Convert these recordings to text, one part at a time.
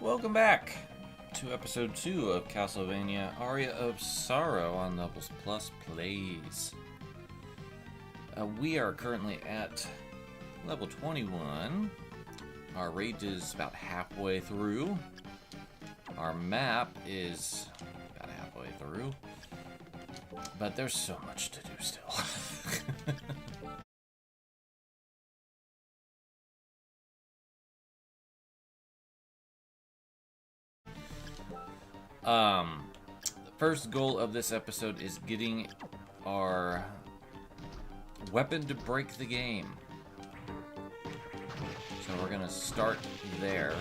Welcome back to episode 2 of Castlevania Aria of Sorrow on LVLS Plays. We are currently at level 21. Our raid is about halfway through. Our map is about halfway through. But there's so much to do still. The first goal of this episode is getting our weapon to break the game. So we're gonna start there.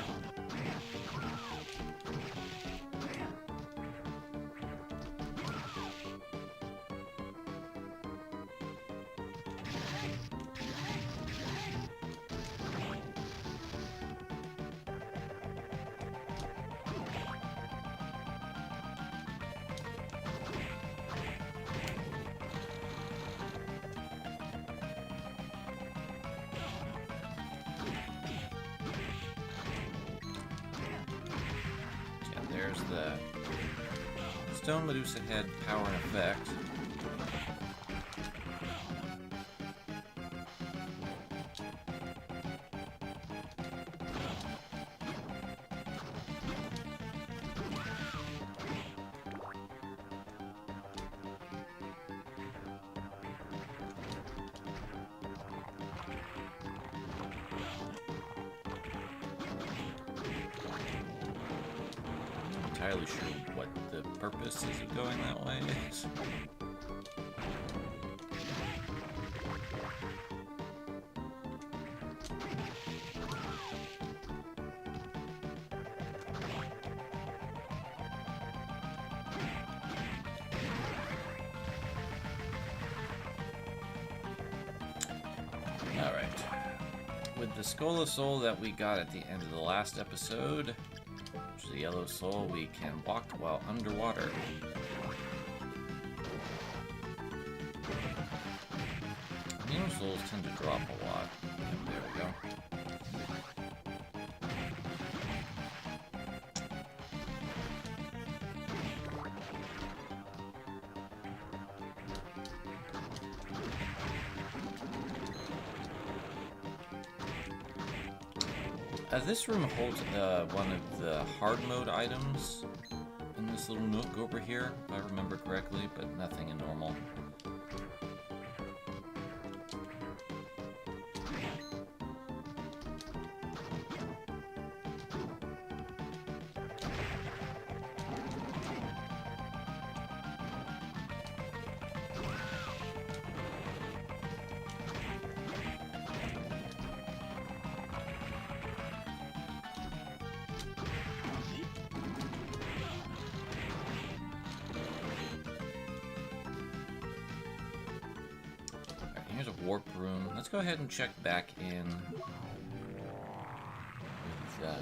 There's the Stone Medusa head power and effect. Entirely sure what the purpose is of going that way is. Alright. With the Skull of Soul that we got at the end of the last episode, the yellow soul, we can walk while underwater. Yellow souls tend to drop a lot. There we go. This room holds one of the hard mode items in this little nook over here, if I remember correctly, but nothing in normal. Here's a warp room. Let's go ahead and check back in with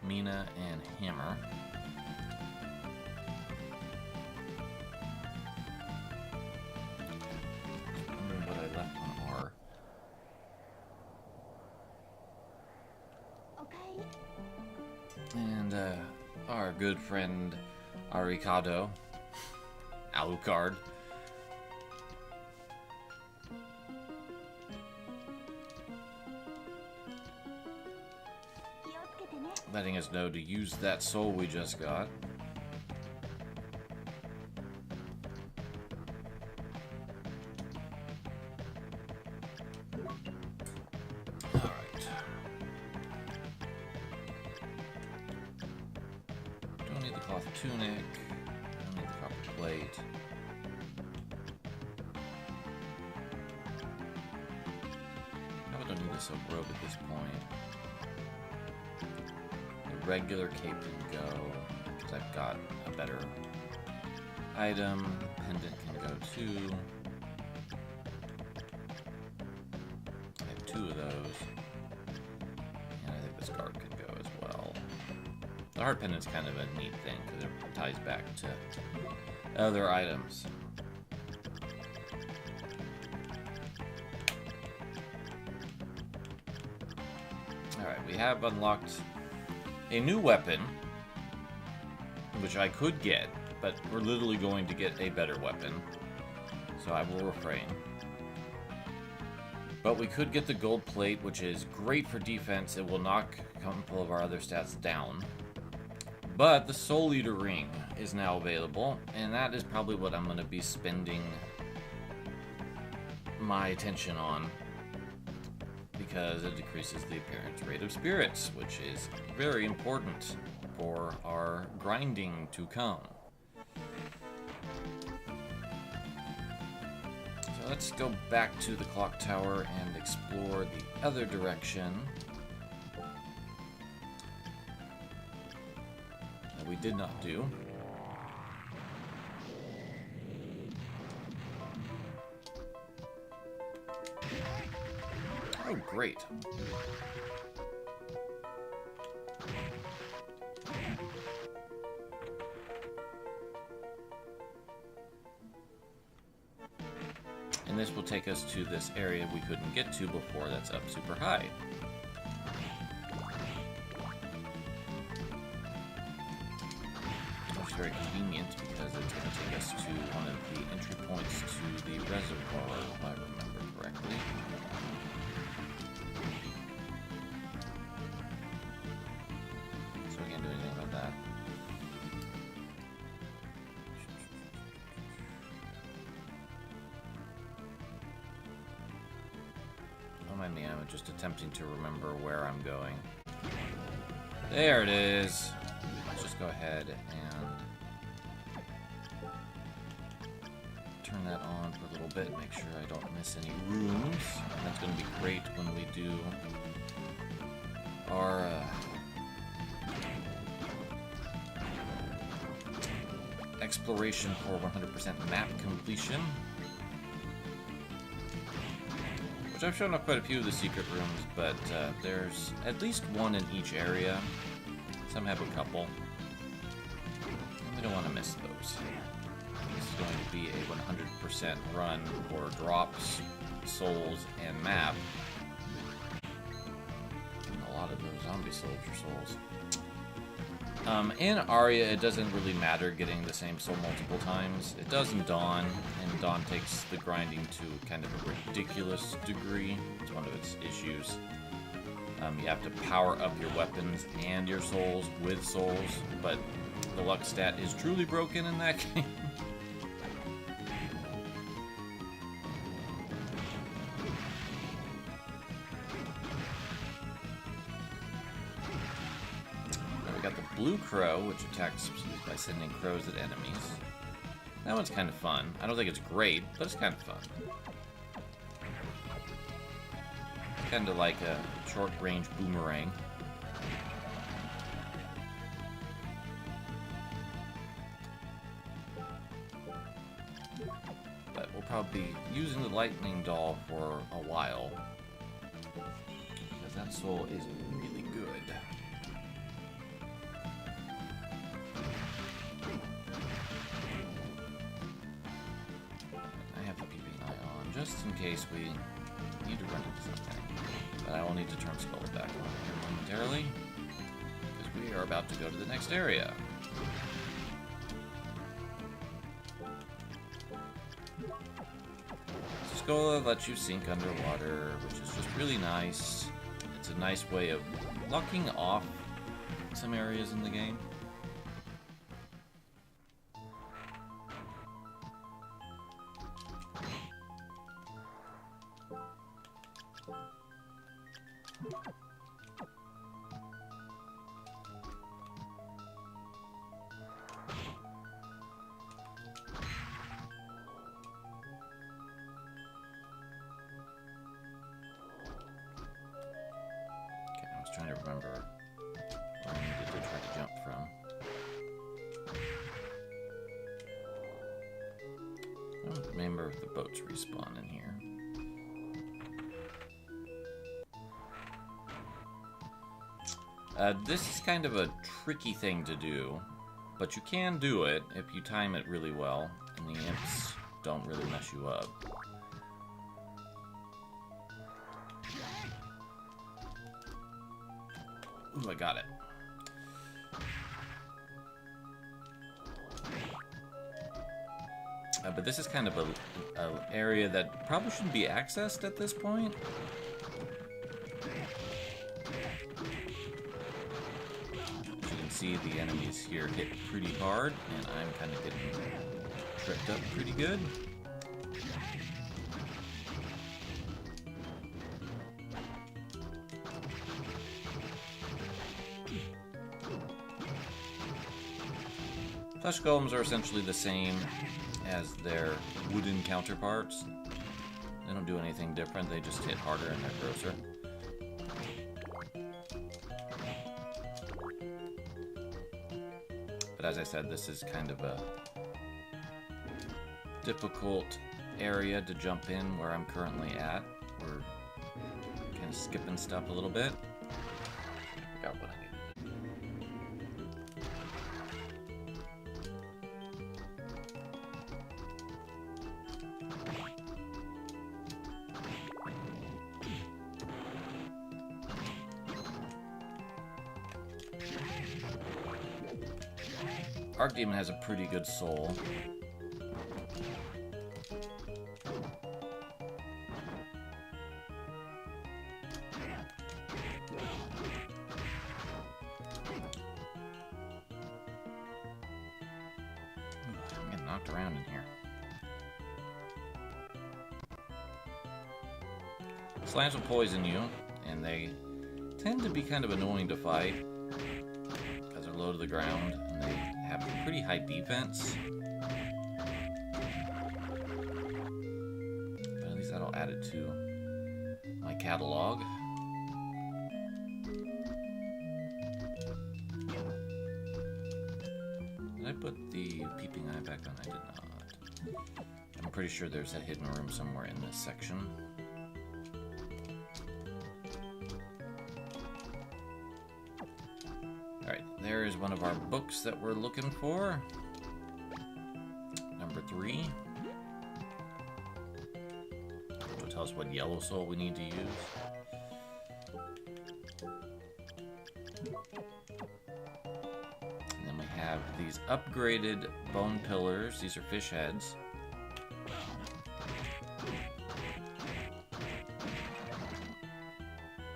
Mina and Hammer. Remember what I left on R. Okay. And our good friend Arikado, Alucard. Letting us know to use that soul we just got. Alright. Don't need the cloth tunic. Don't need the copper plate. Probably don't need the silk robe at this point. Regular cape can go, because I've got a better item. Pendant can go too. I have 2 of those. And I think this guard can go as well. The heart pendant's kind of a neat thing, because it ties back to other items. Alright, we have unlocked a new weapon, which I could get, but we're literally going to get a better weapon, so I will refrain. But we could get the gold plate, which is great for defense. It will knock a couple of our other stats down. But the Soul Eater ring is now available, and that is probably what I'm going to be spending my attention on, because it decreases the appearance rate of spirits, which is very important for our grinding to come. So let's go back to the clock tower and explore the other direction that we did not do. Oh, great. And this will take us to this area we couldn't get to before that's up super high. It's very convenient because it's going to take us to one of the entry points to the reservoir, if I remember correctly. So we can't do anything about that. Don't mind me, I'm just attempting to remember where I'm going. There it is. Let's just go ahead and turn that on for a little bit, make sure I don't miss any rooms. And that's going to be great when we do our exploration for 100% map completion. Which I've shown off quite a few of the secret rooms, but there's at least one in each area. Some have a couple. And we don't want to miss those. This is going to be a 100% run for drops, souls, and map. And a lot of those zombie soldier souls. In Aria, it doesn't really matter getting the same soul multiple times. It does in Dawn, and Dawn takes the grinding to kind of a ridiculous degree. It's one of its issues. You have to power up your weapons and your souls with souls, but the luck stat is truly broken in that game. We got the blue crow, which attacks by sending crows at enemies. That one's kind of fun. I don't think it's great, but it's kind of fun. Kind of like a short-range boomerang. But we'll probably be using the lightning doll for a while, because that soul is really good. I have the peeping eye on, just in case we need to run into something. But I will need to turn Skull back on here momentarily, because we are about to go to the next area. Skull lets you sink underwater, which is just really nice. It's a nice way of locking off some areas in the game. Trying to remember where I needed to try to jump from. I don't remember if the boats respawn in here. This is kind of a tricky thing to do, but you can do it if you time it really well, and the imps don't really mess you up. Ooh, I got it. But this is kind of a area that probably shouldn't be accessed at this point. As you can see, the enemies here hit pretty hard, and I'm kind of getting tripped up pretty good. Flesh golems are essentially the same as their wooden counterparts. They don't do anything different, they just hit harder and they're grosser. But as I said, this is kind of a difficult area to jump in where I'm currently at. We're kind of skipping stuff a little bit. I got what I need. Archdemon has a pretty good soul. I'm getting knocked around in here. Slams will poison you, and they tend to be kind of annoying to fight because they're low to the ground and they have pretty high defense. But at least that'll add it to my catalog. Did I put the peeping eye back on? I did not. I'm pretty sure there's a hidden room somewhere in this section. Alright, there is one of our books that we're looking for. Number 3. Which will tell us what yellow soul we need to use. And then we have these upgraded bone pillars. These are fish heads.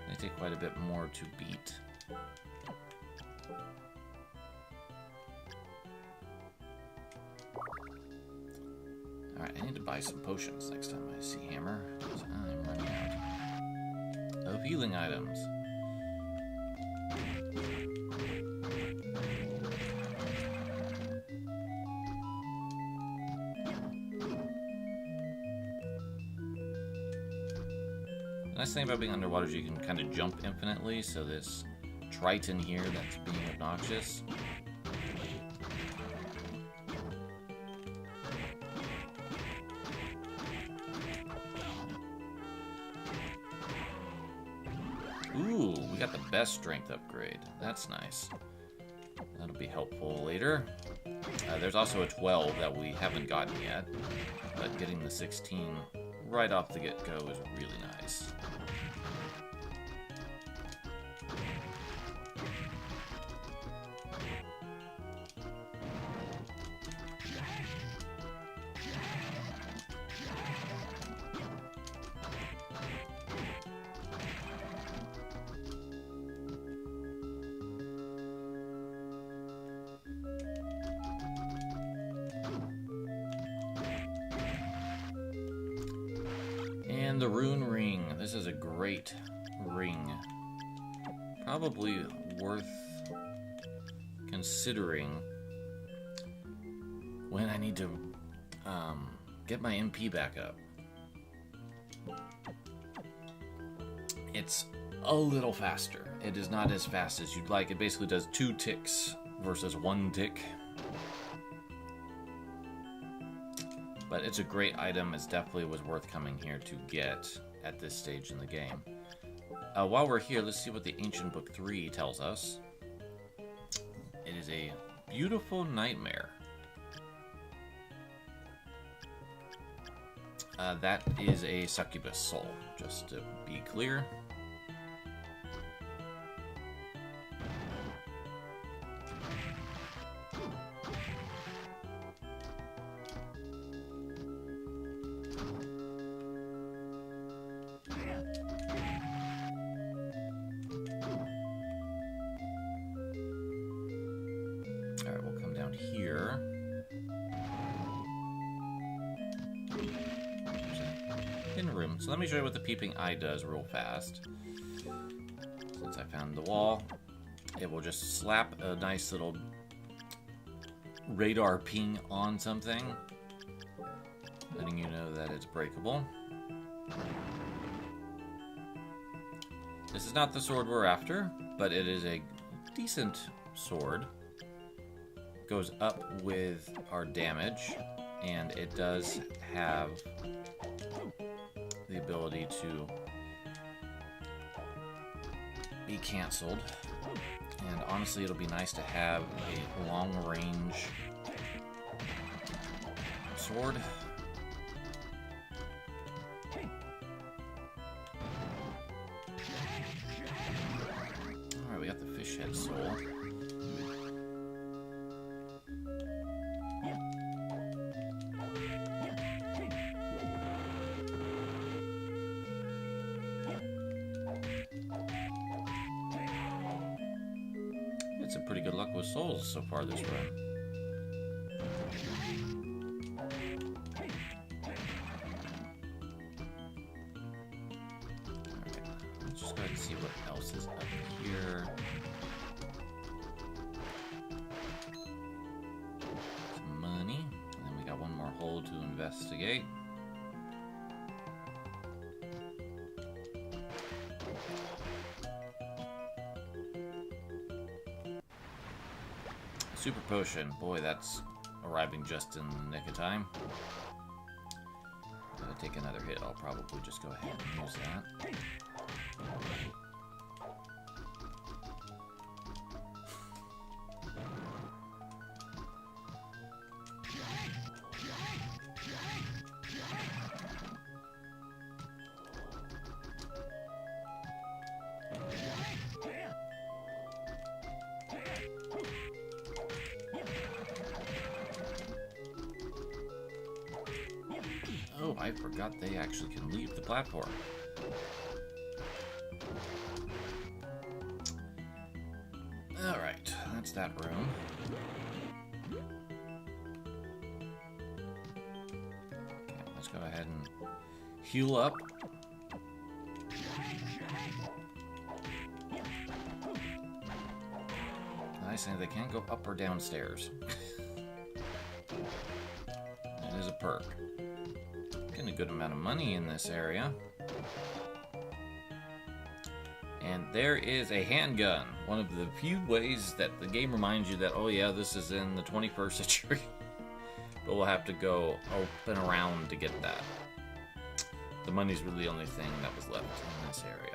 They take quite a bit more to beat. Alright, I need to buy some potions next time I see Hammer, because I'm running out of healing items. The nice thing about being underwater is you can kind of jump infinitely, so this Triton here that's being obnoxious. Ooh, we got the best strength upgrade. That's nice. That'll be helpful later. There's also a 12 that we haven't gotten yet, but getting the 16 right off the get-go is really nice. And the Rune Ring. This is a great ring. Probably worth considering when I need to get my MP back up. It's a little faster. It is not as fast as you'd like. It basically does 2 ticks versus 1 tick. But it's a great item. It definitely was worth coming here to get at this stage in the game. While we're here, let's see what the Ancient Book 3 tells us. It is a beautiful nightmare. That is a succubus soul, just to be clear. sword here. There's a hidden room. So let me show you what the peeping eye does real fast. Since I found the wall, it will just slap a nice little radar ping on something, letting you know that it's breakable. This is not the sword we're after, but it is a decent sword. Goes up with our damage, and it does have the ability to be canceled. And honestly, it'll be nice to have a long-range sword. Alright, we got the fish head soul. Had some pretty good luck with souls so far this run. Alright, let's just go ahead and see what else is up here. Some money, and then we got one more hole to investigate. Super potion. Boy, that's arriving just in the nick of time. I'm gonna take another hit. I'll probably just go ahead and use that. Oh, I forgot they actually can leave the platform. Alright, that's that room. Okay, let's go ahead and heal up. Nice thing, they can't go up or downstairs. It is a perk. Getting a good amount of money in this area. And there is a handgun. One of the few ways that the game reminds you that, oh yeah, this is in the 21st century. But we'll have to go up and around to get that. The money's really the only thing that was left in this area.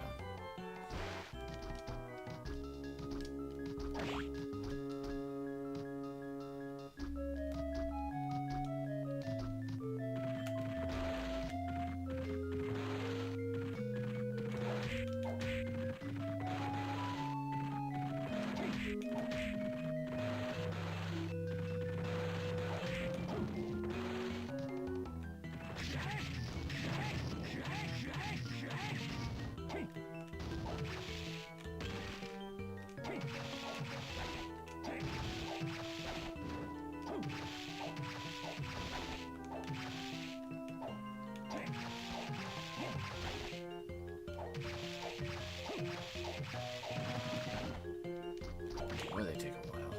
Boy, they take a while.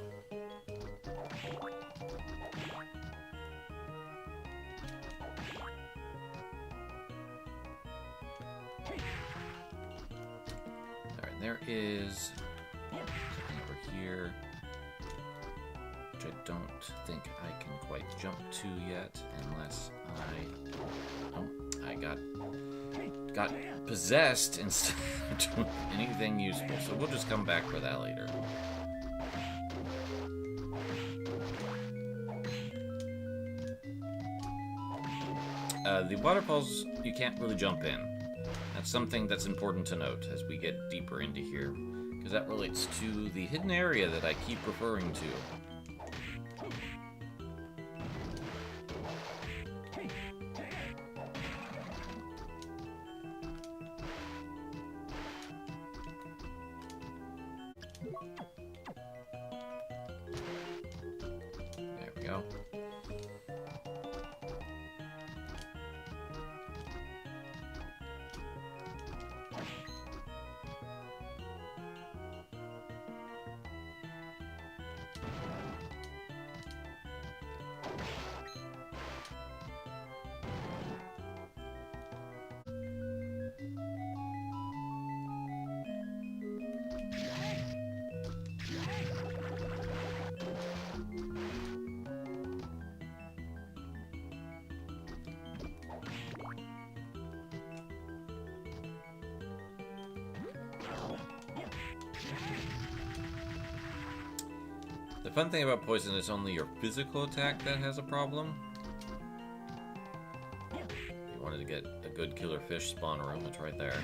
Alright, there is something over here, which I don't think I can quite jump to yet, unless I got possessed instead of doing anything useful. So we'll just come back for that later. The waterfalls, you can't really jump in. That's something that's important to note as we get deeper into here, because that relates to the hidden area that I keep referring to. go. The fun thing about poison is only your physical attack that has a problem. If you wanted to get a good killer fish spawn room, it's right there.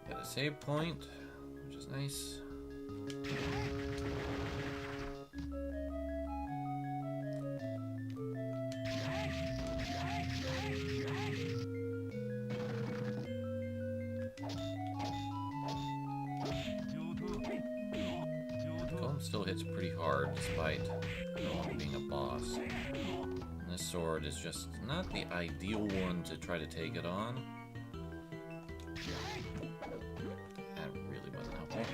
Got a save point, which is nice. Golem still hits pretty hard despite Golem being a boss. And this sword is just not the ideal one to try to take it on. That really wasn't helpful.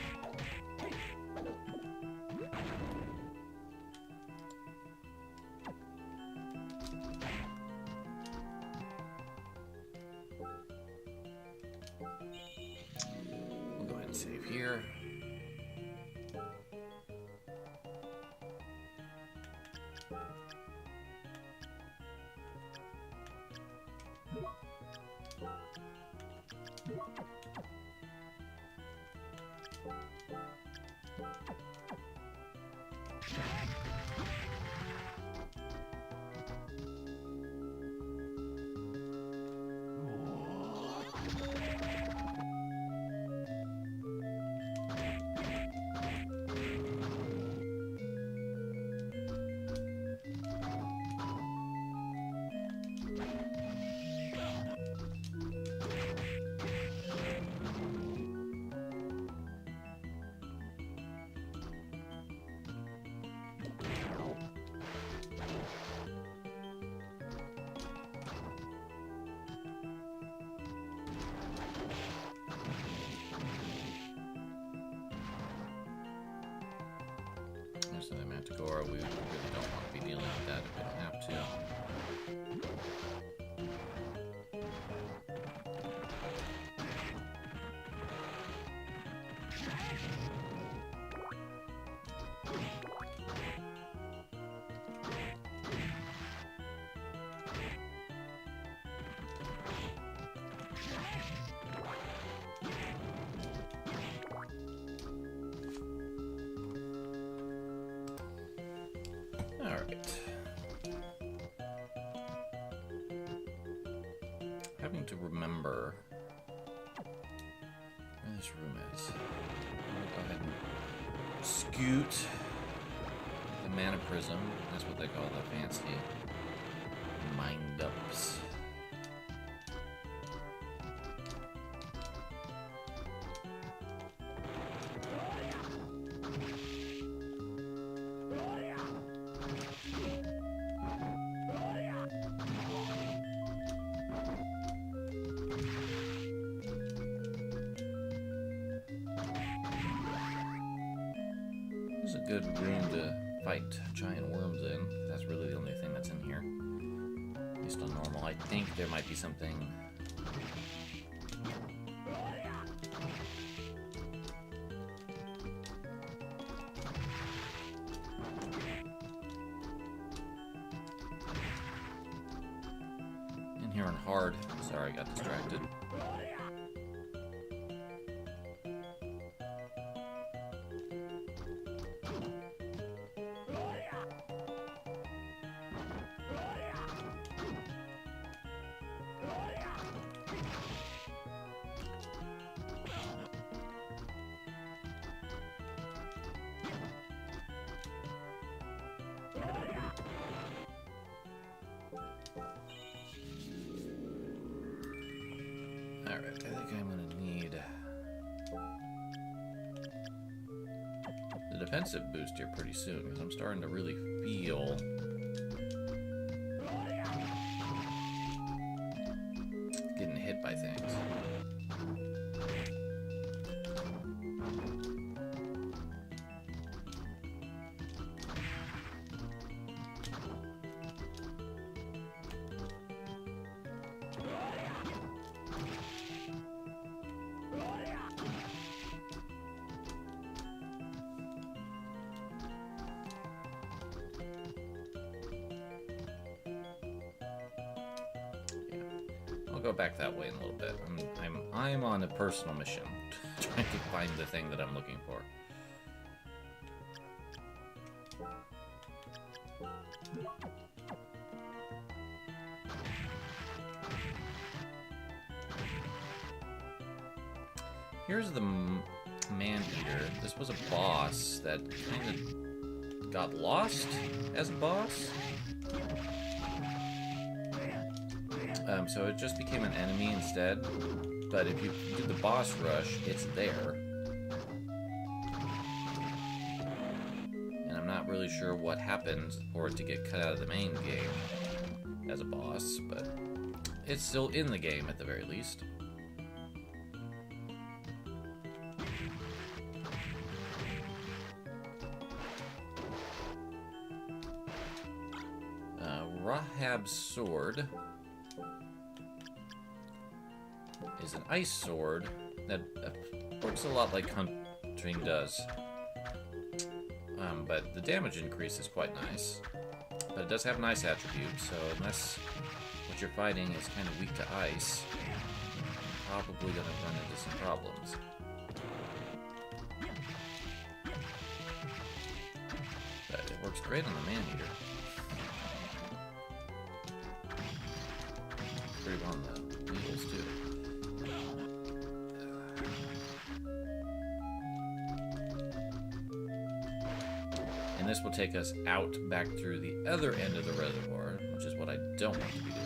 We'll go ahead and save here. There's the Manticore. We really don't want to be dealing with that if we don't have to. Alright. Having to remember where this room is. I'll go ahead and scoot the mana prism. That's what they call the fancy mind-ups. This is a good room to fight giant worms in. That's really the only thing that's in here. At least on normal. I think there might be something. In here on hard. Sorry, I got distracted. Alright, I think I'm gonna need the defensive boost here pretty soon, because I'm starting to really feel getting hit by things. Go back that way in a little bit. I'm on a personal mission, trying to find the thing that I'm looking for. Here's the man-eater. This was a boss that kind of got lost as a boss. So it just became an enemy instead, but if you do the boss rush, it's there. And I'm not really sure what happened for it to get cut out of the main game as a boss, but it's still in the game at the very least. Rahab's sword is an ice sword that works a lot like hunting does. But the damage increase is quite nice. But it does have nice attributes, so unless what you're fighting is kind of weak to ice, you're probably going to run into some problems. But it works great on the man-eater. Pretty well on the needles, too. And this will take us out back through the other end of the reservoir, which is what I don't want to be doing.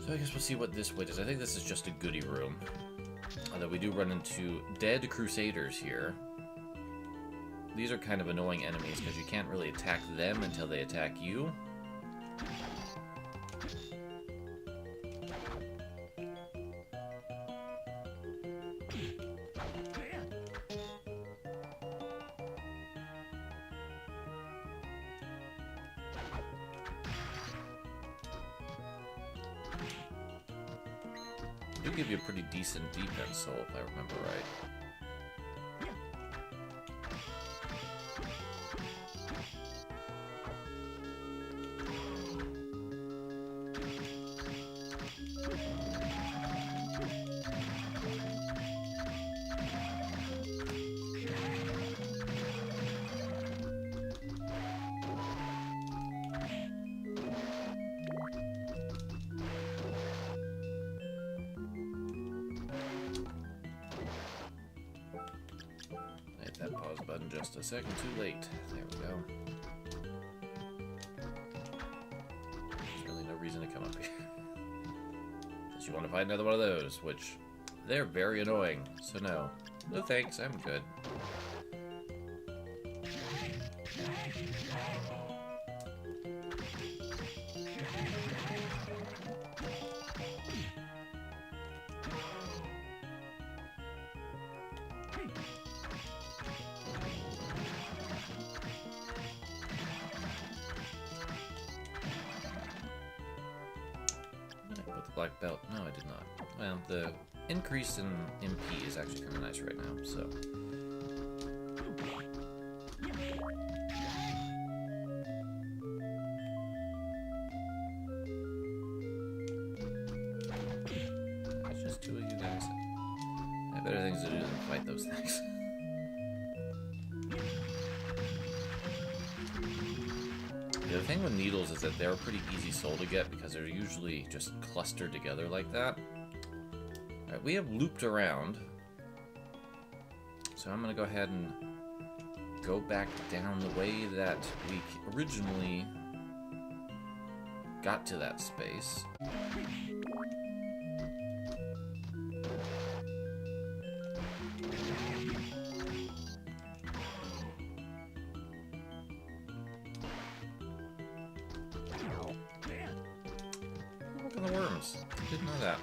So I guess we'll see what this way does. I think this is just a goodie room. Although we do run into dead crusaders here. These are kind of annoying enemies because you can't really attack them until they attack you. They do give you a pretty decent defense, soul, if I remember right. That pause button just a second too late. There we go. There's really no reason to come up here. Unless you want to find another one of those, which they're very annoying. So no. No thanks, I'm good. Black belt. No, I did not. Well, the increase in MP is actually kind of nice right now, so. It's just two of you guys. I have better things to do than fight those things. The thing with needles is that they're a pretty easy soul to get because they're usually just clustered together like that. Alright, we have looped around. So I'm going to go ahead and go back down the way that we originally got to that space. Look at the worms. Didn't know that.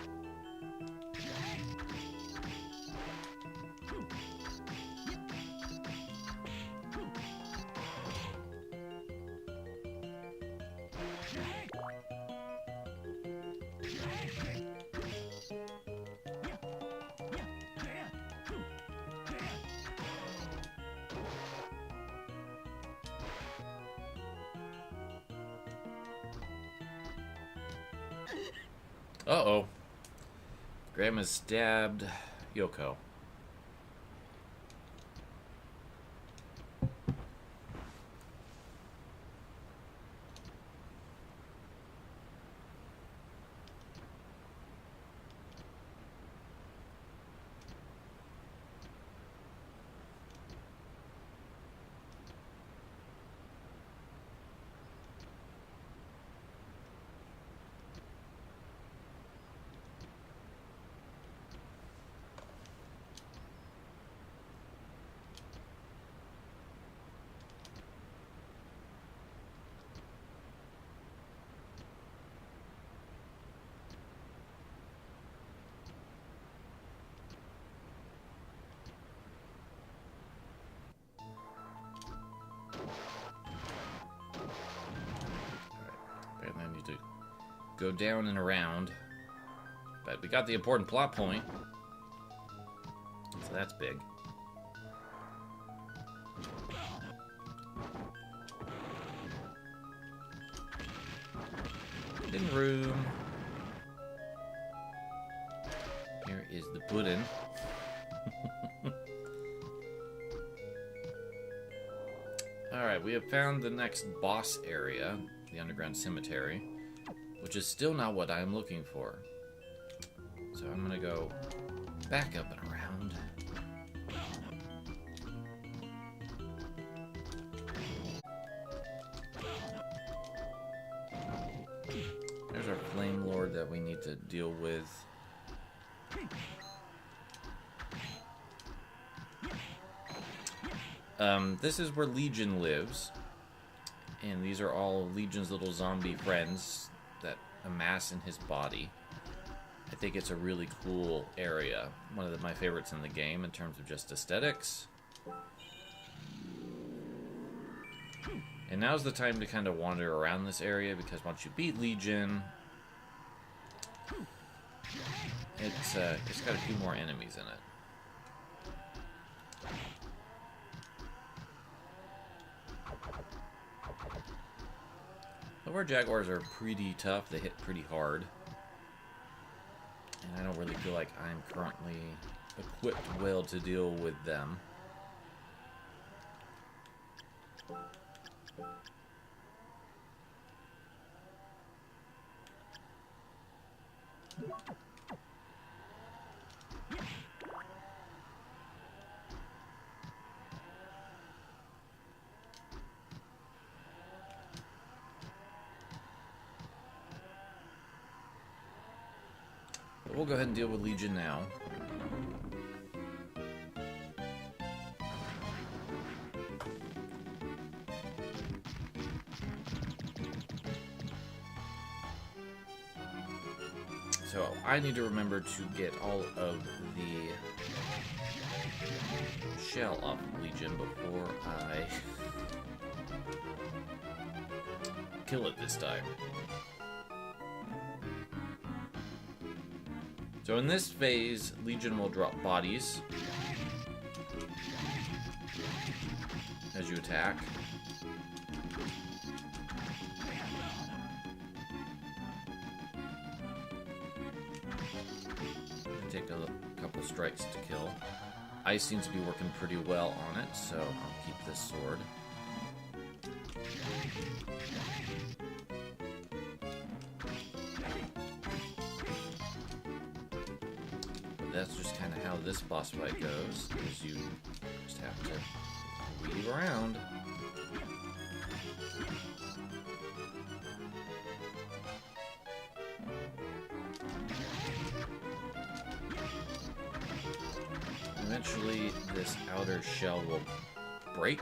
Uh-oh. Grandma stabbed Yoko. Apparently I need to go down and around. But we got the important plot point. So that's big. Hidden room. Here is the pudding. Alright, we have found the next boss area, the underground cemetery, which is still not what I'm looking for. So I'm gonna go back up and around. There's our Flame Lord that we need to deal with. This is where Legion lives, and these are all Legion's little zombie friends that amass in his body. I think it's a really cool area, one of my favorites in the game in terms of just aesthetics. And now's the time to kind of wander around this area, because once you beat Legion, it's got a few more enemies in it. The War Jaguars are pretty tough, they hit pretty hard. And I don't really feel like I'm currently equipped well to deal with them. But we'll go ahead and deal with Legion now. So I need to remember to get all of the shell off of Legion before I kill it this time. So in this phase, Legion will drop bodies as you attack. Take a couple strikes to kill. Ice seems to be working pretty well on it, so I'll keep this sword. that's just kind of how this boss fight goes, is you just have to weave around. Eventually, this outer shell will break.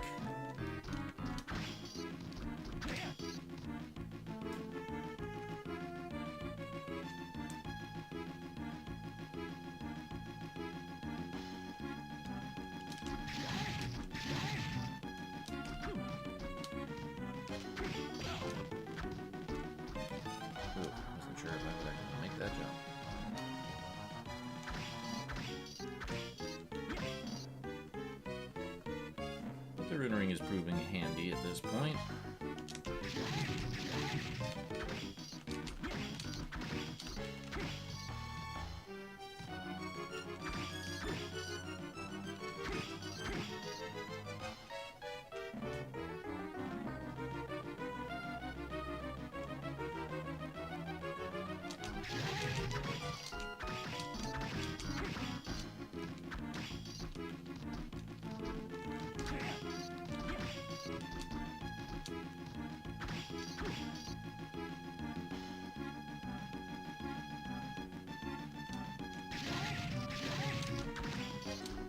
The rune ring is proving handy at this point.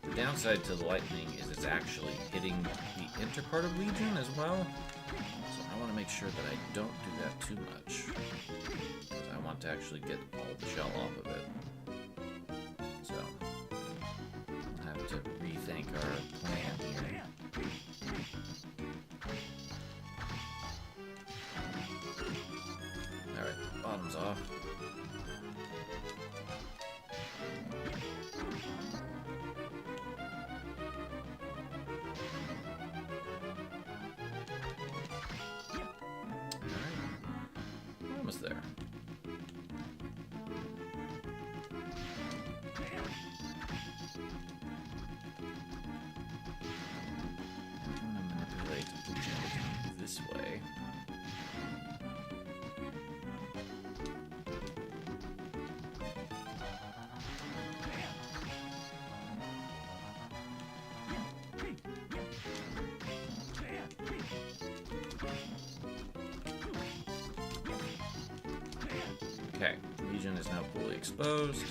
The downside to the lightning is it's actually hitting the inner part of Legion as well. So I want to make sure that I don't do that too much, because I want to actually get all the shell off of it. So we'll have to rethink our plan here. Alright, bottom's off. There. I'm going to manipulate this way. Okay, Legion is now fully exposed.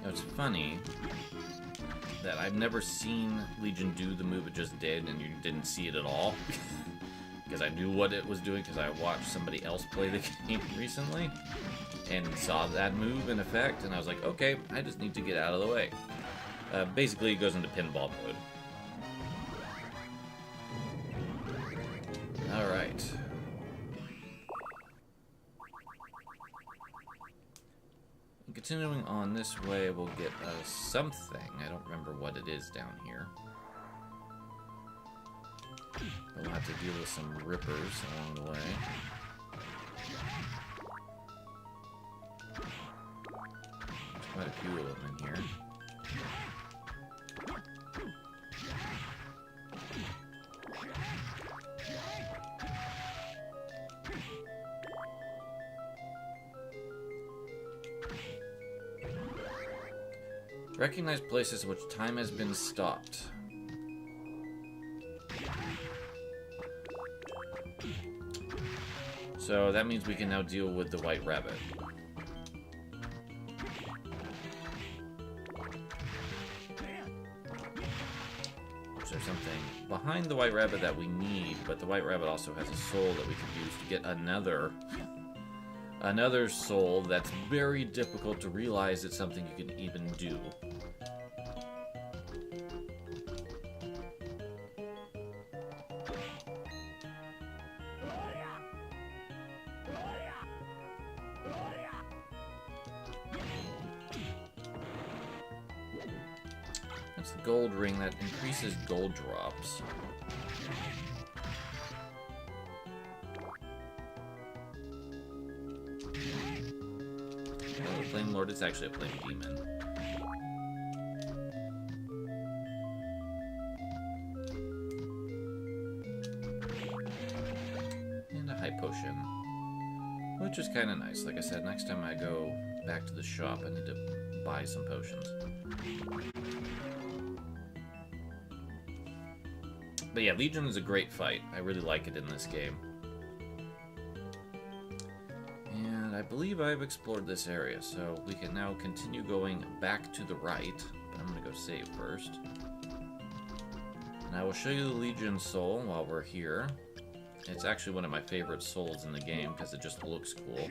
Now it's funny that I've never seen Legion do the move it just did, and you didn't see it at all. Because I knew what it was doing, because I watched somebody else play the game recently, and saw that move in effect, and I was like, okay, I just need to get out of the way. Basically, it goes into pinball mode. Alright. Continuing on this way, we'll get something. I don't remember what it is down here. But we'll have to deal with some rippers along the way. There's quite a few of them in here. Recognize places in which time has been stopped. So that means we can now deal with the white rabbit. There's something behind the white rabbit that we need, but the white rabbit also has a soul that we can use to get another soul that's very difficult to realize it's something you can even do. That's the gold ring that increases gold drops. Flame Lord. It's actually a Flame Demon. And a High Potion, which is kind of nice. Like I said, next time I go back to the shop, I need to buy some potions. But yeah, Legion is a great fight. I really like it in this game. And I believe I've explored this area, so we can now continue going back to the right. But I'm going to go save first. And I will show you the Legion Soul while we're here. It's actually one of my favorite souls in the game because it just looks cool.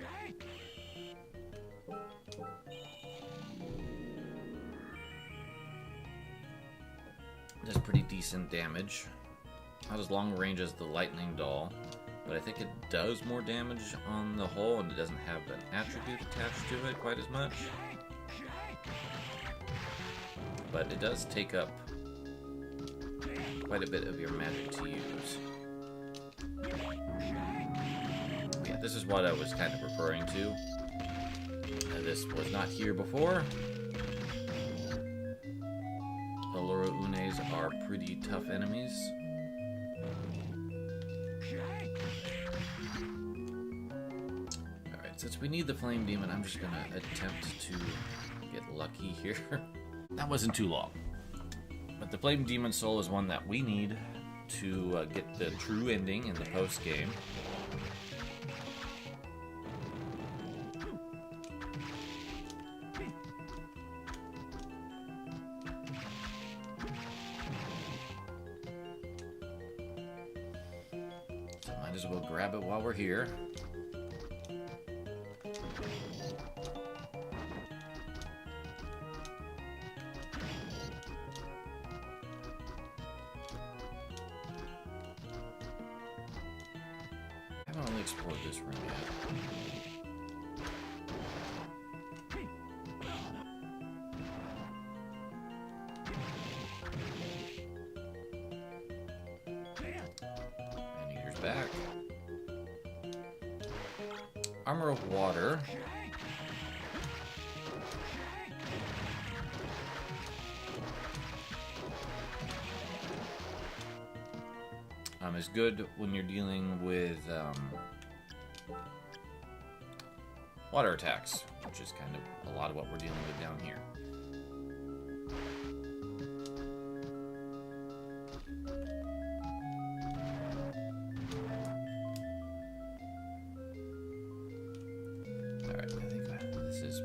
It does pretty decent damage. Not as long range as the Lightning Doll, but I think it does more damage on the whole, and it doesn't have an attribute attached to it quite as much. But it does take up quite a bit of your magic to use. Yeah, this is what I was kind of referring to. This was not here before. The Lura Unes are pretty tough enemies. Alright, since we need the Flame Demon, I'm just gonna attempt to get lucky here. That wasn't too long. But the Flame Demon Soul is one that we need to get the true ending in the post-game. So might as well grab it while we're here. I haven't really explored this room yet. Back. Armor of Water. Is good when you're dealing with water attacks, which is kind of a lot of what we're dealing with down here.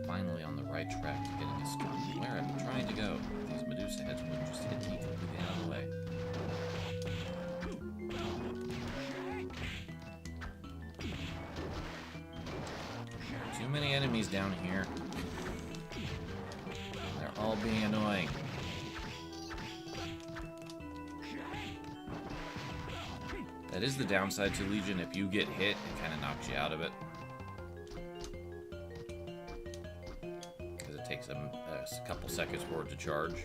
Finally on the right track to getting us started. Where I'm trying to go. These Medusa heads would just hit me completely out of the way. Too many enemies down here. They're all being annoying. That is the downside to Legion. If you get hit, it kind of knocks you out of it. Takes them a couple seconds for it to charge.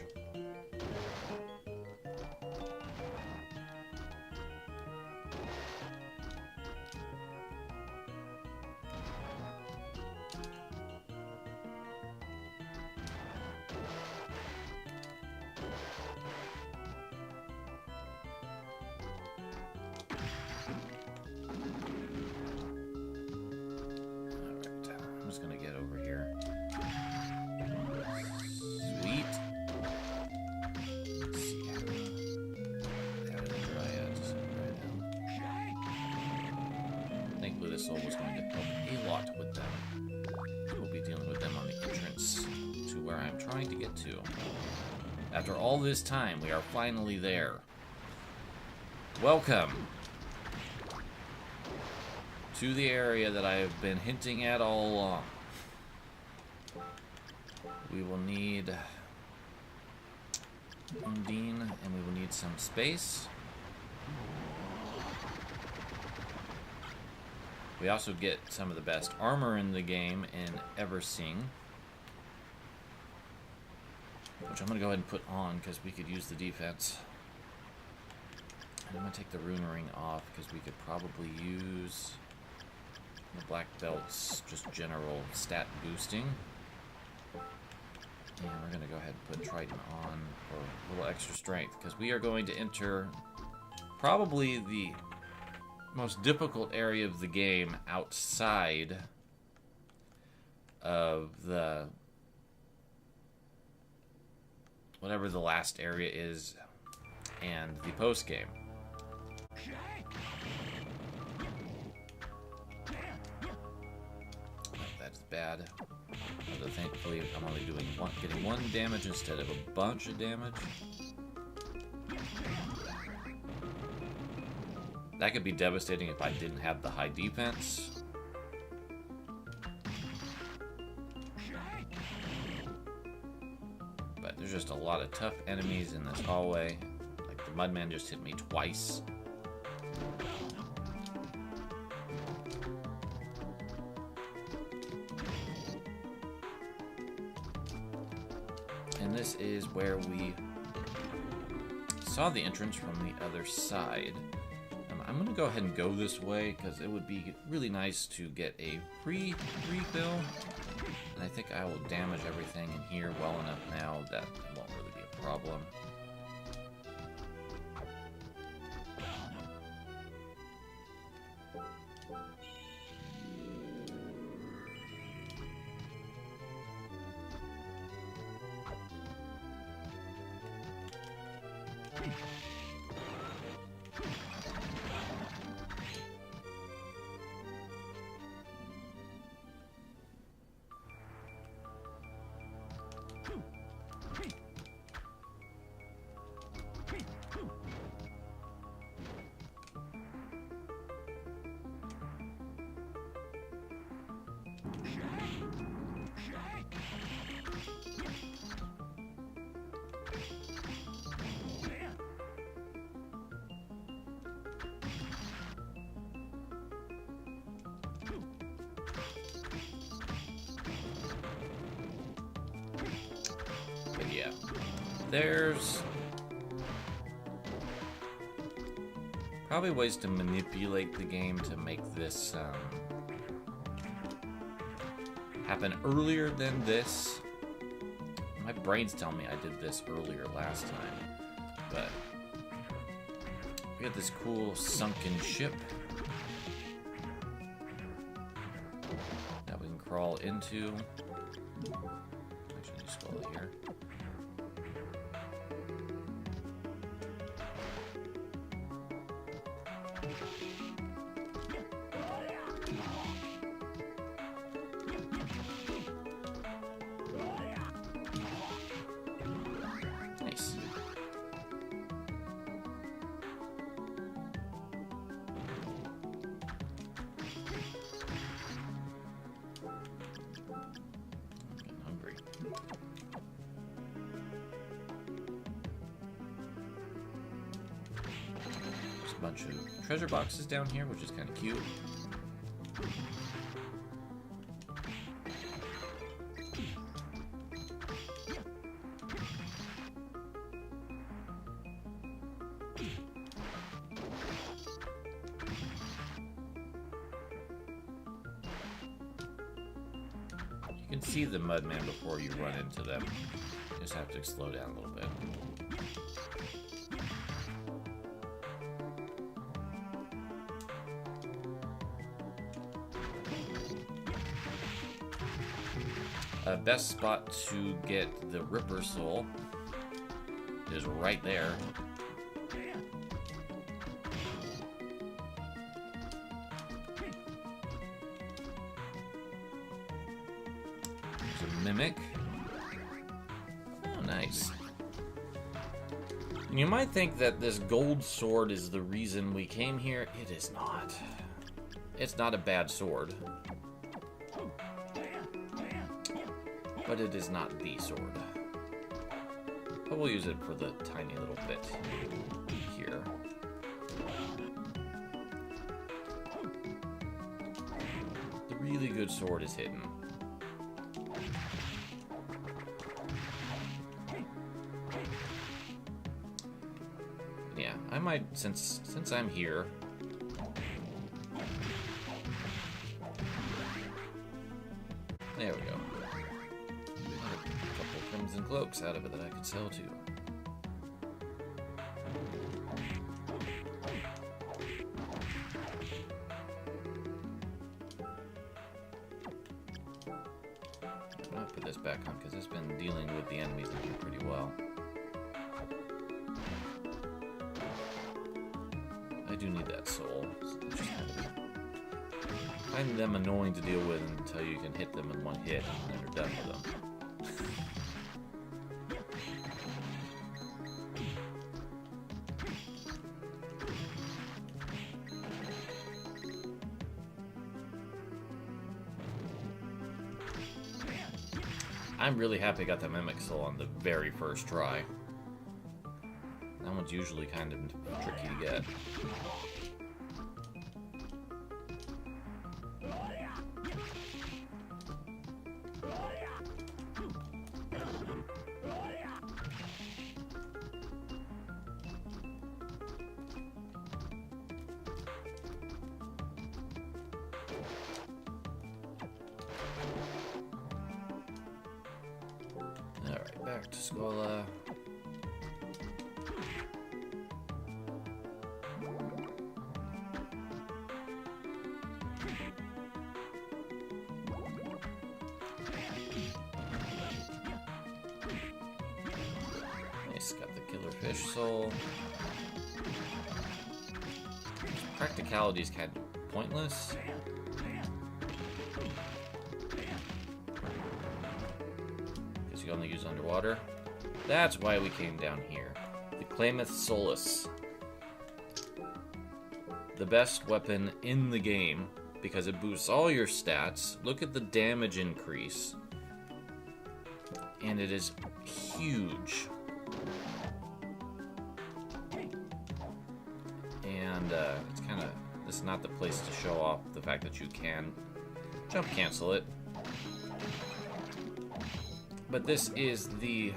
Alright, I'm just gonna get over here. Soul was going to help a lot with them. We'll be dealing with them on the entrance to where I'm trying to get to. After all this time, we are finally there. Welcome to the area that I have been hinting at all along. We will need Undine, and we will need some space. We also get some of the best armor in the game in Eversing, which I'm going to go ahead and put on because we could use the defense. And I'm going to take the Rune Ring off because we could probably use the Black Belt's just general stat boosting. And we're going to go ahead and put Triton on for a little extra strength, because we are going to enter probably the most difficult area of the game outside of the whatever the last area is and the post game. That's bad. Although thankfully I'm only getting one damage instead of a bunch of damage. That could be devastating if I didn't have the high defense. But there's just a lot of tough enemies in this hallway. Like the Mudman just hit me twice. And this is where we saw the entrance from the other side. I'm going to go ahead and go this way because it would be really nice to get a free refill. And I think I will damage everything in here well enough now that it won't really be a problem. But yeah, there's probably ways to manipulate the game to make this happen earlier than this. My brain's telling me I did this earlier last time, but we got this cool sunken ship that we can crawl into. Actually, just scroll here. Nice. I'm getting hungry. There's a bunch of treasure boxes down here, which is kind of cute. You can see the Mudman before you run into them. You just have to slow down a little bit. Best spot to get the Ripper Soul is right there. There's a Mimic. Oh, nice. And you might think that this gold sword is the reason we came here. It is not. It's not a bad sword. But it is not the sword. But we'll use it for the tiny little bit here. The really good sword is hidden. Yeah, I might, since I'm here, cloaks out of it that I could sell too. I'll put this back on because it's been dealing with the enemies pretty well. I do need that soul. I find them annoying to deal with until you can hit them in one hit and then you're done with them. I'm really happy I got that Mimic Soul on the very first try. That one's usually kind of tricky to get. Alright, back to Skola. Nice, got the Killer Fish Soul. Practicality is kind of pointless. You only use underwater. That's why we came down here. The Klamath Solus. The best weapon in the game because it boosts all your stats. Look at the damage increase. And it is huge. And it's kind of... This is not the place to show off the fact that you can jump cancel it. But this is the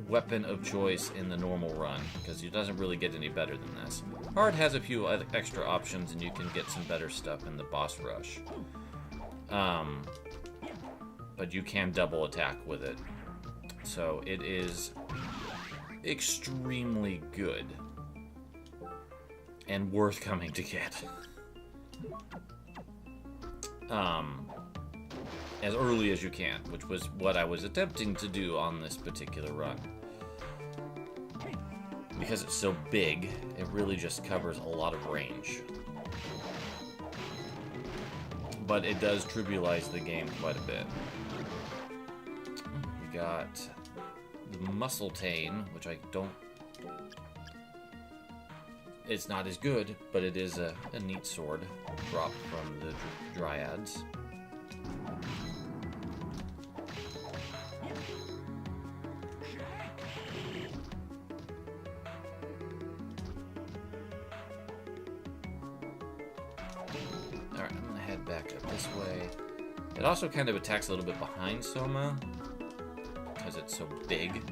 weapon of choice in the normal run, because it doesn't really get any better than this. Hard has a few extra options, and you can get some better stuff in the boss rush. But you can double attack with it. So it is extremely good. And worth coming to get. As early as you can, which was what I was attempting to do on this particular run. Because it's so big, it really just covers a lot of range. But it does trivialize the game quite a bit. We got the Muscletane, which I don't... It's not as good, but it is a neat sword dropped from the Dryads. It also kind of attacks a little bit behind Soma because it's so big.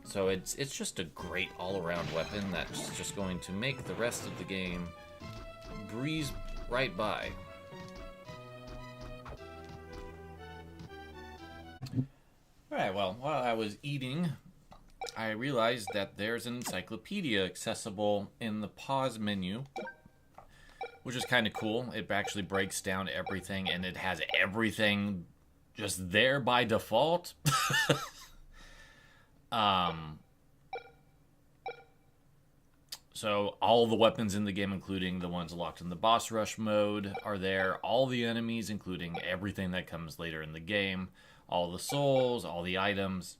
So it's just a great all-around weapon that's just going to make the rest of the game breeze right by. Alright, well, while I was eating, I realized that there's an encyclopedia accessible in the pause menu, which is kind of cool. It actually breaks down everything, and it has everything just there by default. So all the weapons in the game, including the ones locked in the boss rush mode, are there. All the enemies, including everything that comes later in the game. All the souls, all the items.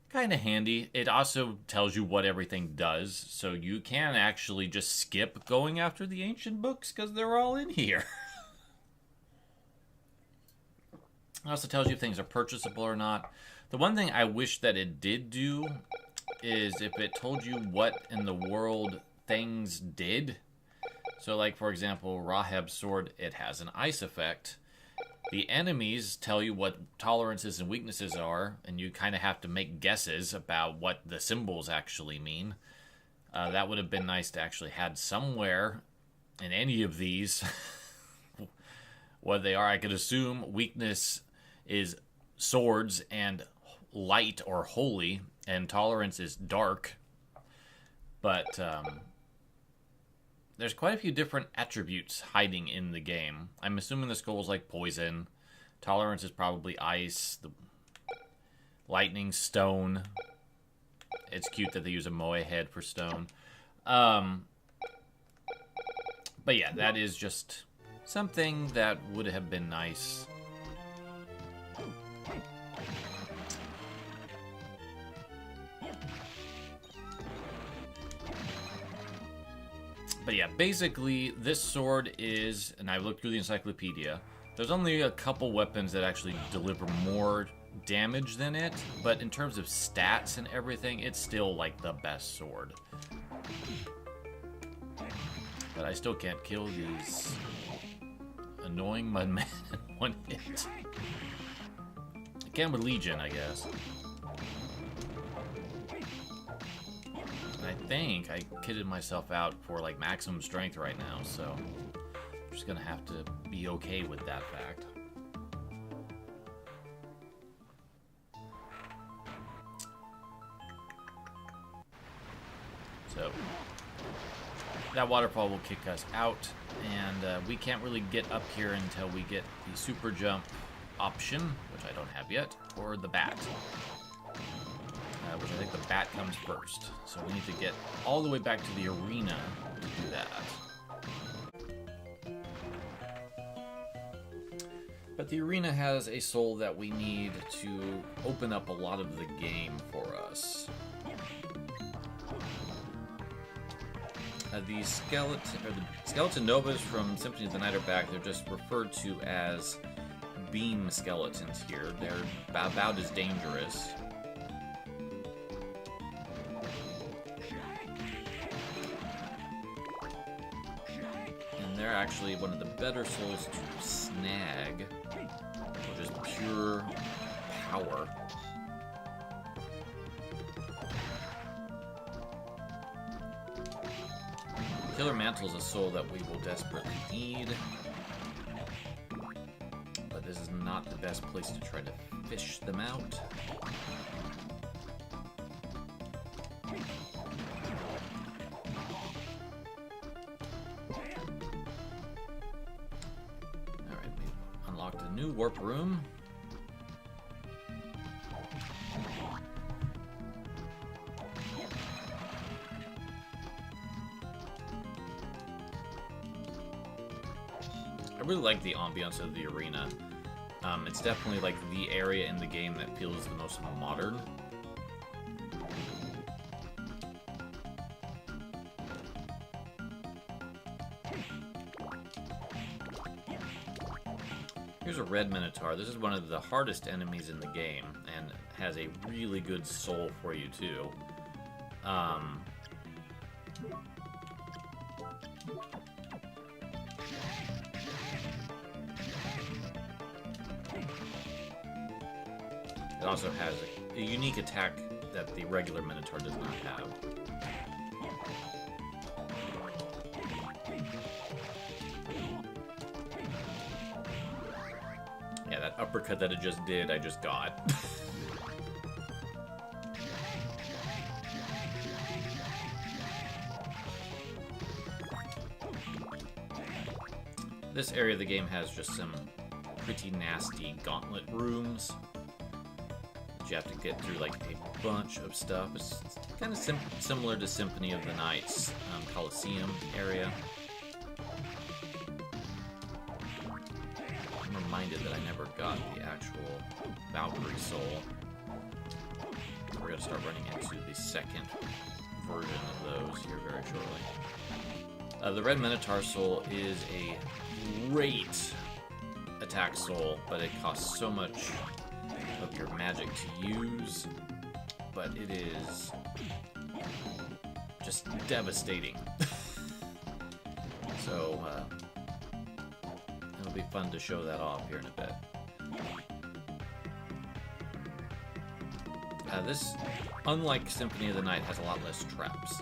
Kind of handy. It also tells you what everything does, so you can actually just skip going after the ancient books because they're all in here. It also tells you if things are purchasable or not. The one thing I wish that it did do is if it told you what in the world things did. So like, for example, Rahab's sword, it has an ice effect. The enemies tell you what tolerances and weaknesses are, and you kind of have to make guesses about what the symbols actually mean. That would have been nice to actually had somewhere in any of these what they are. I could assume weakness is swords and light or holy, and tolerance is dark. But there's quite a few different attributes hiding in the game. I'm assuming the skull is like poison. Tolerance is probably ice. The lightning, stone. It's cute that they use a moe head for stone. But yeah, that is just something that would have been nice. But yeah, basically, this sword is, and I looked through the encyclopedia, there's only a couple weapons that actually deliver more damage than it, but in terms of stats and everything, it's still like the best sword. But I still can't kill these annoying mudmen in one hit. I can with Legion, I guess. I think I kitted myself out for like maximum strength right now, so I'm just gonna have to be okay with that fact. So that waterfall will kick us out, and we can't really get up here until we get the super jump option, which I don't have yet, or the bat. Which I think the bat comes first. So we need to get all the way back to the arena to do that. But the arena has a soul that we need to open up a lot of the game for us. The skeleton novas from Symphony of the Night are back. They're just referred to as beam skeletons here. They're about as dangerous. They're actually one of the better souls to snag, which is pure power. Killer Mantle is a soul that we will desperately need, but this is not the best place to try to fish them out. New warp room. I really like the ambiance of the arena. It's definitely like the area in the game that feels the most modern. Here's a red minotaur. This is one of the hardest enemies in the game, and has a really good soul for you too. It also has a unique attack that the regular minotaur does not have. Yeah, that uppercut that it just did, I just got. This area of the game has just some pretty nasty gauntlet rooms. You have to get through like a bunch of stuff. It's kind of similar to Symphony of the Night's Coliseum area. I'm reminded that I never got the actual Valkyrie soul. We're going to start running into the second version of those here very shortly. The Red Minotaur soul is a great attack soul, but it costs so much of your magic to use, but it is just devastating. So it'll be fun to show that off here in a bit. This, unlike Symphony of the Night, has a lot less traps.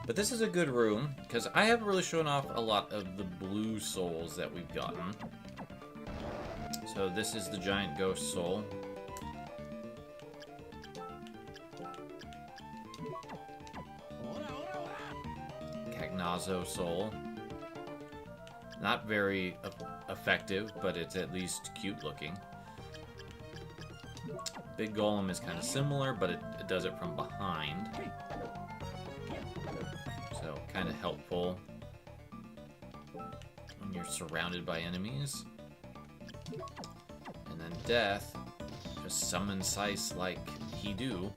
But this is a good room, because I haven't really shown off a lot of the blue souls that we've gotten. So this is the Giant Ghost Soul. Nazo soul. Not very effective, but it's at least cute looking. Big Golem is kind of similar, but it does it from behind. So, kind of helpful when you're surrounded by enemies. And then Death, just summon Sice like he do.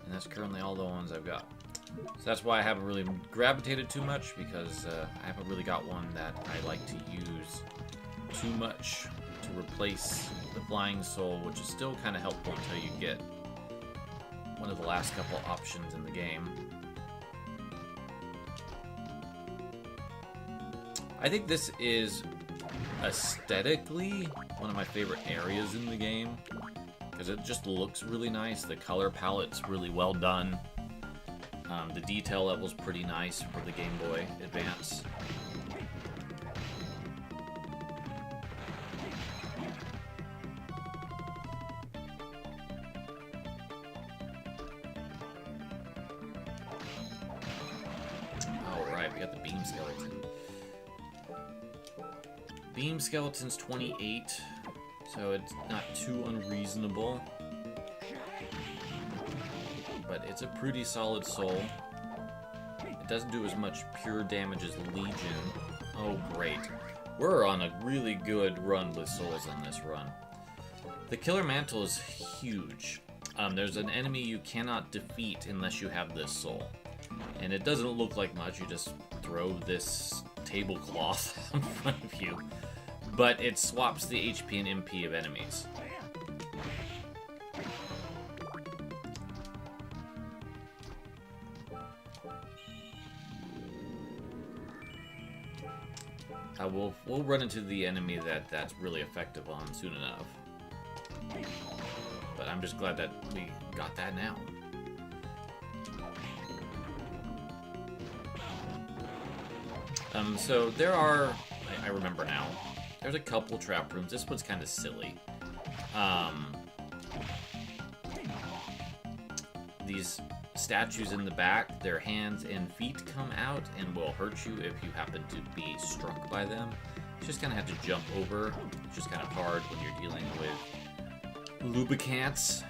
And that's currently all the ones I've got. So that's why I haven't really gravitated too much, because I haven't really got one that I like to use too much to replace the Flying Soul, which is still kind of helpful until you get one of the last couple options in the game. I think this is aesthetically one of my favorite areas in the game, because it just looks really nice. The color palette's really well done. The detail level's pretty nice for the Game Boy Advance. Alright, we got the Beam Skeleton. Beam Skeleton's 28, so it's not too unreasonable. But it's a pretty solid soul. It doesn't do as much pure damage as Legion. Oh, great. We're on a really good run with souls in this run. The Killer Mantle is huge. There's an enemy you cannot defeat unless you have this soul. And it doesn't look like much. You just throw this tablecloth in front of you. But it swaps the HP and MP of enemies. We'll run into the enemy that's really effective on soon enough. But I'm just glad that we got that now. So there are, I remember now, there's a couple trap rooms. This one's kind of silly. These statues in the back, their hands and feet come out and will hurt you if you happen to be struck by them. You just kind of have to jump over. It's just kind of hard when you're dealing with lubricants.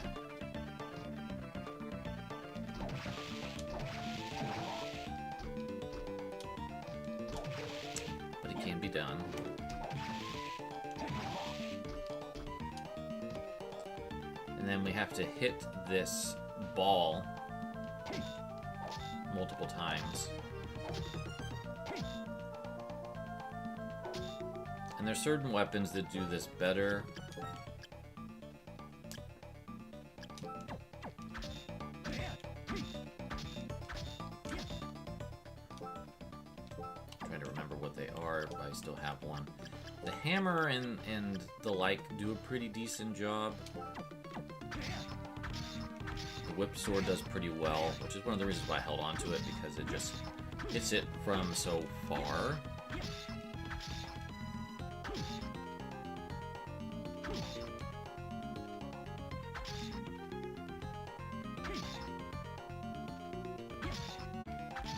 But it can be done. And then we have to hit this ball multiple times. And there's certain weapons that do this better. I'm trying to remember what they are, if I still have one. The hammer and the like do a pretty decent job. The whip sword does pretty well, which is one of the reasons why I held on to it, because it just hits it from so far.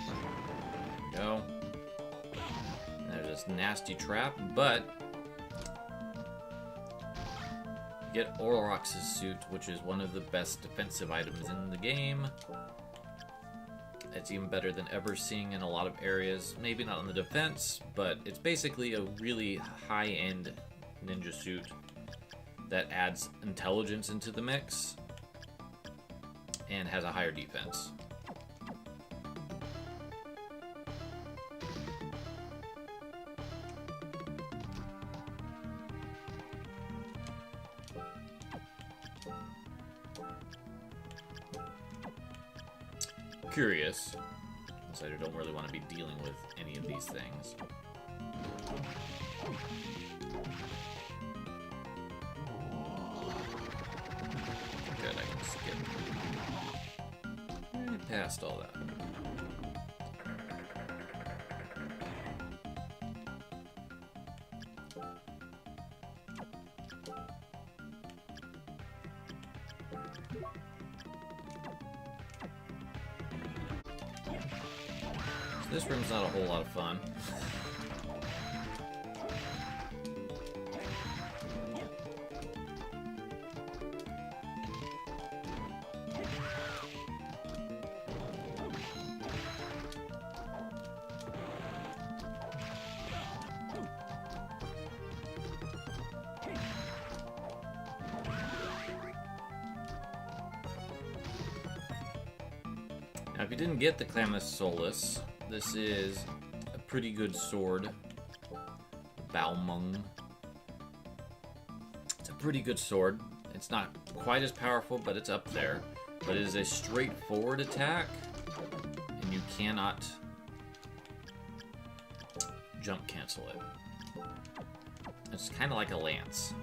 There we go. And there's this nasty trap, but get Orlox's suit, which is one of the best defensive items in the game. It's even better than ever seeing in a lot of areas. Maybe not on the defense, but it's basically a really high-end ninja suit that adds intelligence into the mix and has a higher defense. Curious, since I don't really want to be dealing with any of these things. Good, I can skip past all that. This room's not a whole lot of fun. Now, if you didn't get the Calamus Solus, this is a pretty good sword. Balmung. It's a pretty good sword. It's not quite as powerful, but it's up there. But it is a straightforward attack, and you cannot jump cancel it. It's kind of like a lance.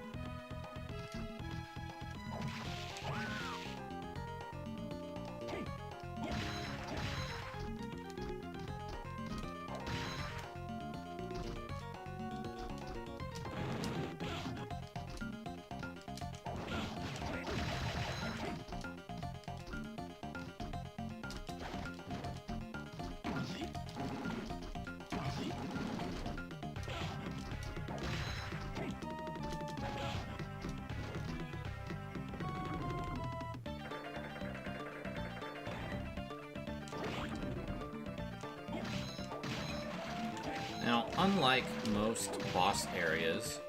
Now, unlike most boss areas,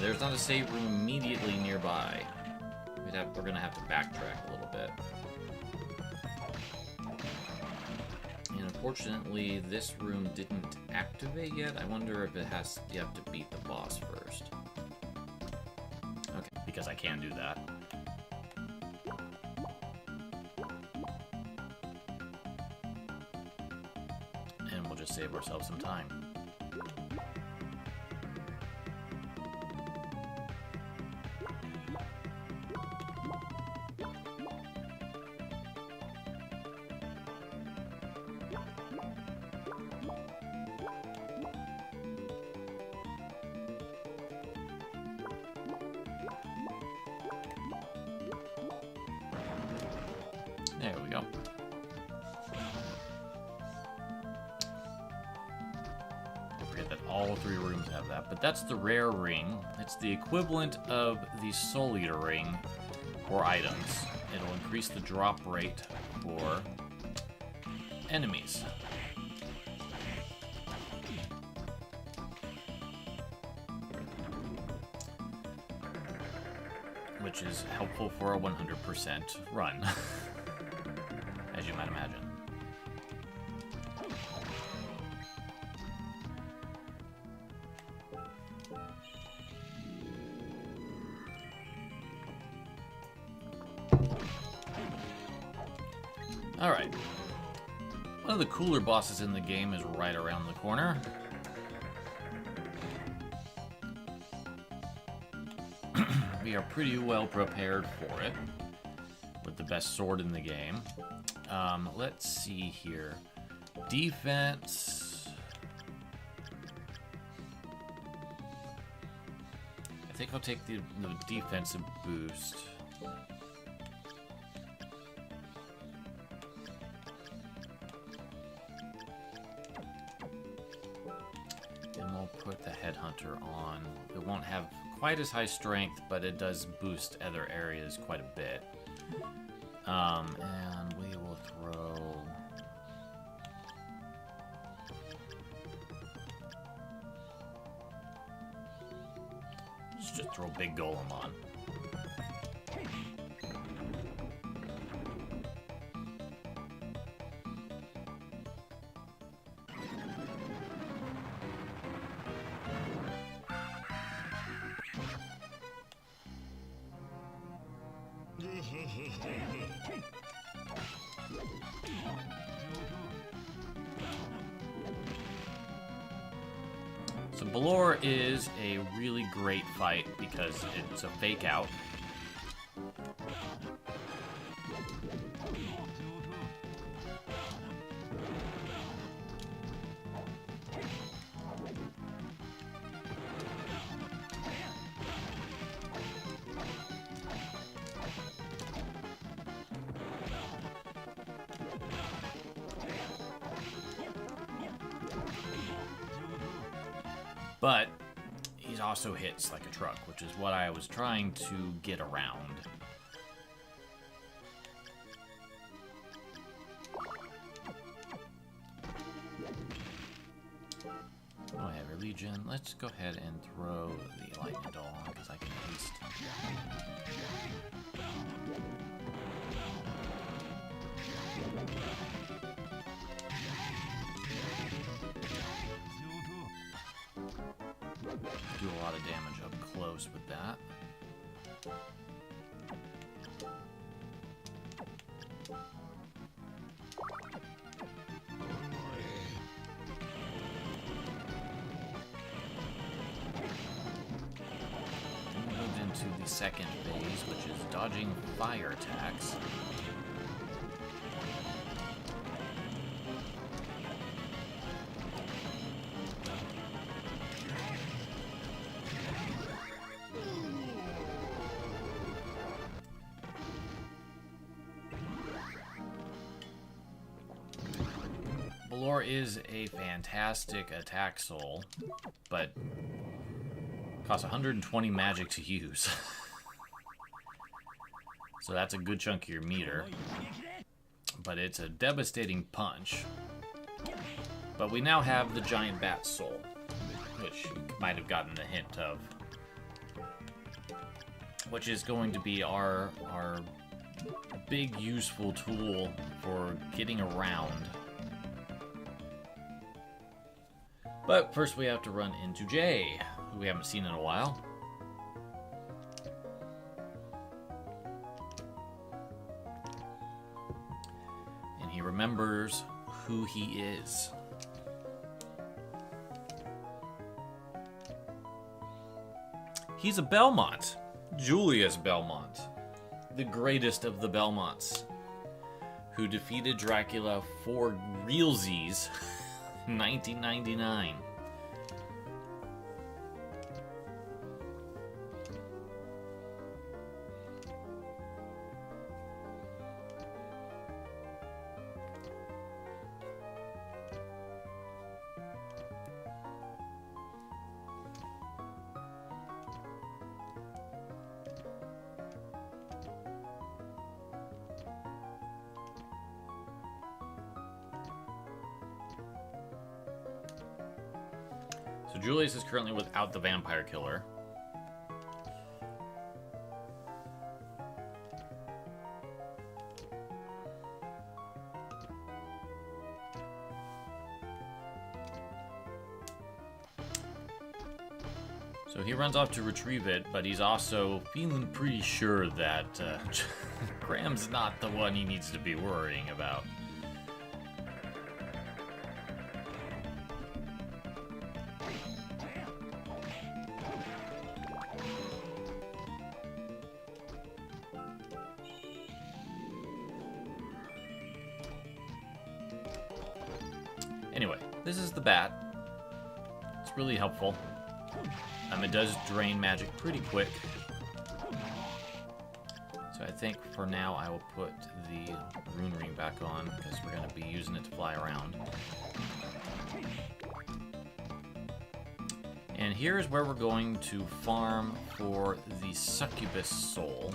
there's not a save room immediately nearby. We're gonna have to backtrack a little bit. And unfortunately, this room didn't activate yet. I wonder if you have to beat the boss first. Okay, because I can do that. And we'll just save ourselves some time. There we go. Don't forget that all three rooms have that, but that's the rare ring. It's the equivalent of the Soul Eater ring for items. It'll increase the drop rate for enemies. Which is helpful for a 100% run. As you might imagine. Alright. One of the cooler bosses in the game is right around the corner. We are pretty well prepared for it. With the best sword in the game. Let's see here. Defense. I think I'll take the defensive boost. And we'll put the Headhunter on. It won't have quite as high strength, but it does boost other areas quite a bit. And we will throw... Let's just throw Big Golem on. So Balor is a really great fight because it's a fake out. But he also hits like a truck, which is what I was trying to get around. Oh, I have a Legion. Let's go ahead and throw the lightning doll on because I can haste. Do a lot of damage up close with that. We moved into the second phase, which is dodging fire attacks. Balor is a fantastic attack soul, but costs 120 magic to use. So that's a good chunk of your meter. But it's a devastating punch. But we now have the giant bat soul, which you might have gotten a hint of. Which is going to be our big useful tool for getting around. But first we have to run into Jay, who we haven't seen in a while. And he remembers who he is. He's a Belmont. Julius Belmont. The greatest of the Belmonts. Who defeated Dracula for realsies 1999. So Julius is currently without the vampire killer. So he runs off to retrieve it, but he's also feeling pretty sure that Graham's not the one he needs to be worrying about. Anyway, this is the bat. It's really helpful. It does drain magic pretty quick. So I think for now I will put the rune ring back on because we're going to be using it to fly around. And here's where we're going to farm for the succubus soul.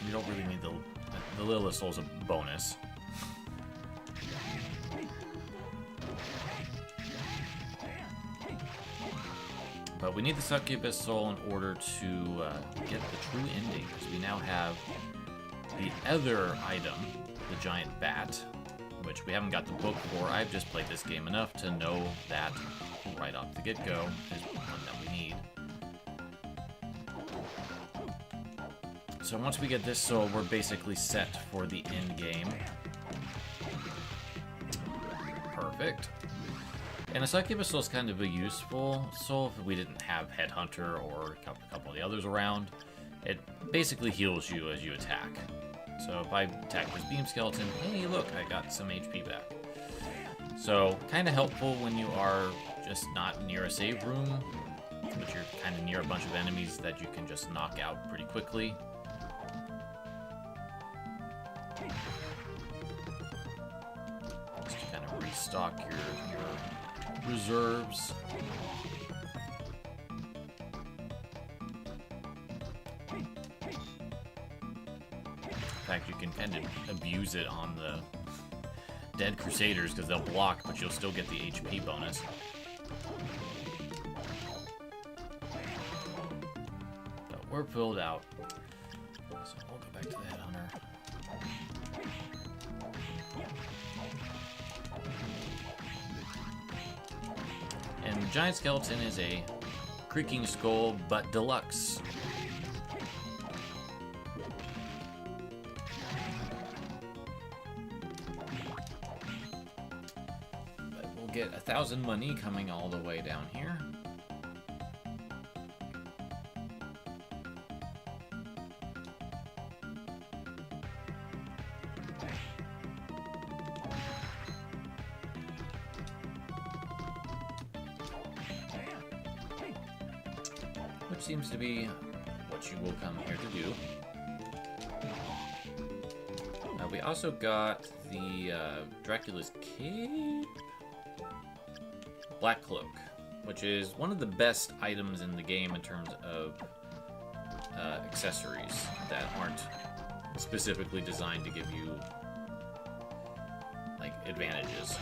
You don't really need the Lilith soul's a bonus. But we need the succubus soul in order to get the true ending, because we now have the other item, the giant bat, which we haven't got the book for. I've just played this game enough to know that right off the get-go is one that we need. So once we get this soul, we're basically set for the end game. Perfect. And a succubus soul is kind of a useful soul if we didn't have Headhunter or a couple of the others around. It basically heals you as you attack. So if I attack this beam skeleton, hey look, I got some HP back. So kind of helpful when you are just not near a save room, but you're kind of near a bunch of enemies that you can just knock out pretty quickly. restock your reserves. In fact, you can kind of abuse it on the Dead Crusaders because they'll block, but you'll still get the HP bonus. But we're filled out. So we'll go back to the Headhunter. And the Giant Skeleton is a Creaking Skull, but deluxe. But we'll get 1,000 money coming all the way down here. Which seems to be what you will come here to do. We also got the Dracula's Cape? Black Cloak, which is one of the best items in the game in terms of accessories that aren't specifically designed to give you, like, advantages.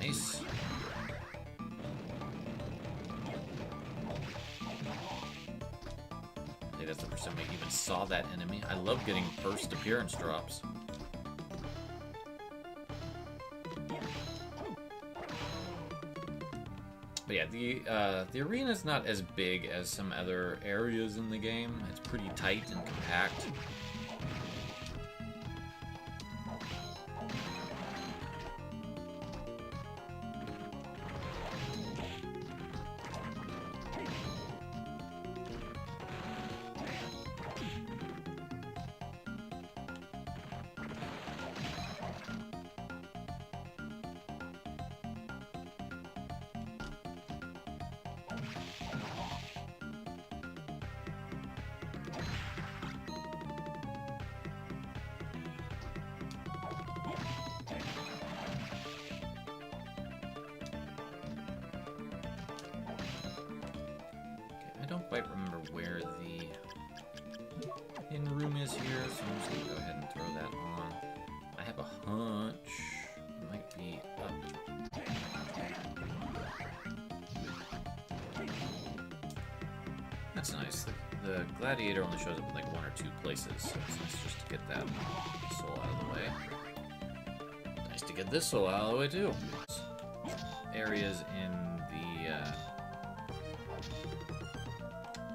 Nice. I think that's the first time I even saw that enemy. I love getting first appearance drops. But yeah, the arena's not as big as some other areas in the game. It's pretty tight and compact. I don't quite remember where the hidden room is here, so I'm just going to go ahead and throw that on. I have a hunch it might be up. That's nice. The gladiator only shows up in like 1 or 2 places, so it's nice just to get that soul out of the way. Nice to get this soul out of the way too. Areas in the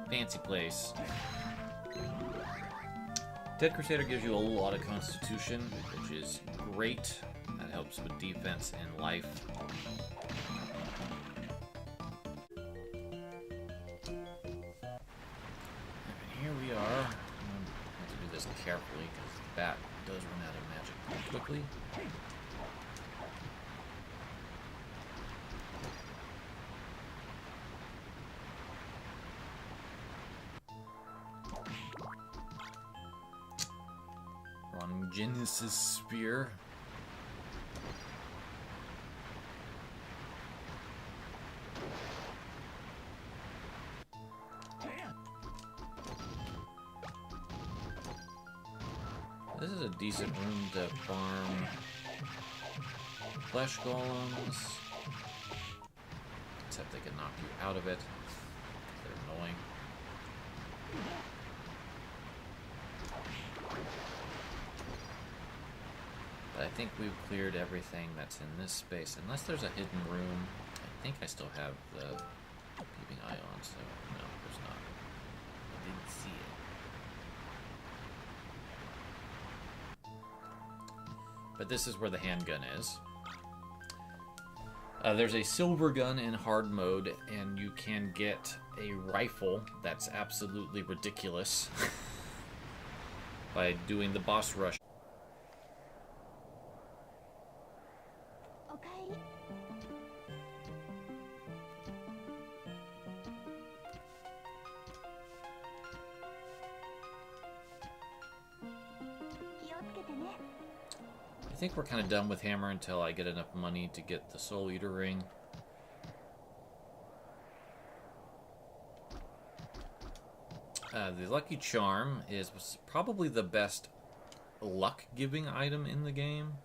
fancy place. Dead Crusader gives you a lot of constitution, which is great. That helps with defense and life. And here we are. I have to do this carefully because the bat does run out of magic pretty quickly. Genesis Spear. This is a decent room to farm flesh golems. Except they can knock you out of it. They're annoying. But I think we've cleared everything that's in this space. Unless there's a hidden room. I think I still have the peeping eye on, so no, there's not. I didn't see it. But this is where the handgun is. There's a silver gun in hard mode, and you can get a rifle that's absolutely ridiculous by doing the boss rush. I think we're kind of done with Hammer until I get enough money to get the Soul Eater ring. The Lucky Charm is probably the best luck-giving item in the game.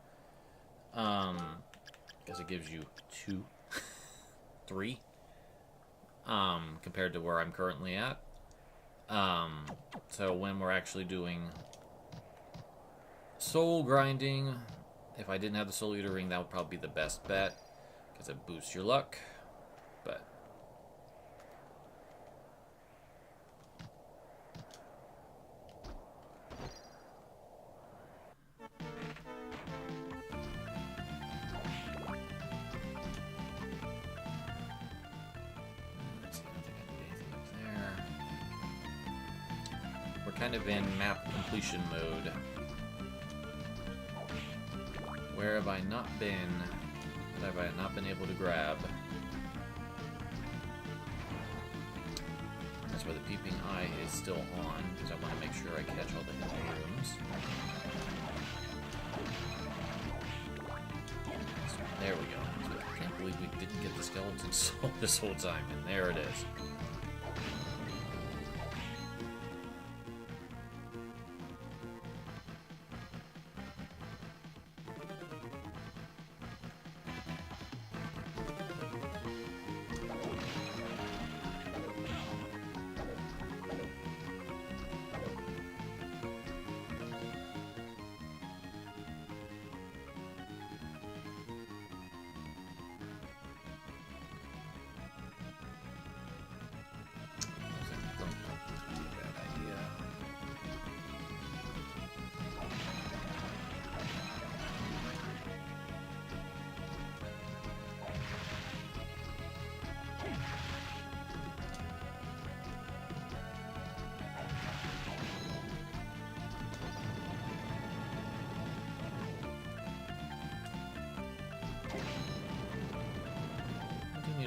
Because it gives you 2, 3, compared to where I'm currently at. So when we're actually doing soul grinding, if I didn't have the Soul Eater ring, that would probably be the best bet, because it boosts your luck. But let's see, I don't think I need anything up there. We're kind of in map completion mode. Where have I not been? What have I not been able to grab? That's where the peeping eye is still on, because I want to make sure I catch all the hidden rooms. So, there we go. So I can't believe we didn't get the skeleton soul this whole time, and there it is.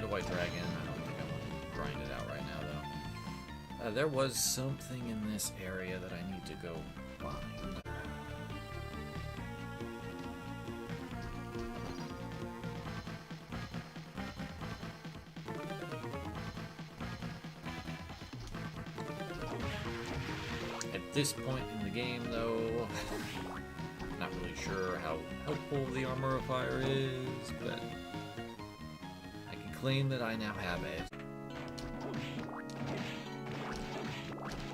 White dragon. I don't think I want to grind it out right now, though. There was something in this area that I need to go find. At this point in the game, though, I'm not really sure how helpful the Armor of Fire is, but claim that I now have it.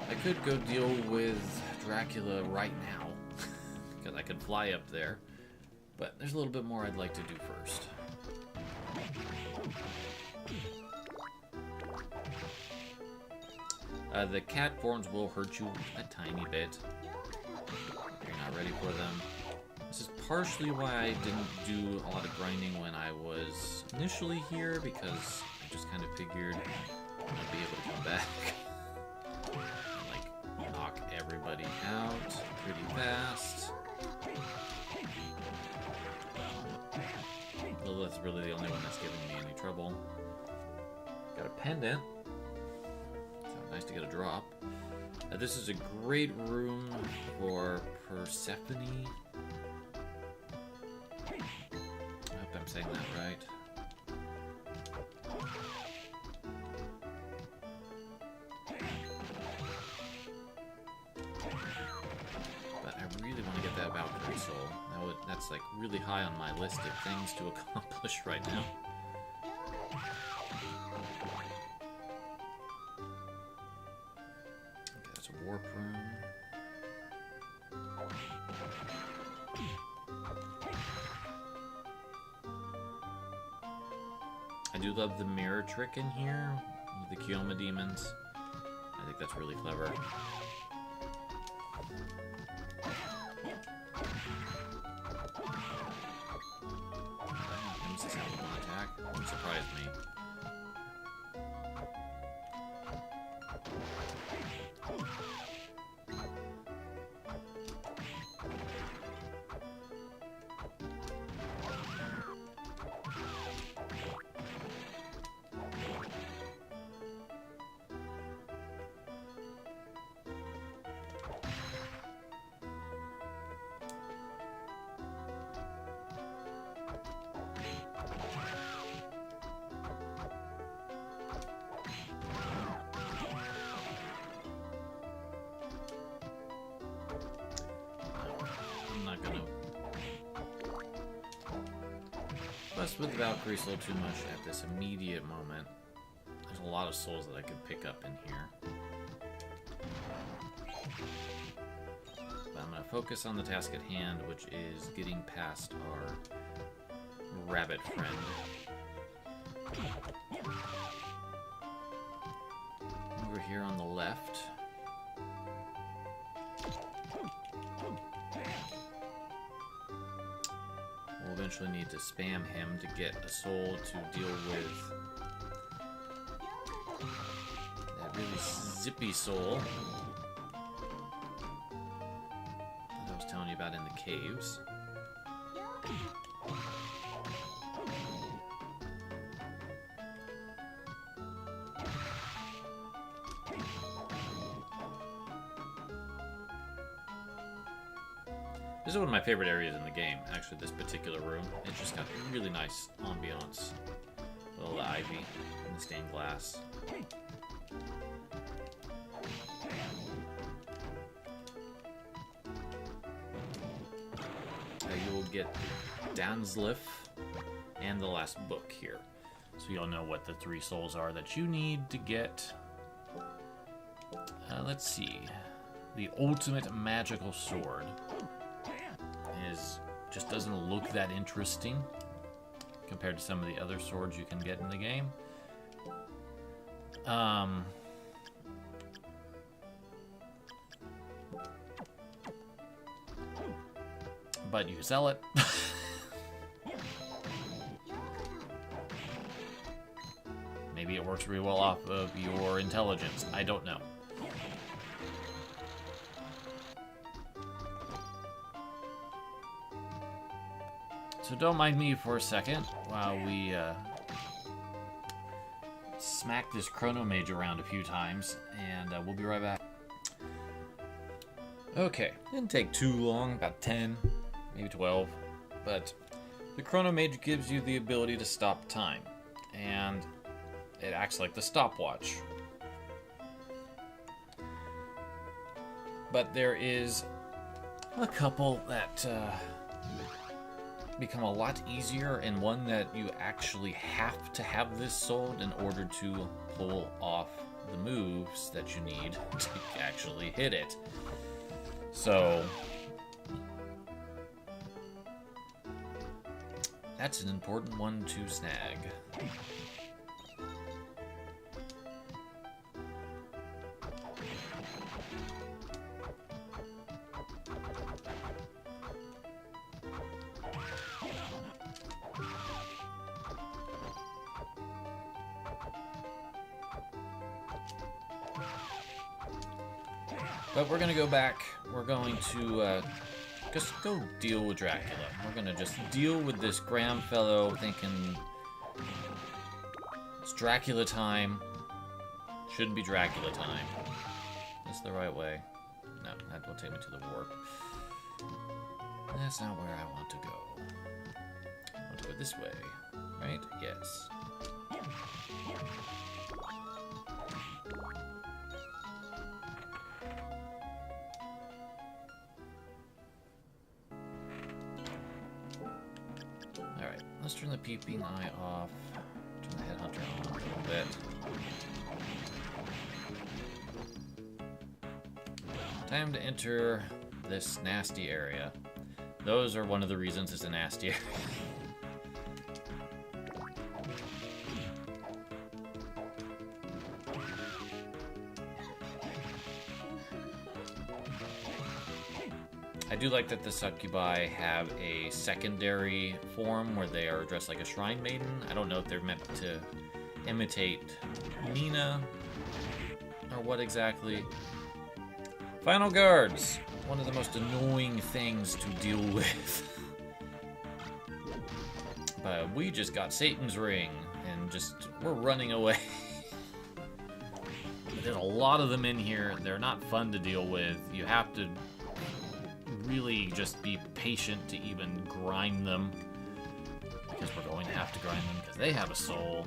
I could go deal with Dracula right now, because I could fly up there, but there's a little bit more I'd like to do first. The cat forms will hurt you a tiny bit if you're not ready for them. This is partially why I didn't do a lot of grinding when I was initially here, because I just kind of figured I'd be able to come back and, like, knock everybody out pretty fast. Lilith's really the only one that's giving me any trouble. Got a pendant. So nice to get a drop. This is a great room for Persephone. I'm saying that right. But I really want to get that Valkyrie soul. That's like really high on my list of things to accomplish right now. Okay, that's a warp room. I do love the mirror trick in here with the Kioma demons. I think that's really clever. Nemesis has one attack. Wouldn't surprise me. mess with Valkyrie Soul too much at this immediate moment. There's a lot of souls that I could pick up in here. But I'm going to focus on the task at hand, which is getting past our rabbit friend. Over here on the left. We'll eventually need to spam him to get a soul to deal with that really zippy soul that I was telling you about in the caves. This is one of my favorite areas in the game, actually, this particular room. It's just got really nice ambiance. With all the ivy and the stained glass. You will get Danslif and the last book here. So you'll know what the 3 souls are that you need to get. Let's see. The ultimate magical sword. Just doesn't look that interesting compared to some of the other swords you can get in the game. But you sell it. Maybe it works really well off of your intelligence. I don't know. So don't mind me for a second while we smack this Chrono Mage around a few times, and we'll be right back. Okay, didn't take too long, about 10, maybe 12, but the Chrono Mage gives you the ability to stop time, and it acts like the stopwatch. But there is a couple that become a lot easier, and one that you actually have to have this sold in order to pull off the moves that you need to actually hit it. So that's an important one to snag. But we're going to go back. We're going to just go deal with Dracula. We're going to just deal with this Graham fellow thinking it's Dracula time. Shouldn't be Dracula time. That's the right way. No, that will take me to the warp. That's not where I want to go. I want to go this way, right? Yes. Alright, let's turn the peeping eye off. Turn the headhunter on a little bit. Time to enter this nasty area. Those are one of the reasons it's a nasty area. I do like that the succubi have a secondary form where they are dressed like a shrine maiden. I don't know if they're meant to imitate Nina or what exactly. Final guards, one of the most annoying things to deal with. But we just got Satan's ring and we're running away. There's a lot of them in here. They're not fun to deal with. You have to really just be patient to even grind them, because we're going to have to grind them because they have a soul.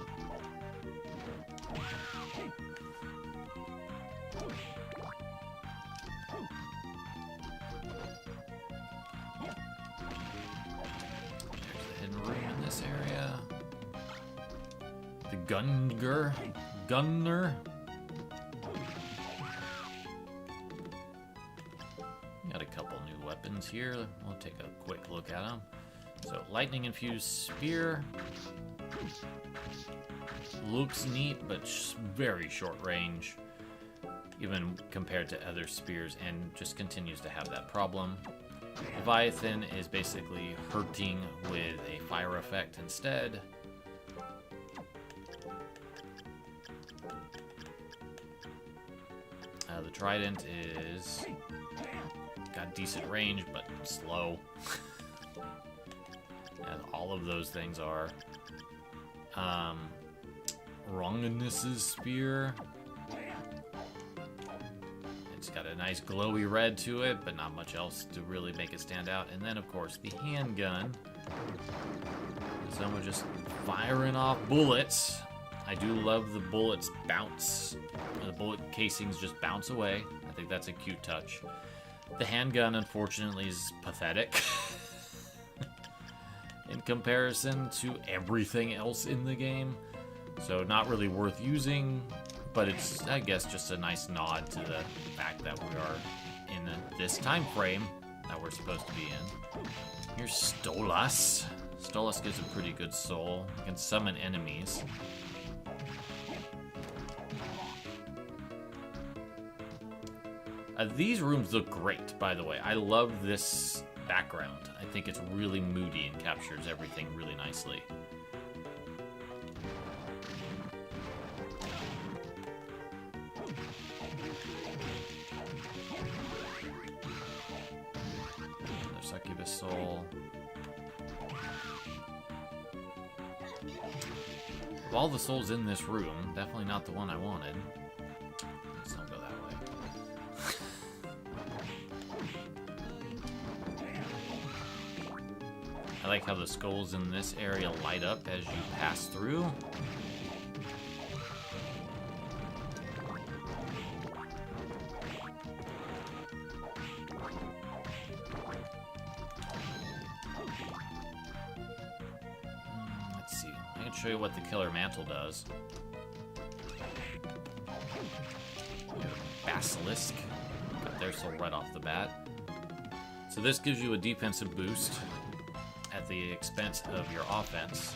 There's a hidden room in this area. Gunner. Got a couple new weapons here. We'll take a quick look at them. So, lightning infused spear. Looks neat, but very short range, even compared to other spears, and just continues to have that problem. Leviathan is basically hurting with a fire effect instead. The Trident is got decent range, but slow. As all of those things are. Ronginus's spear. It's got a nice glowy red to it, but not much else to really make it stand out. And then, of course, the handgun. Someone just firing off bullets. I do love the bullets bounce. The bullet casings just bounce away. I think that's a cute touch. The handgun, unfortunately, is pathetic in comparison to everything else in the game. So not really worth using, but it's, I guess, just a nice nod to the fact that we are in this time frame that we're supposed to be in. Here's Stolas. Stolas gives a pretty good soul. You can summon enemies. These rooms look great, by the way. I love this background. I think it's really moody and captures everything really nicely. Another succubus soul. Of all the souls in this room, definitely not the one I wanted. Let's not go that way. I like how the skulls in this area light up as you pass through. Let's see. I can show you what the Killer Mantle does. Basilisk. Got their soul right off the bat. So this gives you a defensive boost at the expense of your offense.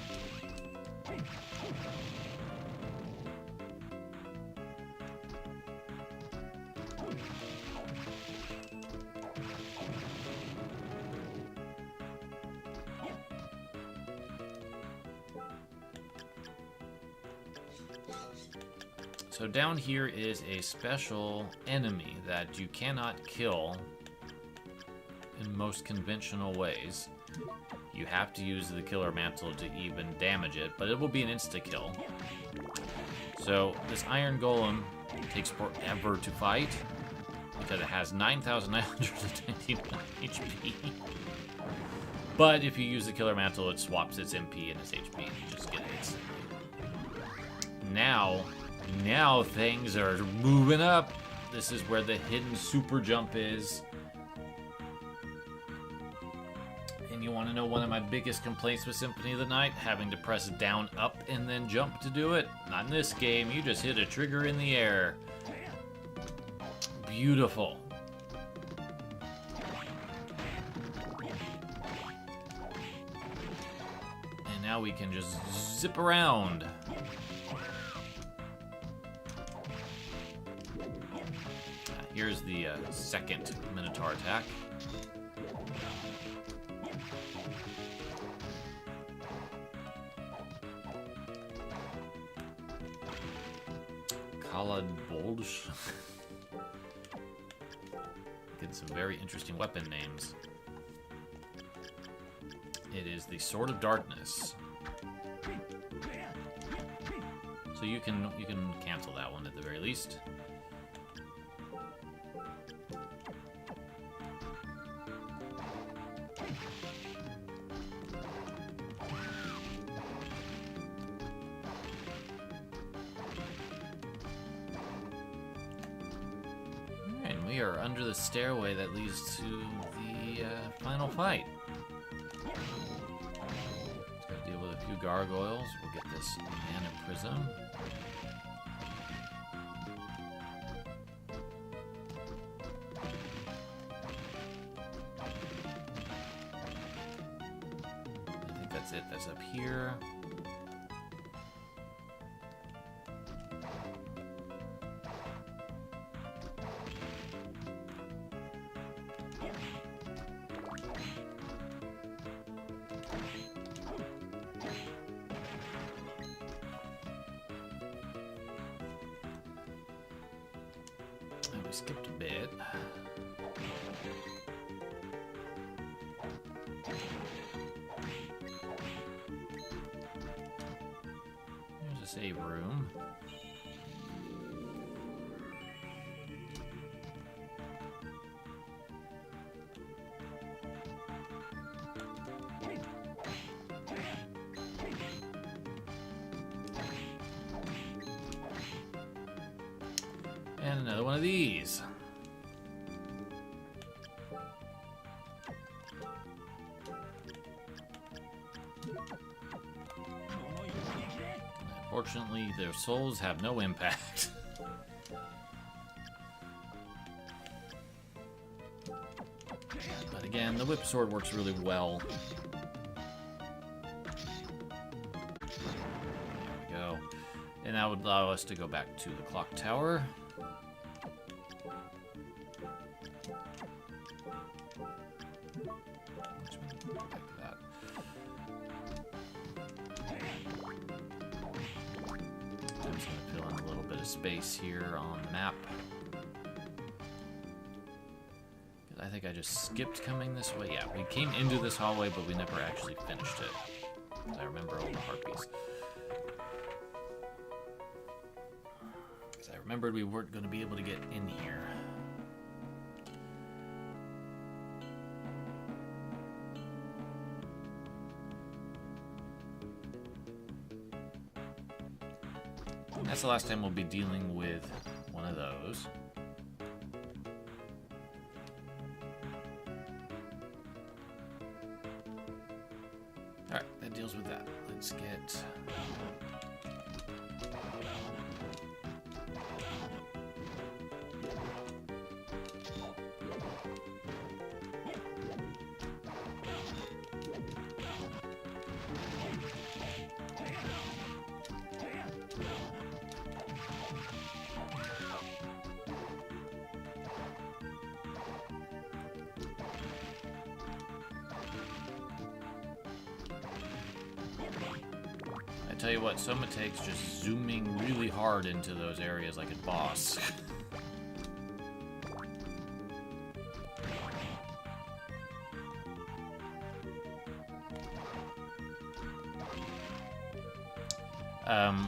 So down here is a special enemy that you cannot kill in most conventional ways. You have to use the Killer Mantle to even damage it, but it will be an insta-kill. So this Iron Golem takes forever to fight because it has 9,999 HP. But if you use the Killer Mantle, it swaps its MP and its HP, and you just get it instantly. Now things are moving up. This is where the hidden super jump is. And you want to know one of my biggest complaints with Symphony of the Night? Having to press down, up, and then jump to do it. Not in this game. You just hit a trigger in the air. Beautiful. And now we can just zip around. Here's the second Minotaur attack. Bolsh. Get some very interesting weapon names. It is the Sword of Darkness. So you can cancel that one at the very least. We are under the stairway that leads to the final fight. Gotta deal with a A few gargoyles. We'll get this mana prism. I think that's it. That's up here. We skipped a bit. There's a save room. And another one of these. Unfortunately, their souls have no impact. But again, the whip sword works really well. There we go. And that would allow us to go back to the clock tower. Space here on the map. I think I just skipped coming this way. Yeah, we came into this hallway, but we never actually finished it. I remember all the harpies. Because I remembered we weren't going to be able to get in here. That's the last time we'll be dealing with one of those. Alright, that deals with that. Let's get... I tell you what, Soma takes just zooming really hard into those areas like a boss.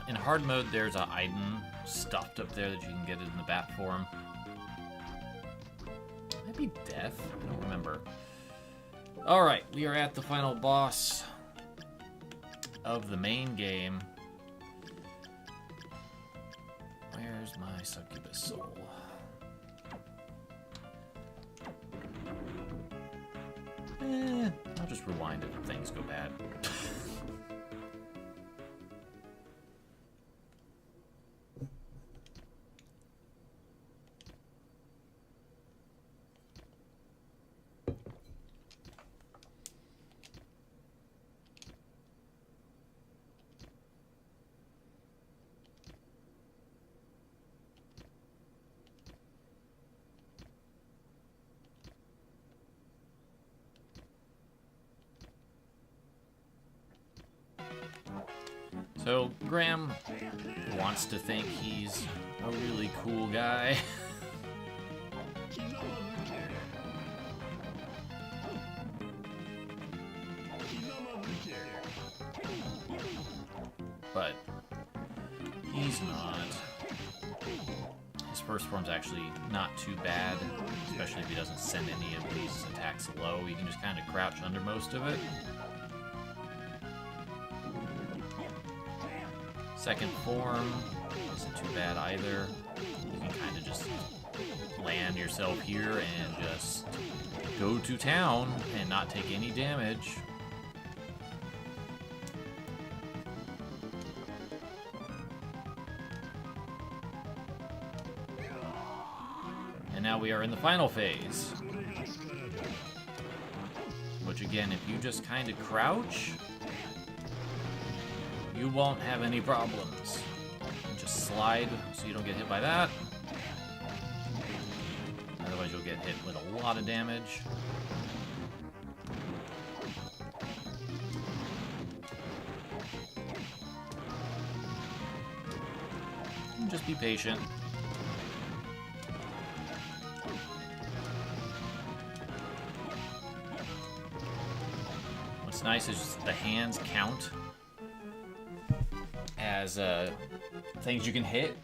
In hard mode, there's a Iden stuffed up there that you can get in the bat form. Might be death? I don't remember. Alright, we are at the final boss of the main game. Where's my succubus soul? I'll just rewind it if things go bad. So, Graham wants to think he's a really cool guy. But he's not. His first form's actually not too bad, especially if he doesn't send any of these attacks low. You can just kind of crouch under most of it. Second form isn't too bad either. You can kind of just land yourself here and just go to town and not take any damage. And now we are in the final phase. Which again, if you just kind of crouch, you won't have any problems. Just slide so you don't get hit by that. Otherwise you'll get hit with a lot of damage. And just be patient. What's nice is the hands count as things you can hit.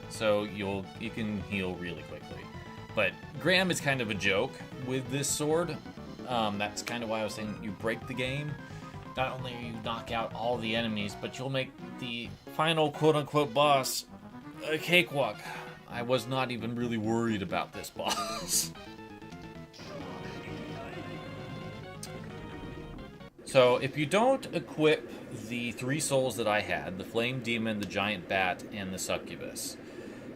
So you can heal really quickly. But Graham is kind of a joke with this sword. That's kind of why I was saying you break the game. Not only you knock out all the enemies, but you'll make the final quote-unquote boss a cakewalk. I was not even really worried about this boss. So if you don't equip the 3 souls that I had, the Flame Demon, the Giant Bat, and the Succubus,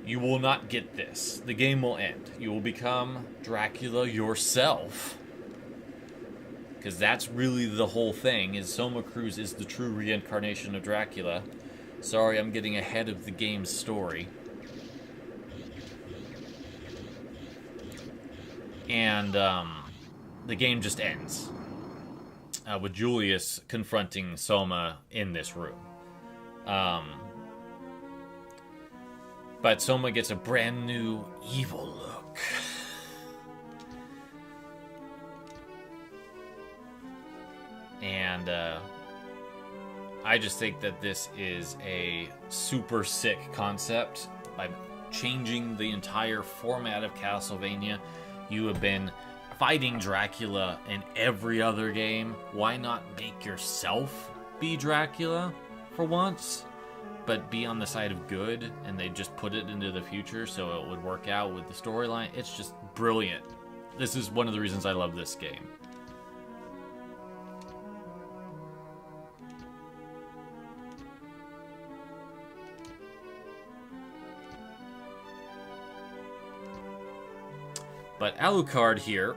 you will not get this. The game will end. You will become Dracula yourself. Because that's really the whole thing, is Soma Cruz is the true reincarnation of Dracula. Sorry, I'm getting ahead of the game's story. And the game just ends. With Julius confronting Soma in this room. But Soma gets a brand new evil look. And I just think that this is a super sick concept. By changing the entire format of Castlevania, you have been fighting Dracula in every other game. Why not make yourself be Dracula for once, but be on the side of good, and they just put it into the future so it would work out with the storyline? It's just brilliant. This is one of the reasons I love this game. But Alucard here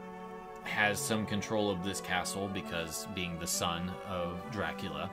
has some control of this castle because being the son of Dracula.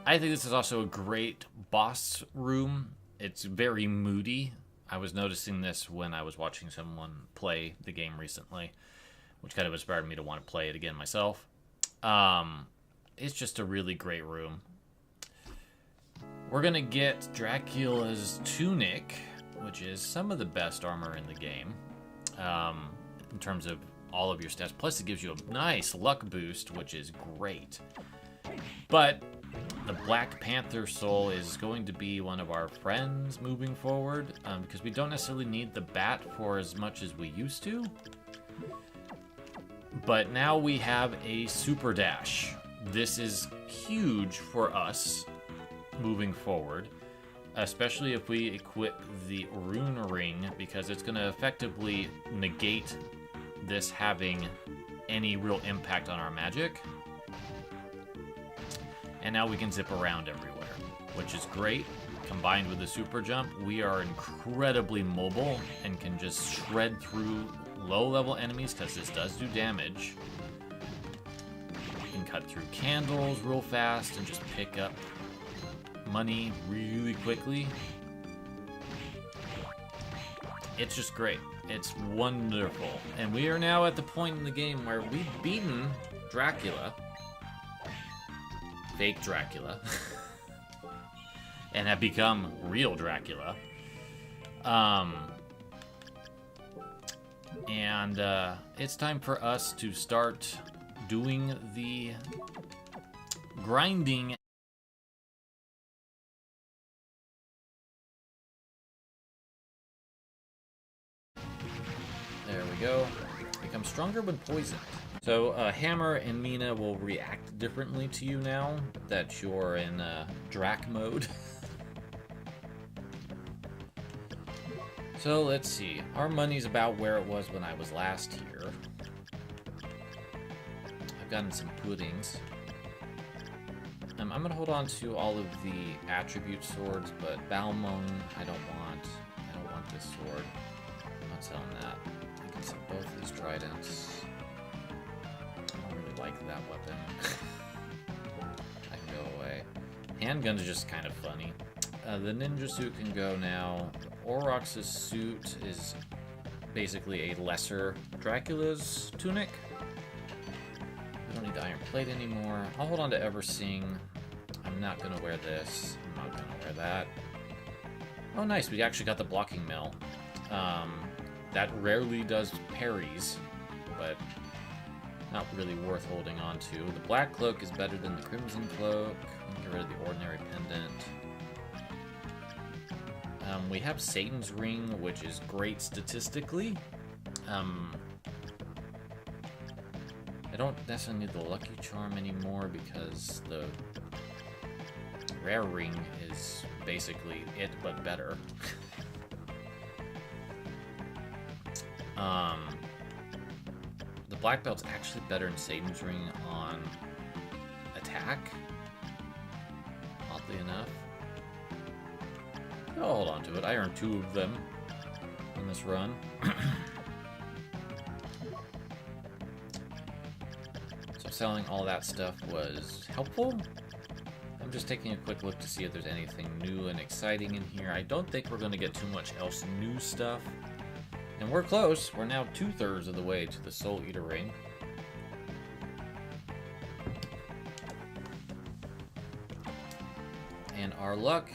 I think this is also a great boss room. It's very moody. I was noticing this when I was watching someone play the game recently, which kind of inspired me to want to play it again myself. It's just a really great room. We're going to get Dracula's tunic, which is some of the best armor in the game, in terms of all of your stats. Plus, it gives you a nice luck boost, which is great. But the Black Panther soul is going to be one of our friends moving forward, because we don't necessarily need the bat for as much as we used to. But now we have a super dash. This is huge for us moving forward, especially if we equip the rune ring, because it's going to effectively negate this having any real impact on our magic. And now we can zip around everywhere, which is great. Combined with the super jump, we are incredibly mobile and can just shred through low-level enemies, because this does do damage. We can cut through candles real fast and just pick up money really quickly. It's just great. It's wonderful. And we are now at the point in the game where we've beaten Dracula. Fake Dracula. And have become real Dracula. And it's time for us to start doing the grinding There we go. Becomes stronger when poisoned. So Hammer and Mina will react differently to you now that you're in Drac mode. So let's see. Our money's about where it was when I was last here. I've gotten some puddings. I'm going to hold on to all of the attribute swords, but Balmung I don't want. I don't want this sword. I'm not selling that. I can sell both these tridents. I don't really like that weapon. I can go away. Handgun's just kind of funny. The ninja suit can go now. Aurochs' suit is basically a lesser Dracula's tunic. We don't need the iron plate anymore. I'll hold on to Eversing. I'm not going to wear this. I'm not going to wear that. Oh, nice. We actually got the blocking mill. That rarely does parries, but not really worth holding on to. The black cloak is better than the crimson cloak. Get rid of the ordinary pendant. We have Satan's ring, which is great statistically. I don't necessarily need the lucky charm anymore because the rare ring is basically it, but better. The black belt's actually better than Satan's ring on attack, oddly enough. I'll hold on to it. I earned 2 of them on this run. So selling all that stuff was helpful. I'm just taking a quick look to see if there's anything new and exciting in here. I don't think we're going to get too much else new stuff. And we're close. We're now 2/3 of the way to the Soul Eater ring. And our luck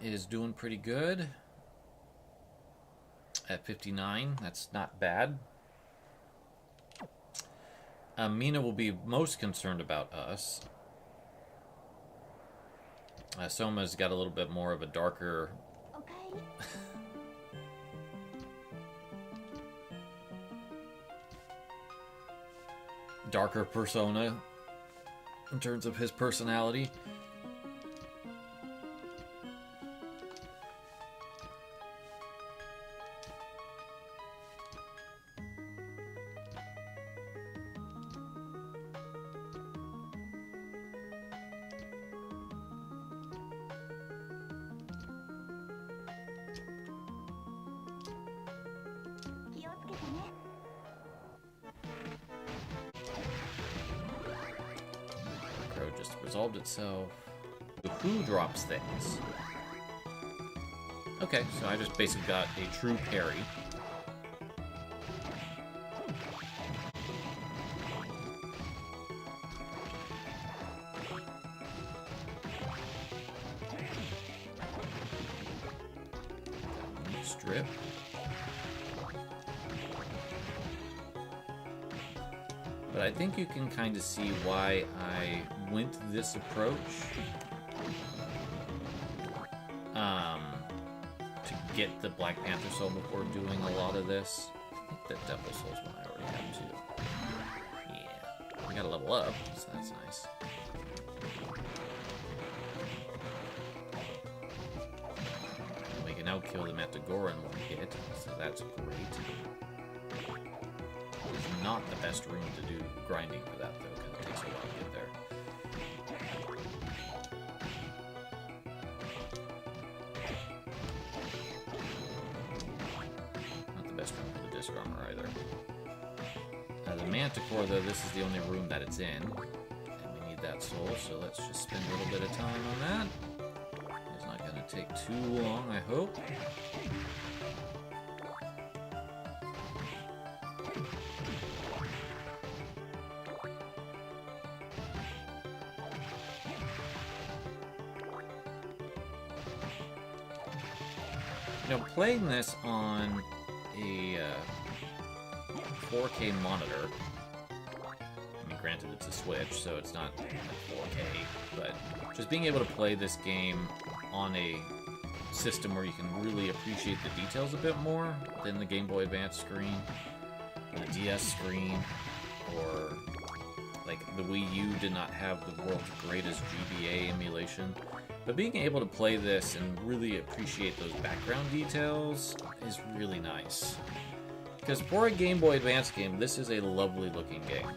is doing pretty good at 59. That's not bad. Mina will be most concerned about us. Soma's got a little bit more of a darker... Okay. darker persona in terms of his personality. Just resolved itself. Who drops things? Okay, so I just basically got a true parry. Strip. But I think you can kind of see why I went this approach. To get the Black Panther Soul before doing a lot of this. I think that Devil Soul's one I already have too. Yeah. We gotta level up, so that's nice. We can now kill the Metagoran in one hit, so that's great. It's not the best room to do grinding for that, though, because it takes a while to get there. Not the best room for the disc armor, either. The Manticore, though, this is the only room that it's in. And we need that soul, so let's just spend a little bit of time on that. It's not going to take too long, I hope. You know, playing this on a 4K monitor, I mean, granted it's a Switch, so it's not like 4K, but just being able to play this game on a system where you can really appreciate the details a bit more than the Game Boy Advance screen, or the DS screen, or like the Wii U did not have the world's greatest GBA emulation. But being able to play this and really appreciate those background details is really nice. Because for a Game Boy Advance game, this is a lovely looking game.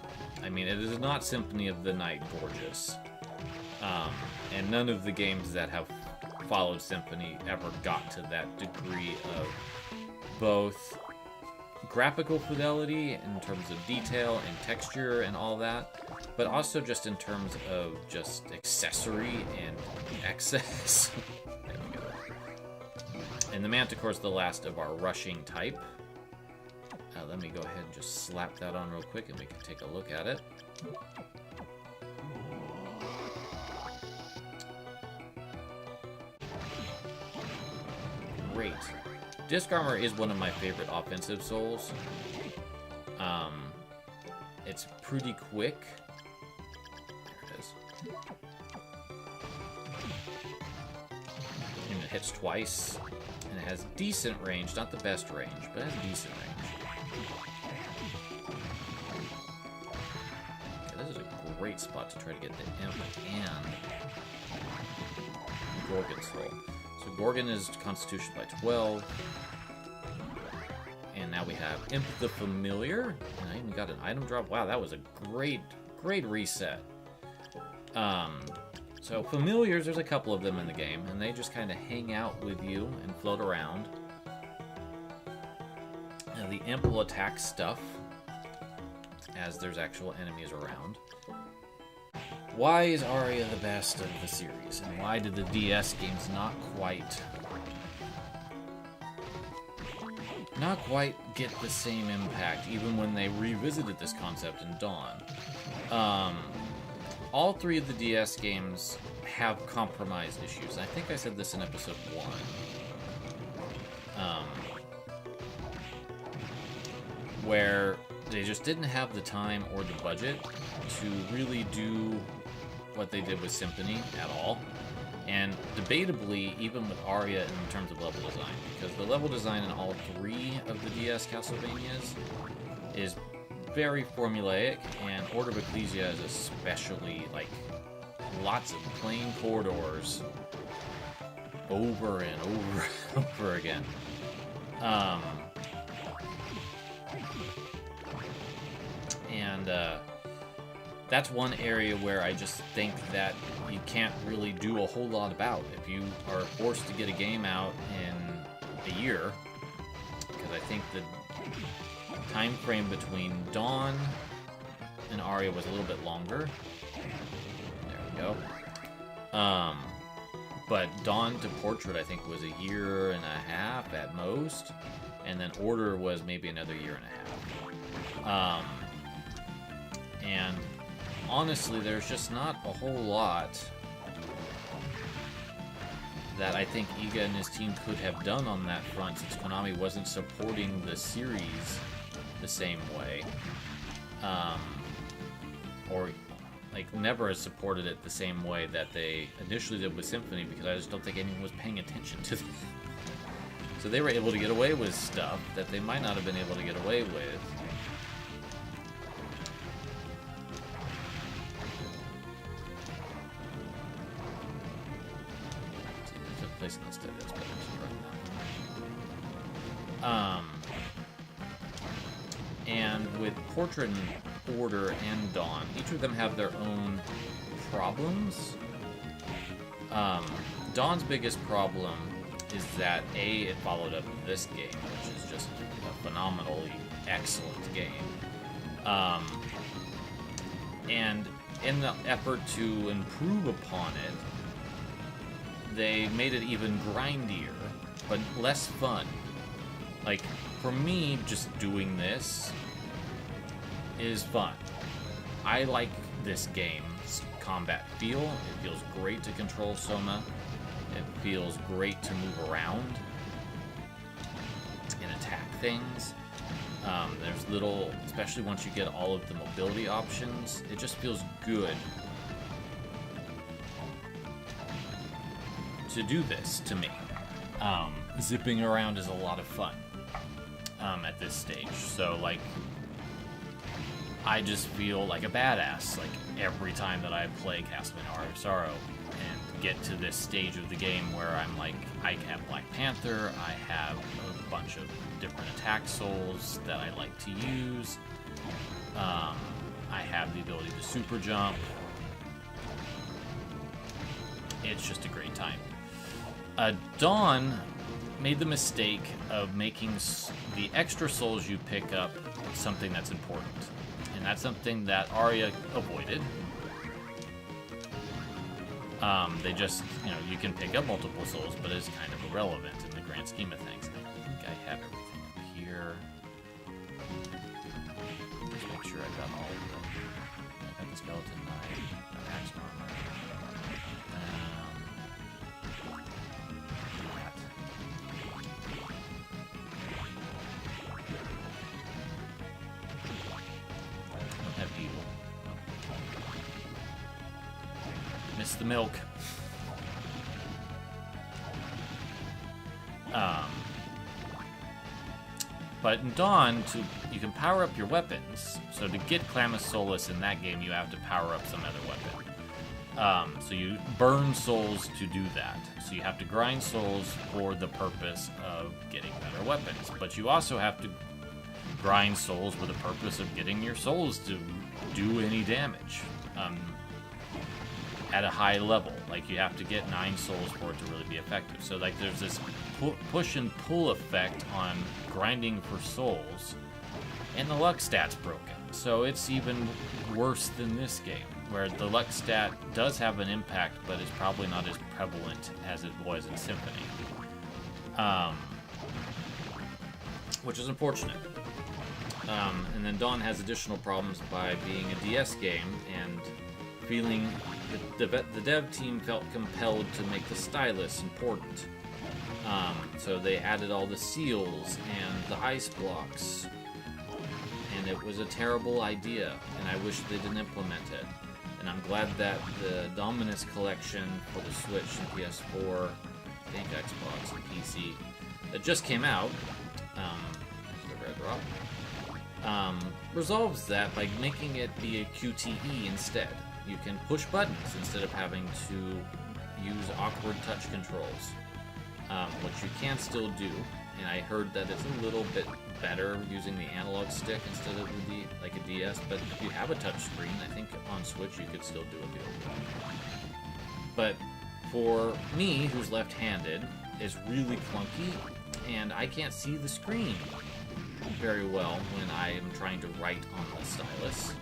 I mean, it is not Symphony of the Night gorgeous. And none of the games that have followed Symphony ever got to that degree of both graphical fidelity in terms of detail and texture and all that, but also just in terms of just accessory and excess. There we go. And the Manticore is the last of our rushing type. Let me go ahead and just slap that on real quick and we can take a look at it. Great. Disc Armor is one of my favorite offensive souls. It's pretty quick. There it is. And it hits twice. And it has decent range. Not the best range, but it has decent range. Okay, this is a great spot to try to get the Imp and Gorgon Soul. So Gorgon is Constitution by 12. And now we have Imp the Familiar. And I even got an item drop. Wow, that was a great reset. So Familiars, there's a couple of them in the game, and they just kind of hang out with you and float around. And the Imp will attack stuff as there's actual enemies around. Why is Aria the best of the series? And why did the DS games not quite get the same impact, even when they revisited this concept in Dawn? All three of the DS games have compromise issues. I think I said this in episode 1. Where they just didn't have the time or the budget to really do what they did with Symphony at all. And debatably, even with Aria in terms of level design, because the level design in all three of the DS Castlevanias is very formulaic, and Order of Ecclesia is especially, like, lots of plain corridors over and over and over again. That's one area where I just think that you can't really do a whole lot about. If you are forced to get a game out in a year, because I think the time frame between Dawn and Aria was a little bit longer. There we go. But Dawn to Portrait, I think, was a year and a half at most, and then Order was maybe another year and a half. And honestly, there's just not a whole lot that I think Iga and his team could have done on that front, since Konami wasn't supporting the series the same way. Or, like, never has supported it the same way that they initially did with Symphony, because I just don't think anyone was paying attention to them. So they were able to get away with stuff that they might not have been able to get away with. And with Portrait and Order and Dawn, each of them have their own problems. Dawn's biggest problem is that A, it followed up this game, which is just a phenomenally excellent game. And in the effort to improve upon it, they made it even grindier, but less fun. Like, for me, just doing this is fun. I like this game's combat feel. It feels great to control Soma. It feels great to move around and attack things. There's little, especially once you get all of the mobility options, it just feels good to do this, to me. Zipping around is a lot of fun at this stage. So, like, I just feel like a badass, like, every time that I play Castlevania Aria of Sorrow and get to this stage of the game where I'm like, I have Black Panther, I have a bunch of different attack souls that I like to use, I have the ability to super jump. It's just a great time. Dawn made the mistake of making the extra souls you pick up something that's important. And that's something that Aria avoided. They just, you know, you can pick up multiple souls, but it's kind of irrelevant in the grand scheme of things. I think I have everything up here. Just make sure I got all of them. I got the skeleton knife, got axe armor. Miss the milk. But in Dawn, you can power up your weapons. So to get Clammus Solus in that game, you have to power up some other weapon. So you burn souls to do that. So you have to grind souls for the purpose of getting better weapons. But you also have to grind souls for the purpose of getting your souls to do any damage. At a high level. Like, you have to get 9 souls for it to really be effective. So, like, there's this push and pull effect on grinding for souls, and the luck stat's broken. So it's even worse than this game, where the luck stat does have an impact, but is probably not as prevalent as it was in Symphony. Which is unfortunate. And then Dawn has additional problems by being a DS game, and feeling the dev team felt compelled to make the stylus important. So they added all the seals and the ice blocks, and it was a terrible idea, and I wish they didn't implement it. And I'm glad that the Dominus collection for the Switch and PS4, I think Xbox and PC, that just came out, the red rock, resolves that by making it be a QTE instead. You can push buttons instead of having to use awkward touch controls, which you can still do. And I heard that it's a little bit better using the analog stick instead of like a DS. But if you have a touch screen, I think on Switch you could still do it the old way. But for me, who's left-handed, it's really clunky, and I can't see the screen very well when I am trying to write on the stylus.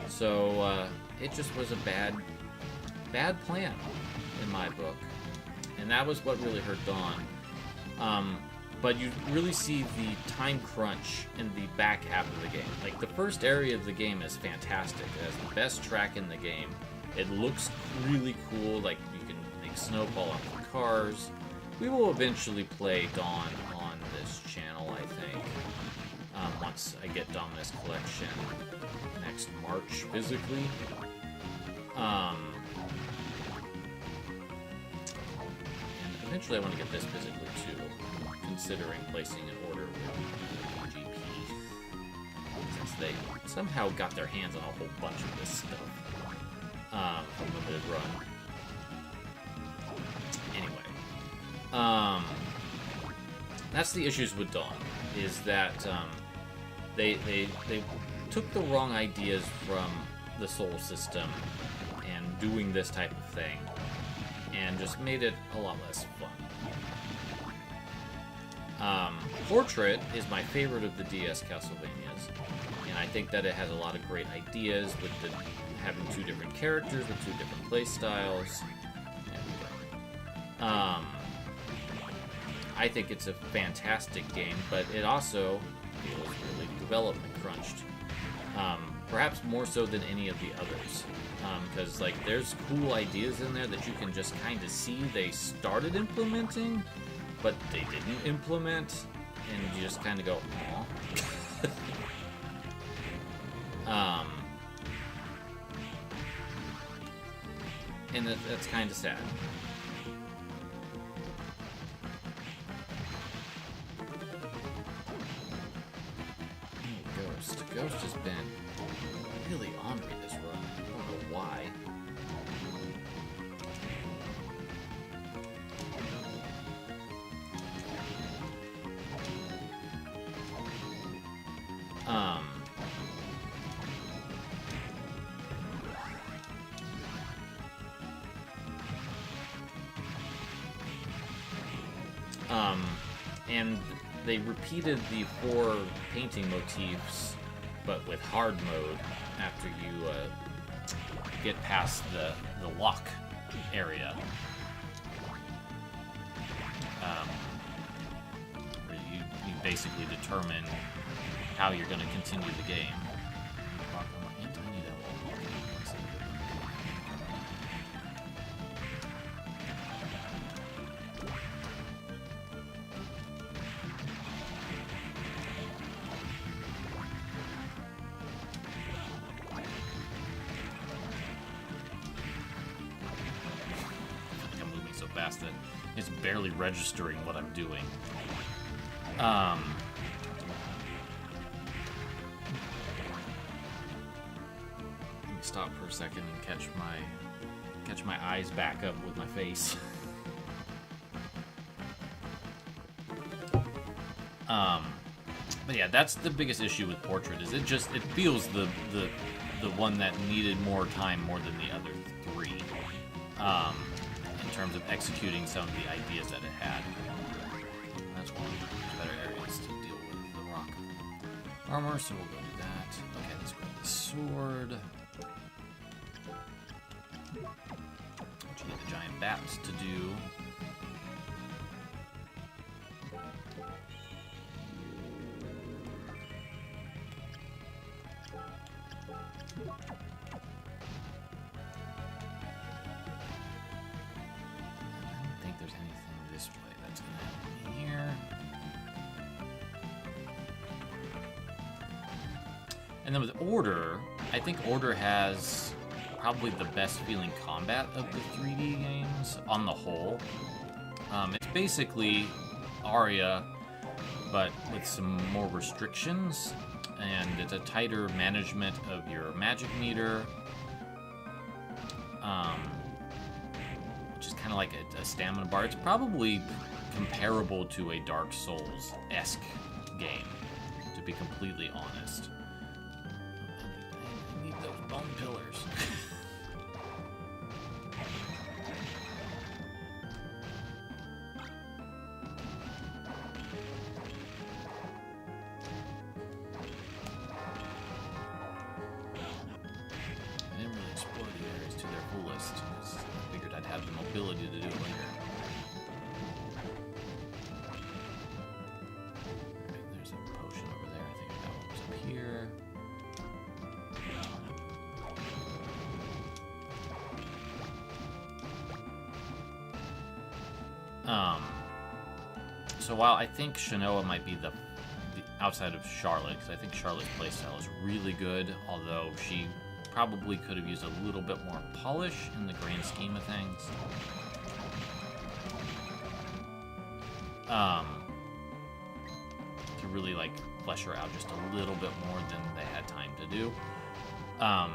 So it just was a bad plan in my book, and that was what really hurt Dawn. But you really see the time crunch in the back half of the game. Like, the first area of the game is fantastic. It has the best track in the game. It looks really cool. Like, you can make snow fall off the cars. We will eventually play Dawn on this channel, I think. Once I get Dominus Collection next March physically. And eventually I want to get this physically too, considering placing an order with GP, since they somehow got their hands on a whole bunch of this stuff from Limited Run. Anyway, that's the issues with Dawn, is that they took the wrong ideas from the Soul system and doing this type of thing, and just made it a lot less fun. Portrait is my favorite of the DS Castlevanias, and I think that it has a lot of great ideas with having 2 different characters with 2 different play styles. There we go. I think it's a fantastic game, but it also feels really development crunched. Perhaps more so than any of the others. Because, like, there's cool ideas in there that you can just kind of see they started implementing, but they didn't implement, and you just kind of go, aw. And that's kind of sad. Ghost has been really on me this run. I don't know why. And they repeated the 4 painting motifs, but with hard mode after you get past the lock area. Where you basically determine how you're going to continue the game. Fast that it's barely registering what I'm doing. Let me stop for a second and catch my eyes back up with my face. But yeah, that's the biggest issue with Portrait. Is it feels the one that needed more time more than the other 3. In terms of executing some of the ideas that it had. That's one of the better areas to deal with the rock armor, so we'll go do that. Okay, let's grab the sword. What you need the giant bats to do. And then with Order, I think Order has probably the best feeling combat of the 3D games on the whole. It's basically Aria, but with some more restrictions, and it's a tighter management of your magic meter, which is kind of like a stamina bar. It's probably comparable to a Dark Souls-esque game, to be completely honest. Bone pillars. I didn't really explore the areas to their fullest, because I figured I'd have the mobility to do it later. Okay, there's a potion over there. I think that one was up here. So while I think Shanoa might be the outside of Charlotte, because I think Charlotte's playstyle is really good, although she probably could have used a little bit more polish in the grand scheme of things. To really like flesh her out just a little bit more than they had time to do. I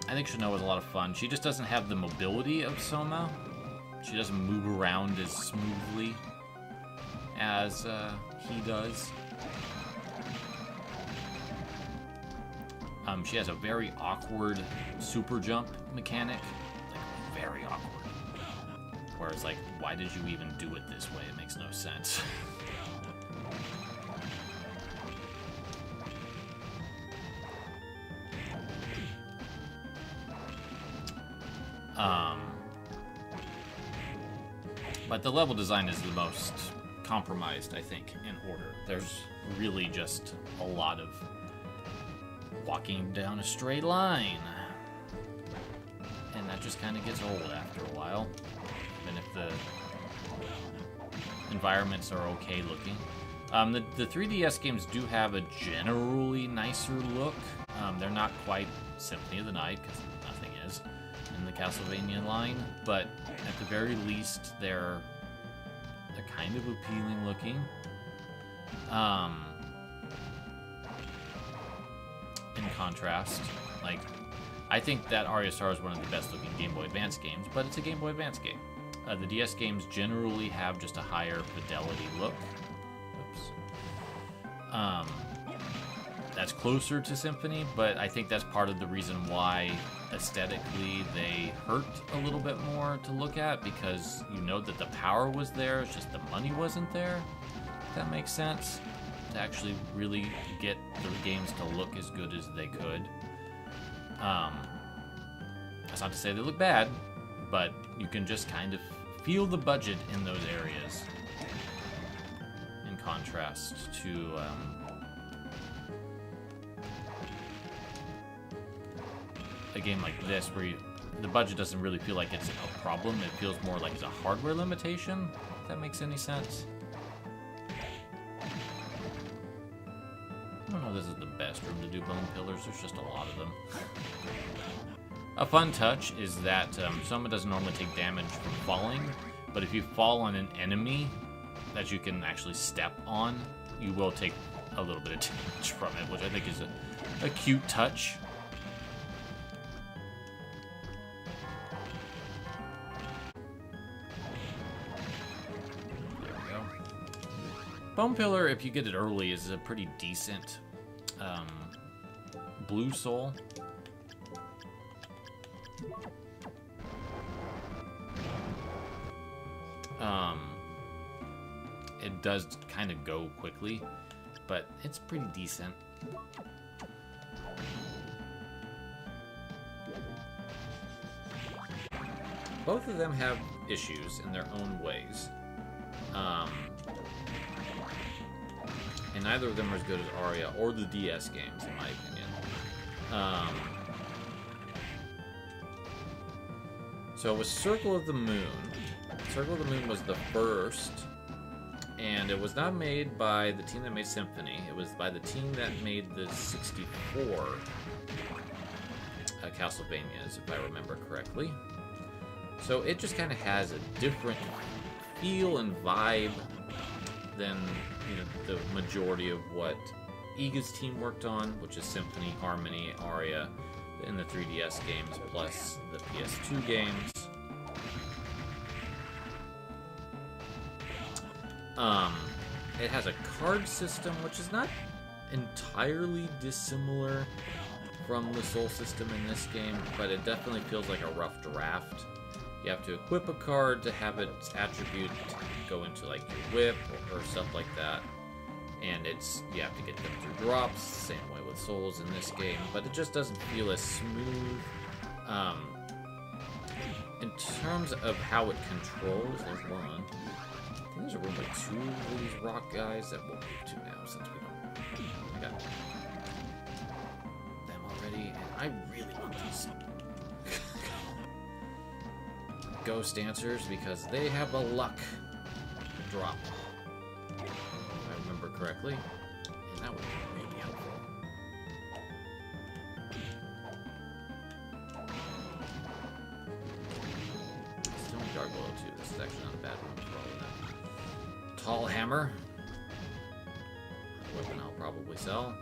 think Shanoa is a lot of fun. She just doesn't have the mobility of Soma. She doesn't move around as smoothly as he does. She has a very awkward super jump mechanic. Like, very awkward. Whereas, like, why did you even do it this way? It makes no sense. But the level design is the most compromised, I think, in Order. There's really just a lot of walking down a straight line. And that just kind of gets old after a while. Even if the environments are okay looking. The 3DS games do have a generally nicer look. They're not quite Symphony of the Night, because nothing is in the Castlevania line, but at the very least they're kind of appealing in contrast. Like, I think that Aria of Sorrow is one of the best looking Game Boy Advance games, but it's a Game Boy Advance game. The DS games generally have just a higher fidelity look. Oops. That's closer to Symphony, but I think that's part of the reason why aesthetically they hurt a little bit more to look at, because you know that the power was there, it's just the money wasn't there. If that makes sense. To actually really get the games to look as good as they could. That's not to say they look bad, but you can just kind of feel the budget in those areas. In contrast to a game like this, where the budget doesn't really feel like it's a problem. It feels more like it's a hardware limitation, if that makes any sense. I don't know if this is the best room to do bone pillars. There's just a lot of them. A fun touch is that Soma doesn't normally take damage from falling, but if you fall on an enemy that you can actually step on, you will take a little bit of damage from it, which I think is a cute touch. There we go. Bone Pillar, if you get it early, is a pretty decent blue soul. It does kind of go quickly, but it's pretty decent. Both of them have issues in their own ways. And neither of them are as good as Aria or the DS games, in my opinion. So it was Circle of the Moon. Circle of the Moon was the first, and it was not made by the team that made Symphony. It was by the team that made the 64 Castlevanias, if I remember correctly. So it just kind of has a different feel and vibe than, you know, the majority of what Iga's team worked on, which is Symphony, Harmony, Aria, and the 3DS games, plus the PS2 games. It has a card system, which is not entirely dissimilar from the Soul system in this game, but it definitely feels like a rough draft. You have to equip a card to have its attribute go into like your whip or stuff like that. And you have to get them through drops, same way with souls in this game, but it just doesn't feel as smooth. In terms of how it controls, there's one. I think there's a room with two of these rock guys that we'll move to now, since we got them already. And I really want these ghost dancers because they have a luck drop, if I remember correctly, and that would be really helpful. Still in Gargoyle too. This is actually not a bad room for all of that. Tall hammer, a weapon I'll probably sell.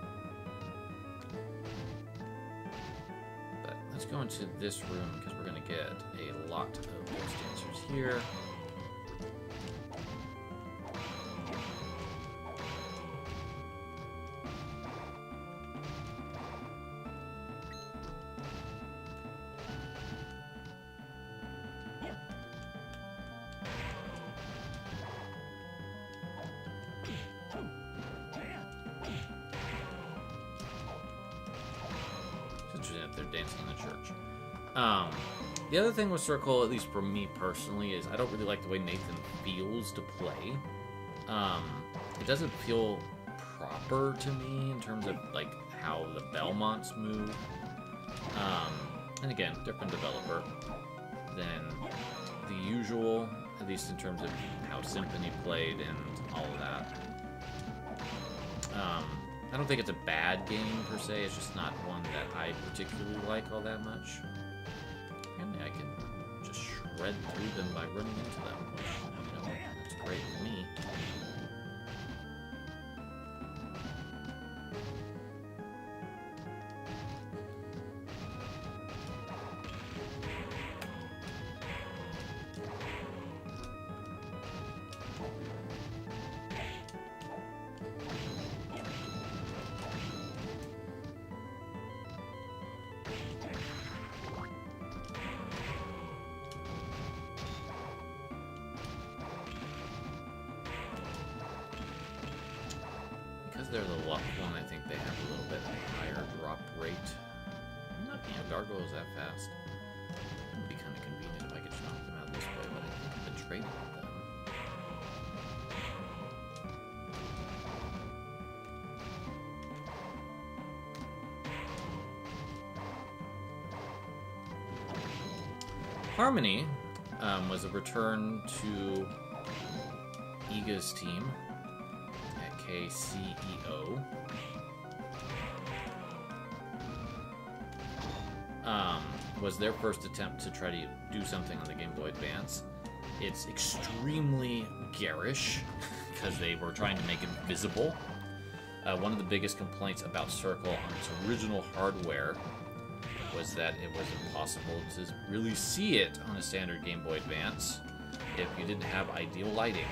But let's go into this room because we're going to get a lot of ghost dancers here. They're dancing in the church. The other thing with Circle, at least for me personally, is I don't really like the way Nathan feels to play. It doesn't feel proper to me in terms of like how the Belmonts move. And again, different developer than the usual, at least in terms of how Symphony played and all of that. I don't think it's a bad game per se, it's just not one that I particularly like all that much. Apparently I can just shred through them by running into them, which, you know, that's great with me. they're the luck one, I think they have a little bit higher drop rate. Not, you know, gargoyles that fast. It would be kind of convenient if I could knock them out this way, but I think I've been trading with them. Harmony was a return to Iga's team at KCEO. Was their first attempt to try to do something on the Game Boy Advance. It's extremely garish because they were trying to make it visible. One of the biggest complaints about Circle on its original hardware was that it was impossible to really see it on a standard Game Boy Advance if you didn't have ideal lighting.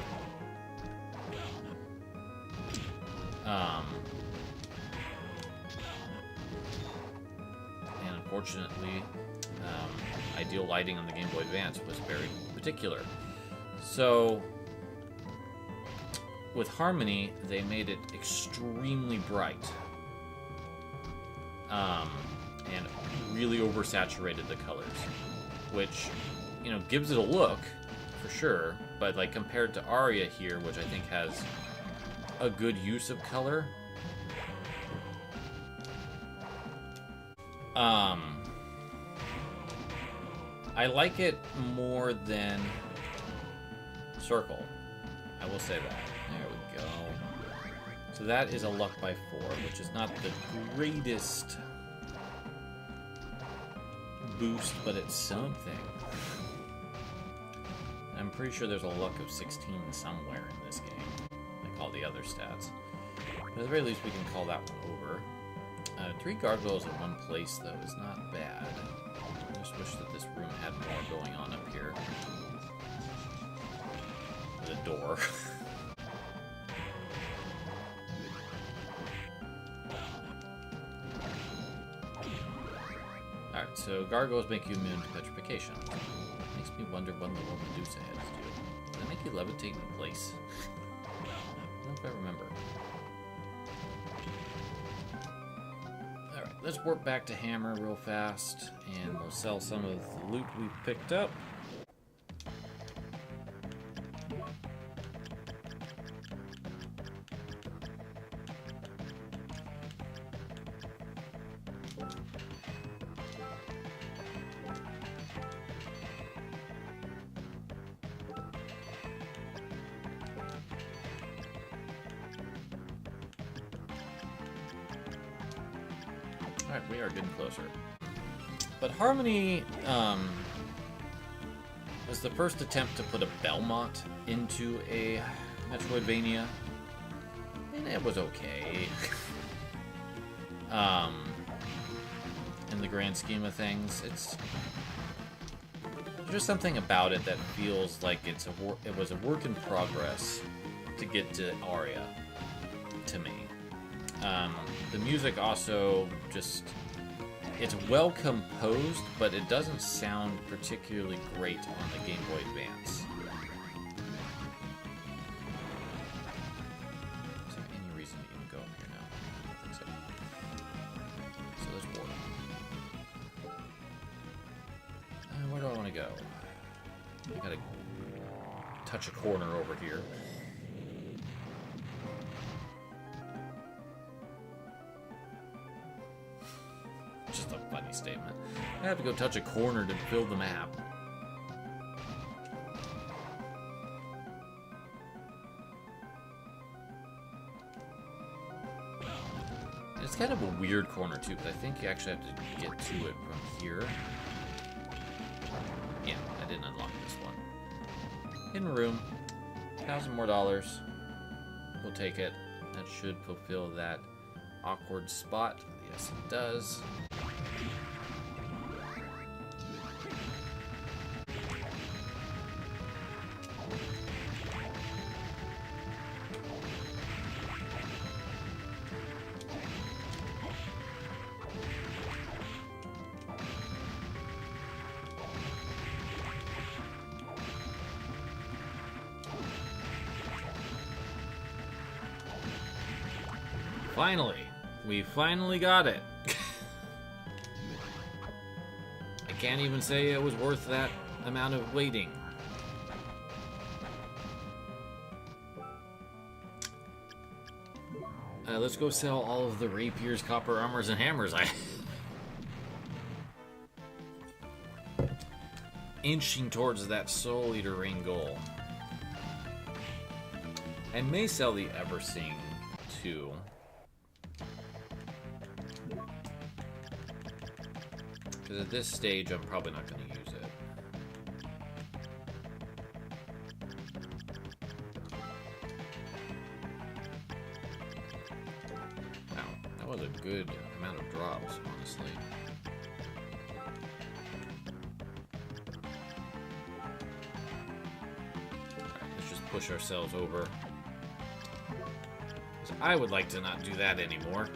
And unfortunately, ideal lighting on the Game Boy Advance was very particular. So, with Harmony, they made it extremely bright. And really oversaturated the colors, which, you know, gives it a look, for sure, but, like, compared to Aria here, which I think has a good use of color, I like it more than Circle. I will say that. There we go. So that is a luck by 4, which is not the greatest boost, but it's something. I'm pretty sure there's a luck of 16 somewhere in this game, like all the other stats. But at the very least, we can call that one over. 3 gargoyles in one place, though, is not bad. I just wish that this room had more going on up here. The door. Alright, so gargoyles make you immune to petrification. Makes me wonder when the little Medusa heads do. Do they make you levitate in place? I don't know if I remember. Alright, let's warp back to Hammer real fast, and we'll sell some of the loot we've picked up. Alright, we are getting closer. But Harmony was the first attempt to put a Belmont into a Metroidvania, and it was okay. In the grand scheme of things, there's just something about it that feels like it was a work in progress to get to Aria, to me. The music also just, it's well composed, but it doesn't sound particularly great on the Game Boy Advance. Is there any reason to even go up here now? I don't think so. So let's warp. Where do I want to go? I gotta touch a corner over here. Just a funny statement. I have to go touch a corner to fill the map. It's kind of a weird corner too, because I think you actually have to get to it from here. Yeah, I didn't unlock this one. Hidden room. $1,000 more. We'll take it. That should fulfill that awkward spot. Yes, it does. Finally! We finally got it! I can't even say it was worth that amount of waiting. Let's go sell all of the rapiers, copper armors, and hammers. Inching towards that Soul Eater ring goal. I may sell the Eversing too. Because at this stage, I'm probably not going to use it. Wow, that was a good amount of drops, honestly. Alright, let's just push ourselves over. I would like to not do that anymore.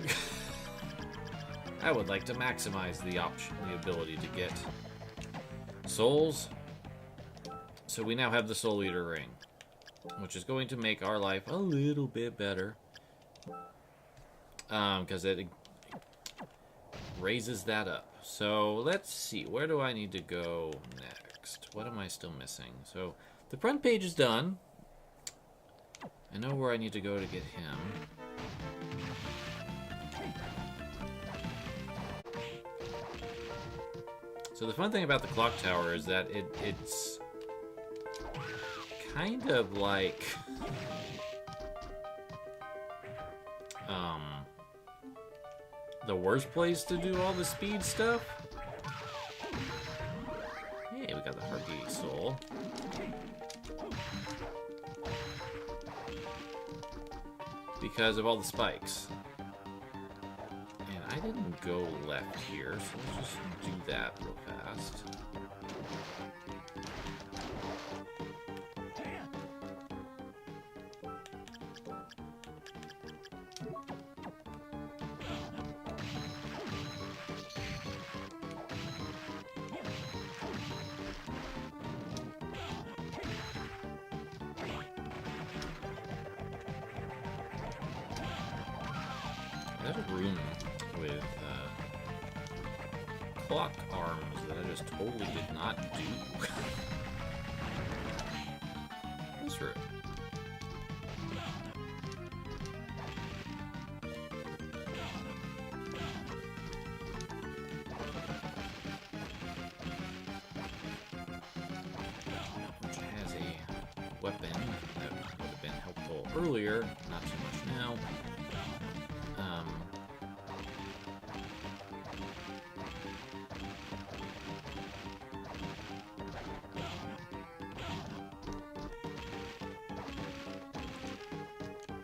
I would like to maximize the ability to get souls. So we now have the Soul Eater ring, which is going to make our life a little bit better. Because it raises that up. So let's see, where do I need to go next? What am I still missing? So the front page is done. I know where I need to go to get him. So the fun thing about the clock tower is that it's kind of like the worst place to do all the speed stuff. Hey, we got the Heartbeat Soul. Because of all the spikes. And I didn't go left here, so let's just do that real fast. There's a room with clock arms that I just totally did not do. This room. Which has a weapon that would have been helpful earlier, not so much now.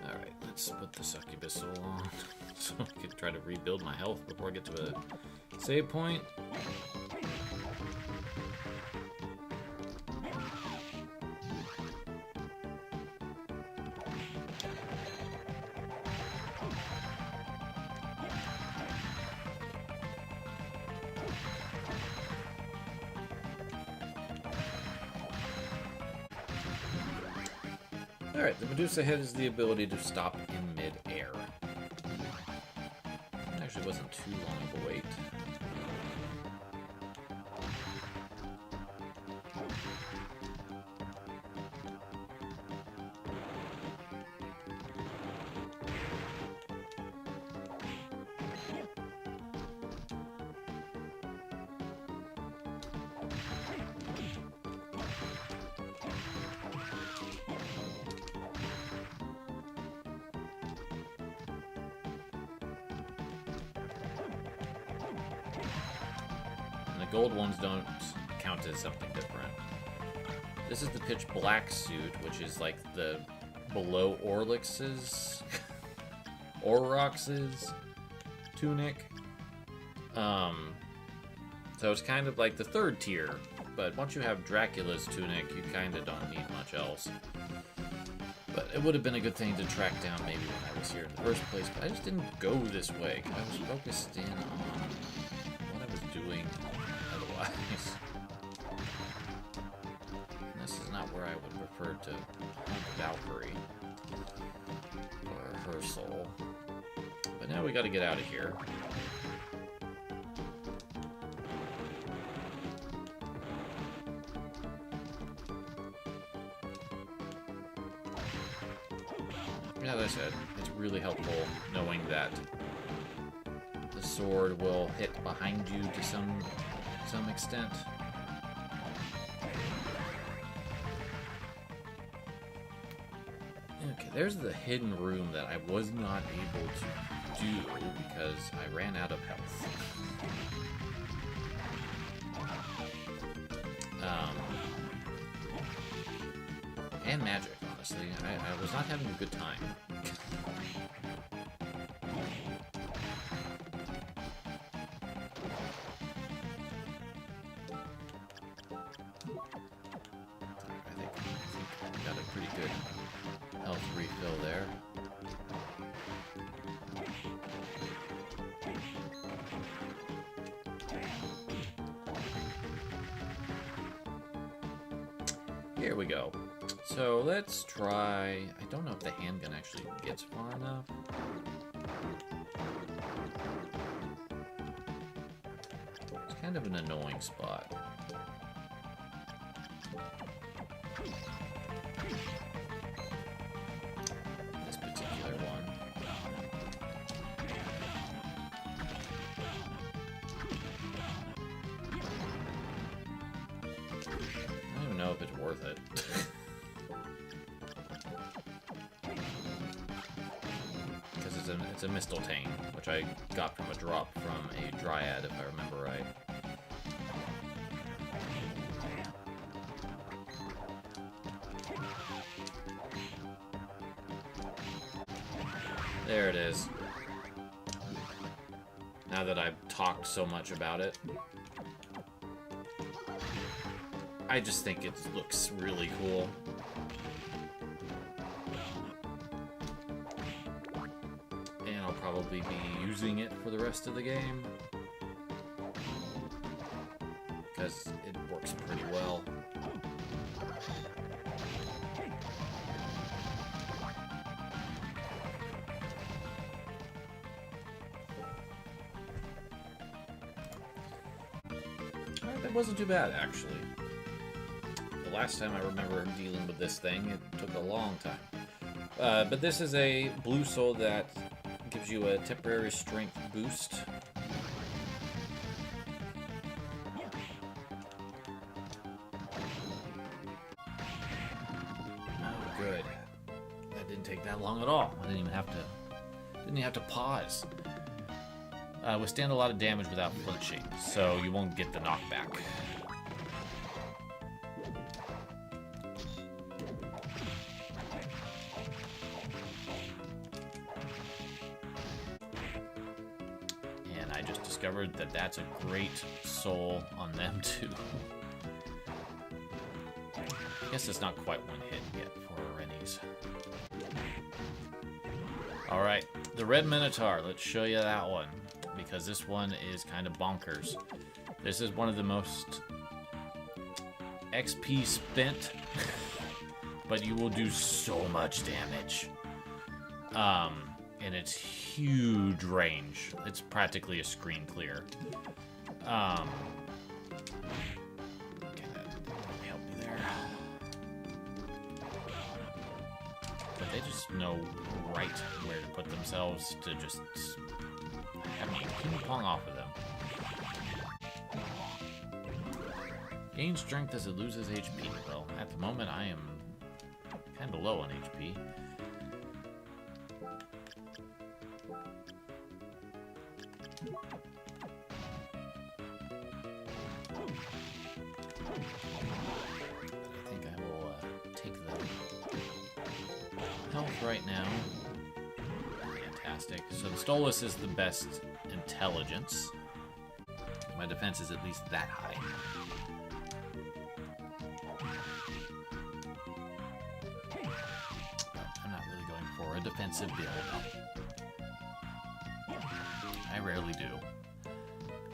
Alright, let's put the Succubus Soul on so I can try to rebuild my health before I get to a save point. Alright, the Medusa head is the ability to stop in mid-air. It actually wasn't too long of a wait. Gold ones don't count as something different. This is the pitch black suit, which is like the below Orlix's Aurochs's tunic. So it's kind of like the third tier, but once you have Dracula's tunic, you kind of don't need much else. But it would have been a good thing to track down maybe when I was here in the first place, but I just didn't go this way, because I was focused in on what I was doing. And this is not where I would prefer to hunt Valkyrie or her soul. Now we gotta get out of here. As I said, it's really helpful knowing that the sword will hit behind you to some extent. Okay, there's the hidden room that I was not able to do because I ran out of health. And magic, honestly. I was not having a good time. I think I got a pretty good health refill there. Here we go. So let's try... I don't know if the handgun actually gets far enough. It's kind of an annoying spot. This particular one. I don't even know if it's worth it. It's a Mistletoe, which I got from a drop from a Dryad, if I remember right. There it is. Now that I've talked so much about it, I just think it looks really cool. Probably be using it for the rest of the game because it works pretty well. Alright, that wasn't too bad actually. The last time I remember dealing with this thing, it took a long time. But this is a blue soul that gives you a temporary strength boost. Oh, good. That didn't take that long at all. I didn't even have to pause. Withstand a lot of damage without flinching, so you won't get the knockback. Discovered that that's a great soul on them too. I guess it's not quite one hit yet for Rennies. Alright, the Red Minotaur, let's show you that one, because this one is kind of bonkers. This is one of the most XP spent, but you will do so much damage. And it's huge range. It's practically a screen clear. Okay, that didn't help me there. But they just know right where to put themselves to just have me ping-pong off of them. Gain strength as it loses HP. Well, at the moment I am kind of low on HP. Right now. Fantastic. So the Stolas is the best intelligence. My defense is at least that high. I'm not really going for a defensive build. I rarely do.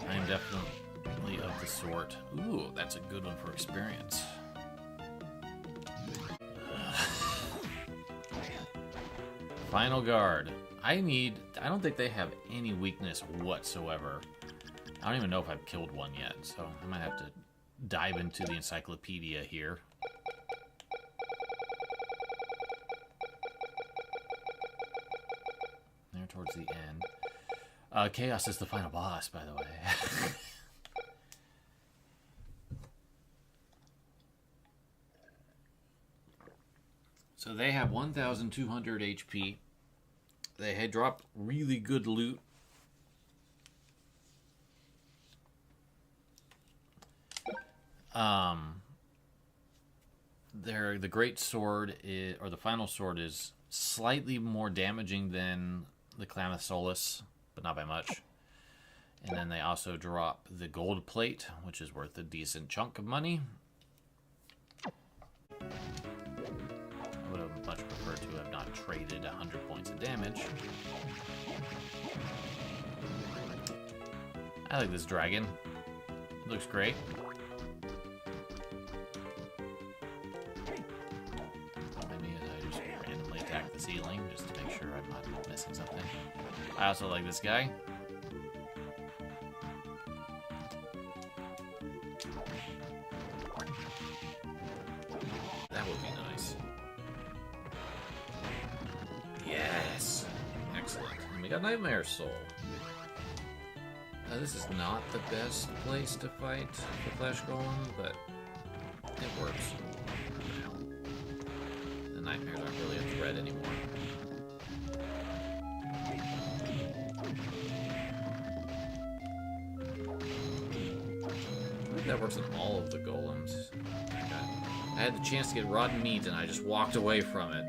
I am definitely of the sort. Ooh, that's a good one for experience. Final guard. I don't think they have any weakness whatsoever. I don't even know if I've killed one yet, so I might have to dive into the encyclopedia here. There towards the end. Chaos is the final boss, by the way. So they have 1,200 HP. They had dropped really good loot. The great sword is, or the final sword is slightly more damaging than the Klamath Solus, but not by much. And then they also drop the gold plate, which is worth a decent chunk of money. I would have much preferred to have not traded 100 points of damage. I like this dragon. It looks great. I just randomly attack the ceiling just to make sure I'm not missing something. I also like this guy. That would be nice. Yes! Excellent. And we got Nightmare Soul. This is not the best place to fight the Flesh Golem, but it works. The nightmares aren't really a threat anymore. I think that works on all of the golems. I had the chance to get rotten meat and I just walked away from it.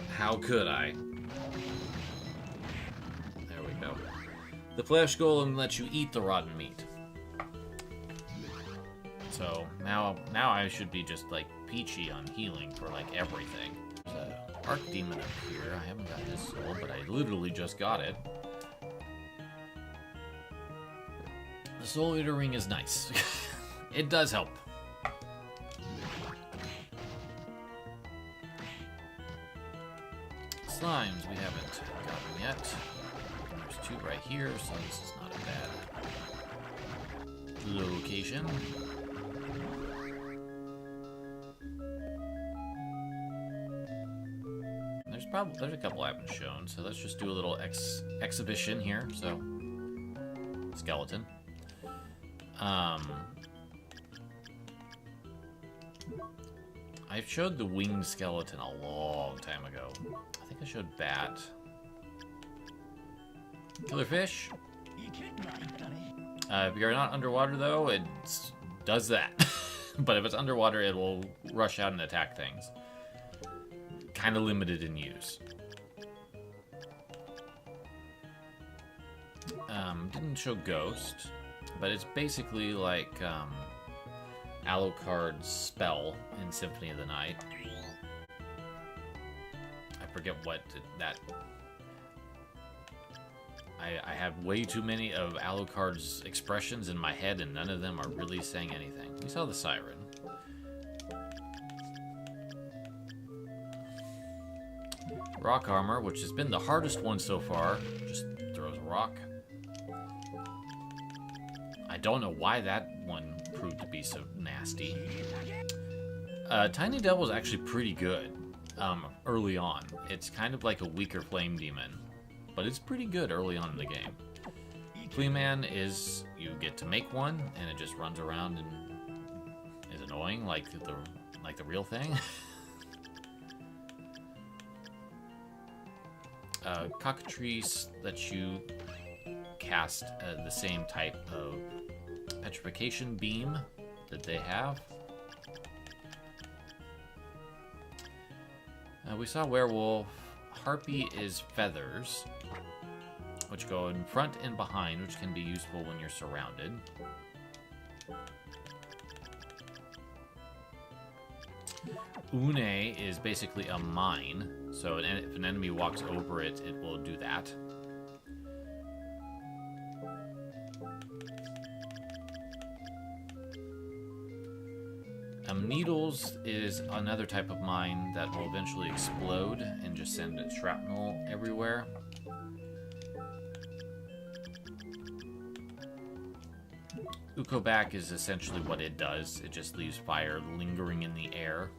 How could I? There we go. The Flesh Golem lets you eat the rotten meat. So now I should be just like peachy on healing for like everything. There's an Arc Demon up here. I haven't got his soul, but I literally just got it. The Soul Eater Ring is nice. It does help. Slimes we haven't gotten yet. There's two right here, so this is not a bad location. There's a couple I haven't shown, so let's just do a little exhibition here. So, skeleton. I showed the winged skeleton a long time ago. I think I showed bat. Killer fish. If you're not underwater, though, it does that. But if it's underwater, it will rush out and attack things. Kind of limited in use. Didn't show ghost, but it's basically like Alucard's spell in Symphony of the Night. I forget what that... I have way too many of Alucard's expressions in my head, and none of them are really saying anything. We saw the siren. Rock armor, which has been the hardest one so far. Just throws a rock. I don't know why that one proved to be so nasty. Tiny Devil's actually pretty good early on. It's kind of like a weaker Flame Demon, but it's pretty good early on in the game. Flea Man is, you get to make one, and it just runs around and is annoying like the real thing. Cockatrice lets you cast the same type of petrification beam that they have. We saw Werewolf. Harpy is feathers, which go in front and behind, which can be useful when you're surrounded. Une is basically a mine, so if an enemy walks over it, it will do that. Needles is another type of mine that will eventually explode and just send shrapnel everywhere. Ukobak is essentially what it does. It just leaves fire lingering in the air.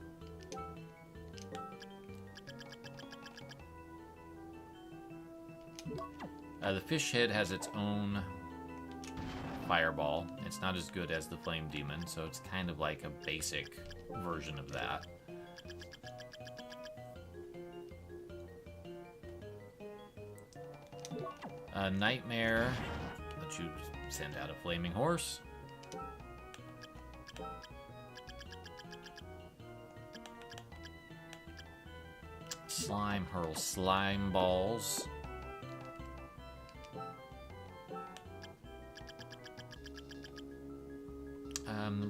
The fish head has its own fireball. It's not as good as the flame demon, so it's kind of like a basic version of that. Nightmare lets you send out a flaming horse. Slime hurls slime balls.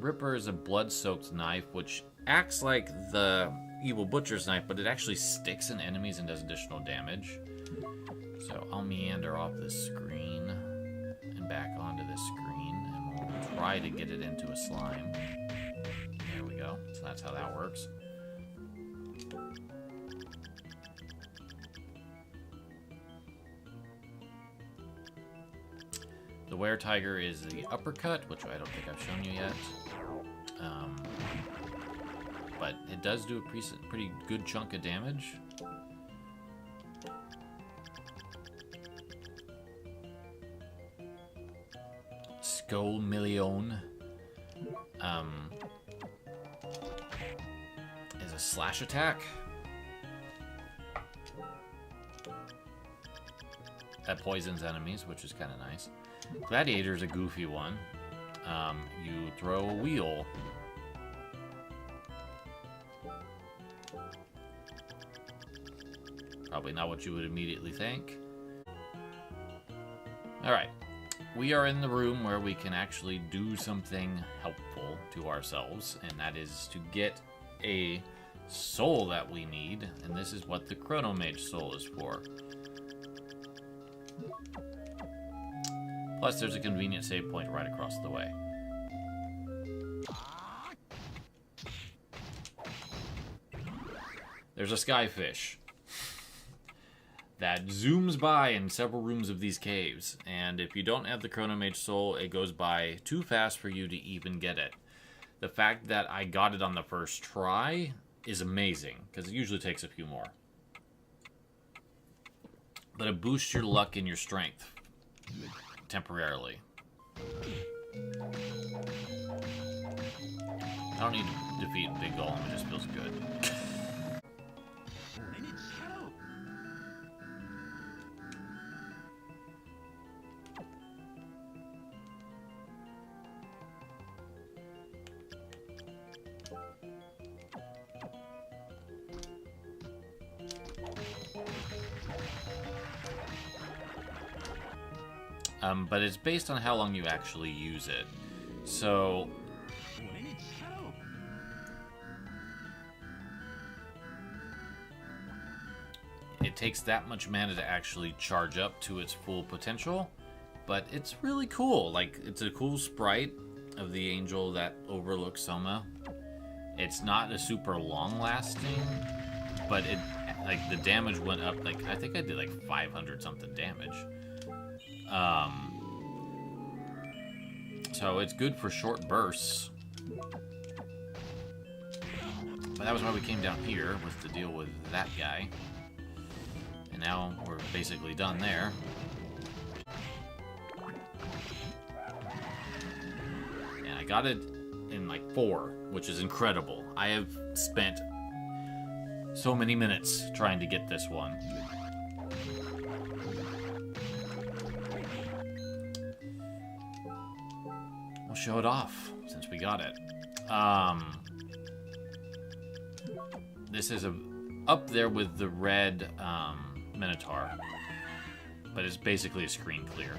Ripper is a blood-soaked knife, which acts like the Evil Butcher's knife, but it actually sticks in enemies and does additional damage. So I'll meander off this screen and back onto this screen, and we'll try to get it into a slime. There we go. So that's how that works. The Were-Tiger is the uppercut, which I don't think I've shown you yet. But it does do a pretty good chunk of damage. Skull Million is a slash attack. That poisons enemies, which is kind of nice. Gladiator is a goofy one. You throw a wheel. Probably not what you would immediately think. Alright. We are in the room where we can actually do something helpful to ourselves, and that is to get a soul that we need, and this is what the Chronomage soul is for. Plus, there's a convenient save point right across the way. There's a skyfish that zooms by in several rooms of these caves, and if you don't have the Chronomage soul, it goes by too fast for you to even get it. The fact that I got it on the first try is amazing, because it usually takes a few more. But it boosts your luck and your strength temporarily. I don't need to defeat Big Golem, it just feels good. But it's based on how long you actually use it. So it takes that much mana to actually charge up to its full potential, but it's really cool. Like, it's a cool sprite of the angel that overlooks Soma. It's not a super long lasting, but it, like, the damage went up, like, I think I did like 500 something damage. So it's good for short bursts. But that was why we came down here, was to deal with that guy. And now we're basically done there. And I got it in like 4, which is incredible. I have spent so many minutes trying to get this one. We'll show it off since we got it. This is up there with the red Minotaur, but it's basically a screen clear.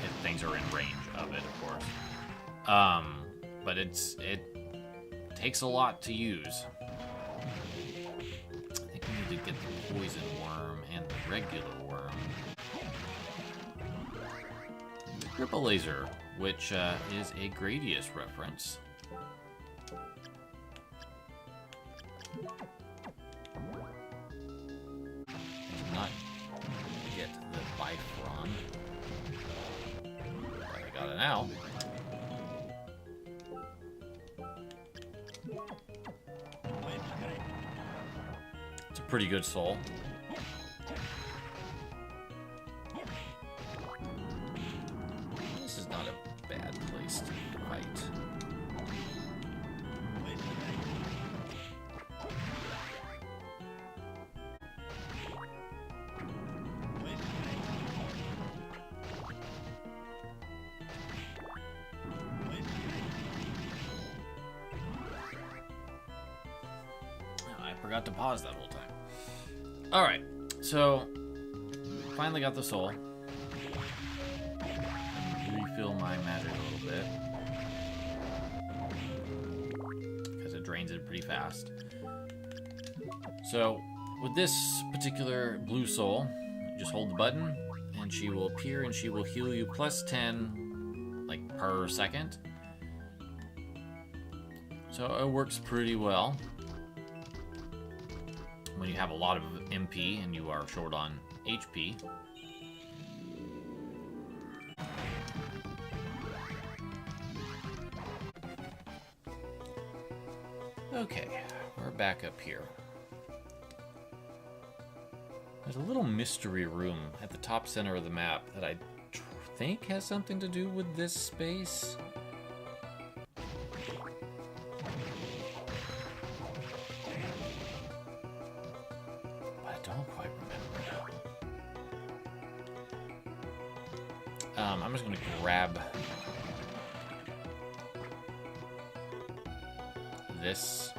If things are in range of it, of course. But it takes a lot to use. I think we need to you get the poison worm and the regular worm. Ripple Laser, which is a Gradius reference. Did not get the Bifron, but I got it now. It's a pretty good soul. This is not a bad place to fight. I forgot to pause that whole time. Alright, so finally got the soul. Refill my magic a little bit, because it drains it pretty fast. So with this particular blue soul, you just hold the button and she will appear and she will heal you plus 10 like per second. So it works pretty well when you have a lot of MP and you are short on HP. Okay, we're back up here. There's a little mystery room at the top center of the map that I think has something to do with this space. I'm just going to grab this.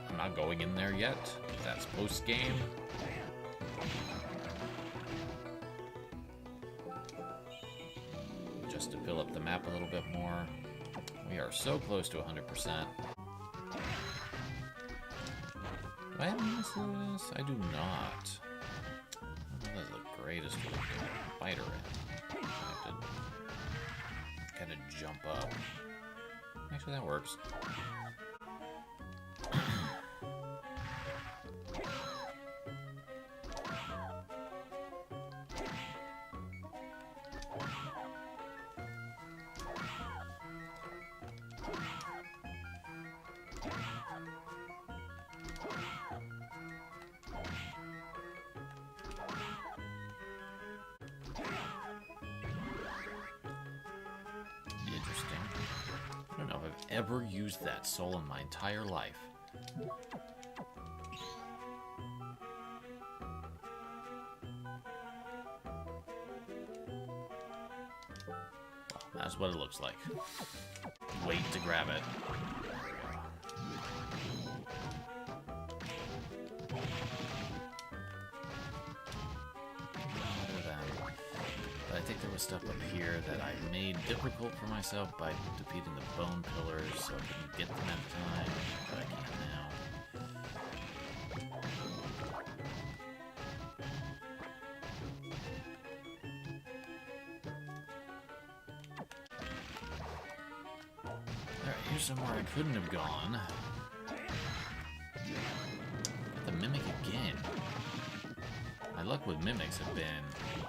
I'm not going in there yet. That's post-game. Just to fill up the map a little bit more. We are so close to 100%. Do I have any of this? I do not. That's the greatest fighter in. Gotta jump up. Actually, that works. I don't know if I've ever used that soul in my entire life. That's what it looks like. Wait to grab it. I think there was stuff up here that I made difficult for myself by defeating the bone pillars, so I couldn't get them at the time, but I can now. Alright, here's somewhere I couldn't have gone. The mimic again. My luck with mimics have been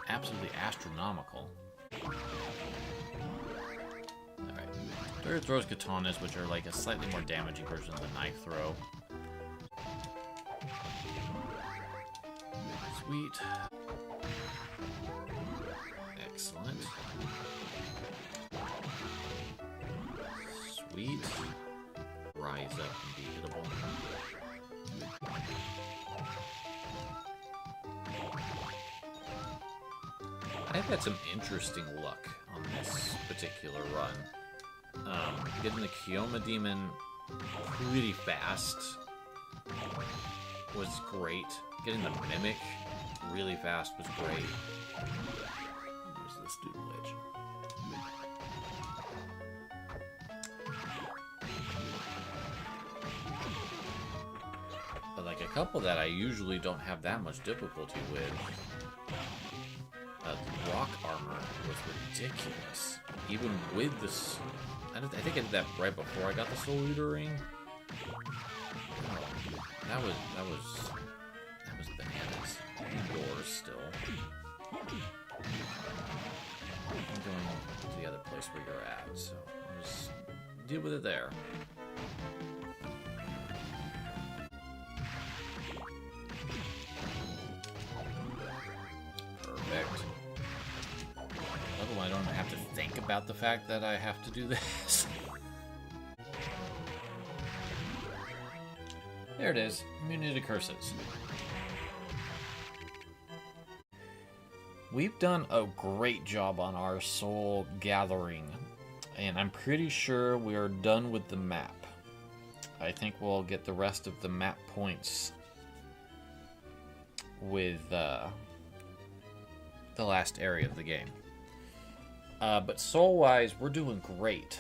absolutely astronomical. Alright. Third throws katanas, which are like a slightly more damaging version of the knife throw. Sweet. Excellent. Sweet. Rise up and be hittable. I've had some interesting luck on this particular run. Getting the Kioma Demon pretty fast was great. Getting the Mimic really fast was great. Where's this dude glitch? But like a couple that I usually don't have that much difficulty with. The rock armor was ridiculous. Even with this, I think I did that right before I got the Soul Eater ring. Oh, that was bananas. Doors still. I'm going to the other place where you're at, so I'll just deal with it there. Perfect. Otherwise, I don't have to think about the fact that I have to do this. There it is. Immunity to curses. We've done a great job on our soul gathering, and I'm pretty sure we are done with the map. I think we'll get the rest of the map points with the last area of the game. But soul-wise, we're doing great.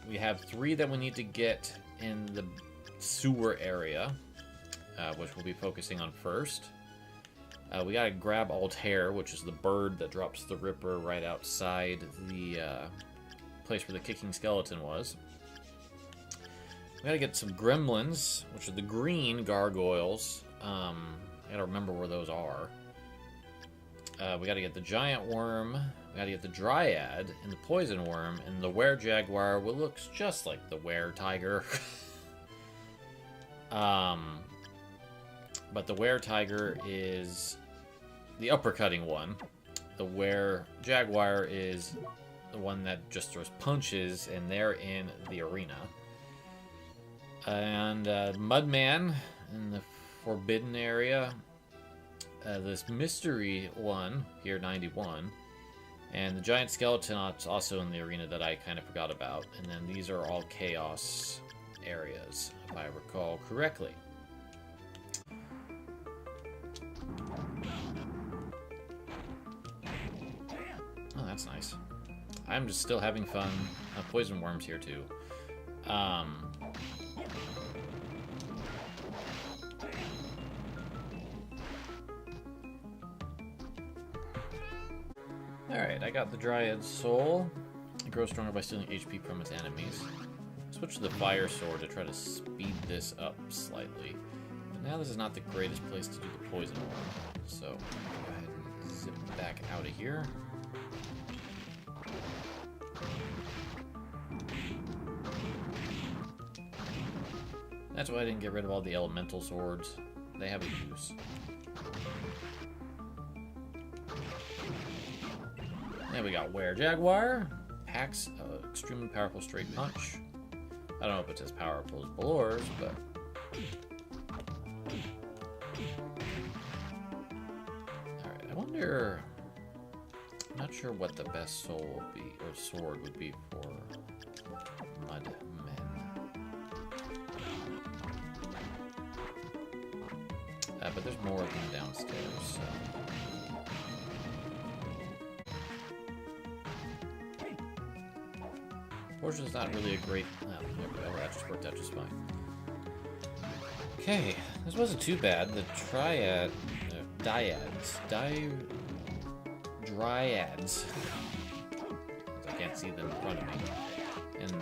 We have 3 that we need to get in the sewer area, which we'll be focusing on first. We gotta grab Altair, which is the bird that drops the Ripper right outside the place where the kicking skeleton was. We gotta get some gremlins, which are the green gargoyles. I gotta remember where those are. We gotta get the giant worm, we gotta get the dryad, and the poison worm, and the were-jaguar, which looks just like the were-tiger. But the were-tiger is the uppercutting one. The were-jaguar is the one that just throws punches, and they're in the arena. And Mudman in the forbidden area. This mystery one here, 91. And the giant skeleton is also in the arena that I kind of forgot about. And then these are all chaos areas, if I recall correctly. Oh, that's nice. I'm just still having fun. Poison worms here too. Alright, I got the Dryad's Soul. It grows stronger by stealing HP from its enemies. Switch to the Fire Sword to try to speed this up slightly. But now this is not the greatest place to do the Poison Worm. So, go ahead and zip back out of here. That's why I didn't get rid of all the Elemental Swords. They have a use. Then we got were-jaguar. Packs an extremely powerful straight punch. I don't know if it's as powerful as Balor's, but... Alright, I wonder... I'm not sure what the best soul would be, or sword would be for Mudmen. But there's more of them downstairs, so... Fortune's not really a great... Oh, that just worked out just fine. Okay, this wasn't too bad. The dryads. I can't see them in front of me. And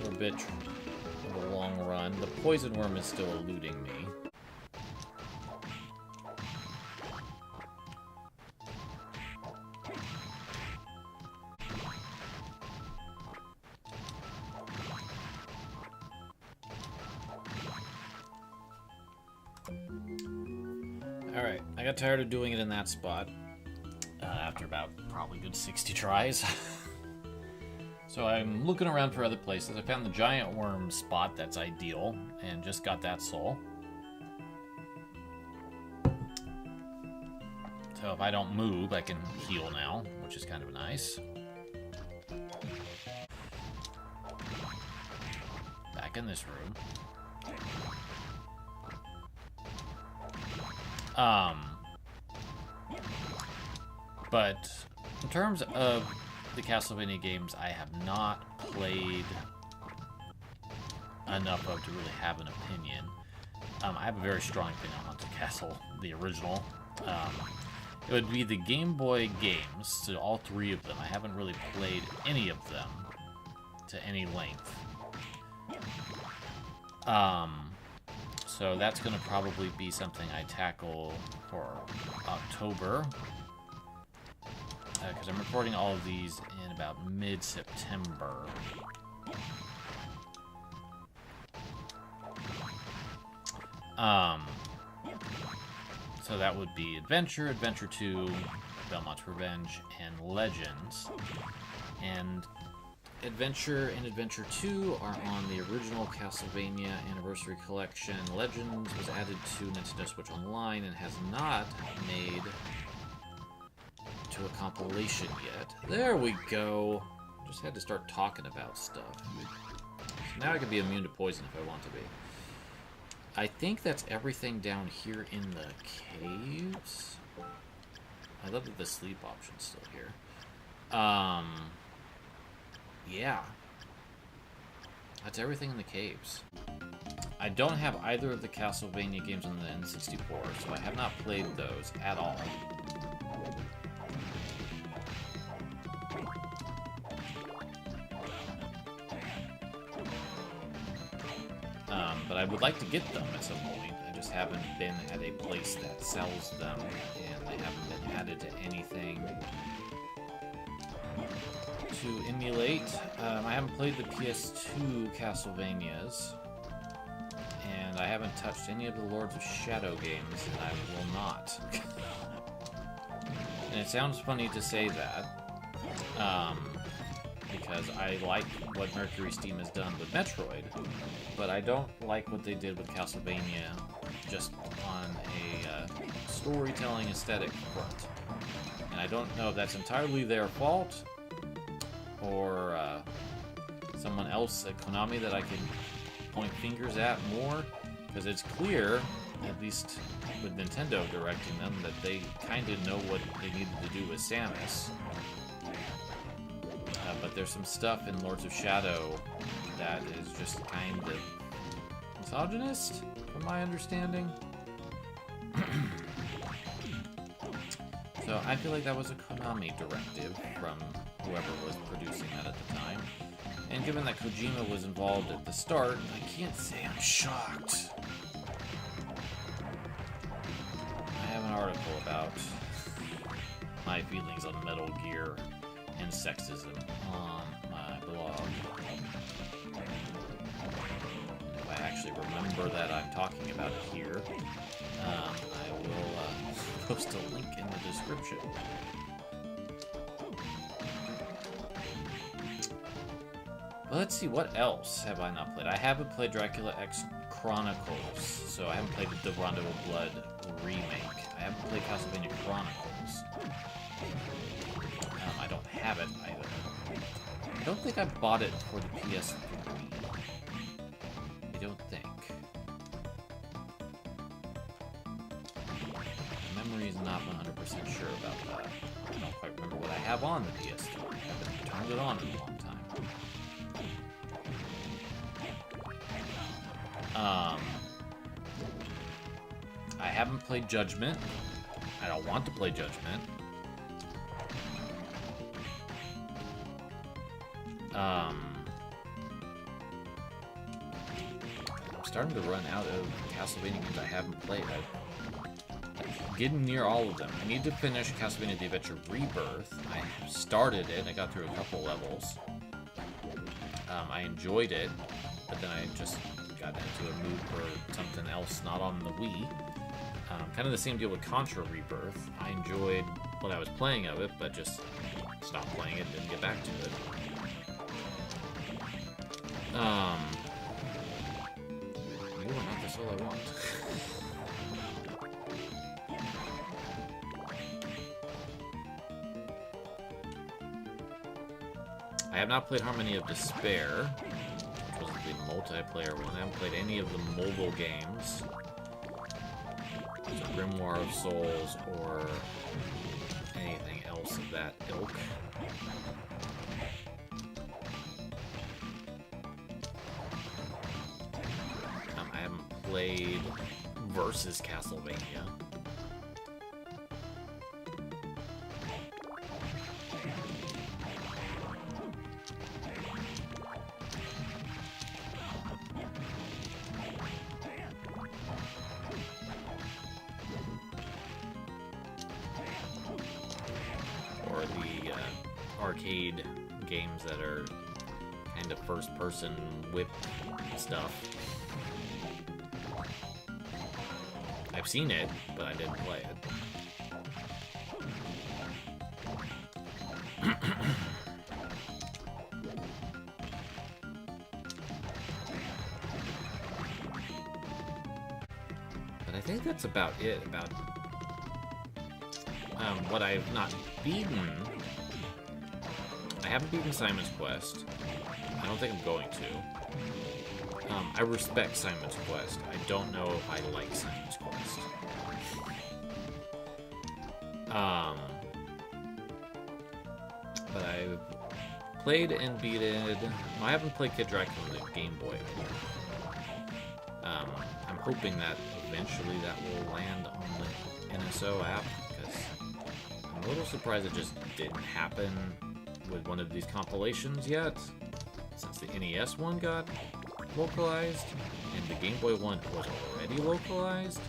we're a bit of a long run. The poison worm is still eluding me. Alright, I got tired of doing it in that spot after about probably good 60 tries. So I'm looking around for other places. I found the giant worm spot that's ideal and just got that soul. So if I don't move, I can heal now, which is kind of nice. Back in this room. But in terms of the Castlevania games, I have not played enough of to really have an opinion. I have a very strong opinion on Haunted Castle, the original. It would be the Game Boy games, so all 3 of them. I haven't really played any of them to any length. So that's going to probably be something I tackle for October. Because I'm recording all of these in about mid-September. So that would be Adventure, Adventure 2, Belmont's Revenge, and Legends. And Adventure and Adventure 2 are on the original Castlevania Anniversary Collection. Legends was added to Nintendo Switch Online and has not made to a compilation yet. There we go. Just had to start talking about stuff. So now I can be immune to poison if I want to be. I think that's everything down here in the caves. I love that the sleep option's still here. Yeah. That's everything in the caves. I don't have either of the Castlevania games on the N64, so I have not played those at all. But I would like to get them at some point. I just haven't been at a place that sells them, and they haven't been added to anything to emulate. I haven't played the PS2 Castlevanias, and I haven't touched any of the Lords of Shadow games, and I will not. And it sounds funny to say that, because I like what Mercury Steam has done with Metroid, but I don't like what they did with Castlevania just on a storytelling aesthetic front. And I don't know if that's entirely their fault, or someone else at Konami that I can point fingers at more, because it's clear, at least with Nintendo directing them, that they kind of know what they needed to do with Samus. But there's some stuff in Lords of Shadow that is just kind of misogynist, from my understanding. So I feel like that was a Konami directive from whoever was producing that at the time. And given that Kojima was involved at the start, I can't say I'm shocked. I have an article about my feelings on Metal Gear and sexism on my blog. If I actually remember that I'm talking about it here, I will post a link in the description. Well, let's see, what else have I not played? I haven't played Dracula X Chronicles, so I haven't played the Rondo of Blood remake. I haven't played Castlevania Chronicles. I don't have it either. I don't think I bought it for the PS3. I don't think. My memory is not 100% sure about that. I don't quite remember what I have on the PS3. I haven't turned it on in a long time. I haven't played Judgment. I don't want to play Judgment. I'm starting to run out of Castlevania games I haven't played. I'm getting near all of them. I need to finish Castlevania The Adventure Rebirth. I started it. I got through a couple levels. I enjoyed it, but then I just got into a mood for something else not on the Wii. Kind of the same deal with Contra Rebirth. I enjoyed what I was playing of it, but just stopped playing it and didn't get back to it. Maybe not, that's all I want. I have not played Harmony of Despair, which was the multiplayer one. I haven't played any of the mobile games. So Grimoire of Souls or anything else of that ilk. I haven't played versus Castlevania. Or the arcade games that are kind of first-person whip stuff. I've seen it, but I didn't play it. But I think that's about it. About what I've not beaten. I haven't beaten Simon's Quest. I don't think I'm going to. I respect Simon's Quest. I don't know if I like Simon's Quest. But I've played and beaten... I haven't played Kid Dracula on the Game Boy. I'm hoping that eventually that will land on the NSO app, because I'm a little surprised it just didn't happen with one of these compilations yet, since the NES one got localized, and the Game Boy one was already localized.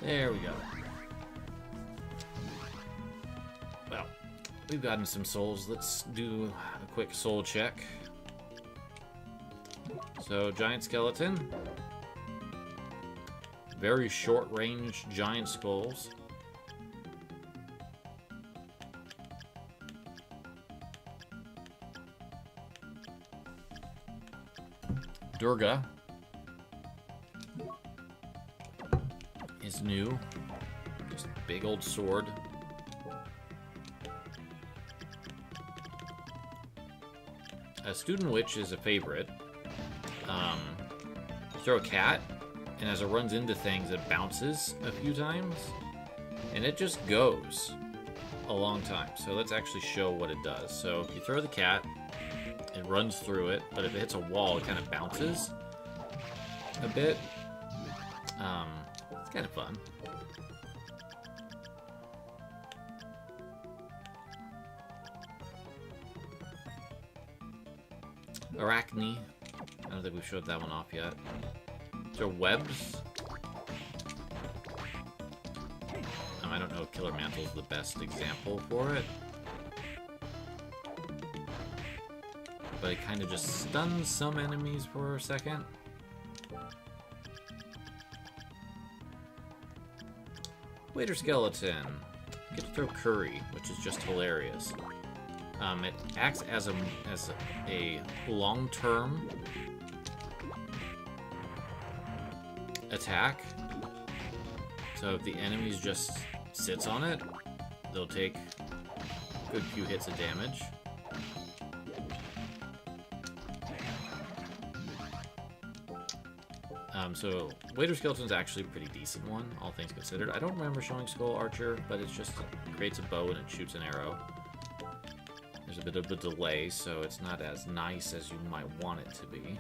There we go. Well, we've gotten some souls. Let's do a quick soul check. So, giant skeleton. Very short-range giant skulls. Durga is new. Just a big old sword. A student witch is a favorite. Throw a cat, and as it runs into things, it bounces a few times, and it just goes a long time. So let's actually show what it does. So if you throw the cat, it runs through it, but if it hits a wall, it kind of bounces a bit. It's kind of fun. Arachne. I don't think we've showed that one off yet. Throw webs. I don't know if Killer Mantle is the best example for it. But it kind of just stuns some enemies for a second. Waiter Skeleton. You get to throw curry, which is just hilarious. It acts as a long-term attack. So if the enemy just sits on it, they'll take a good few hits of damage. So Waiter Skeleton's actually a pretty decent one, all things considered. I don't remember showing Skull Archer, but it's just, it creates a bow and it shoots an arrow. There's a bit of a delay, so it's not as nice as you might want it to be.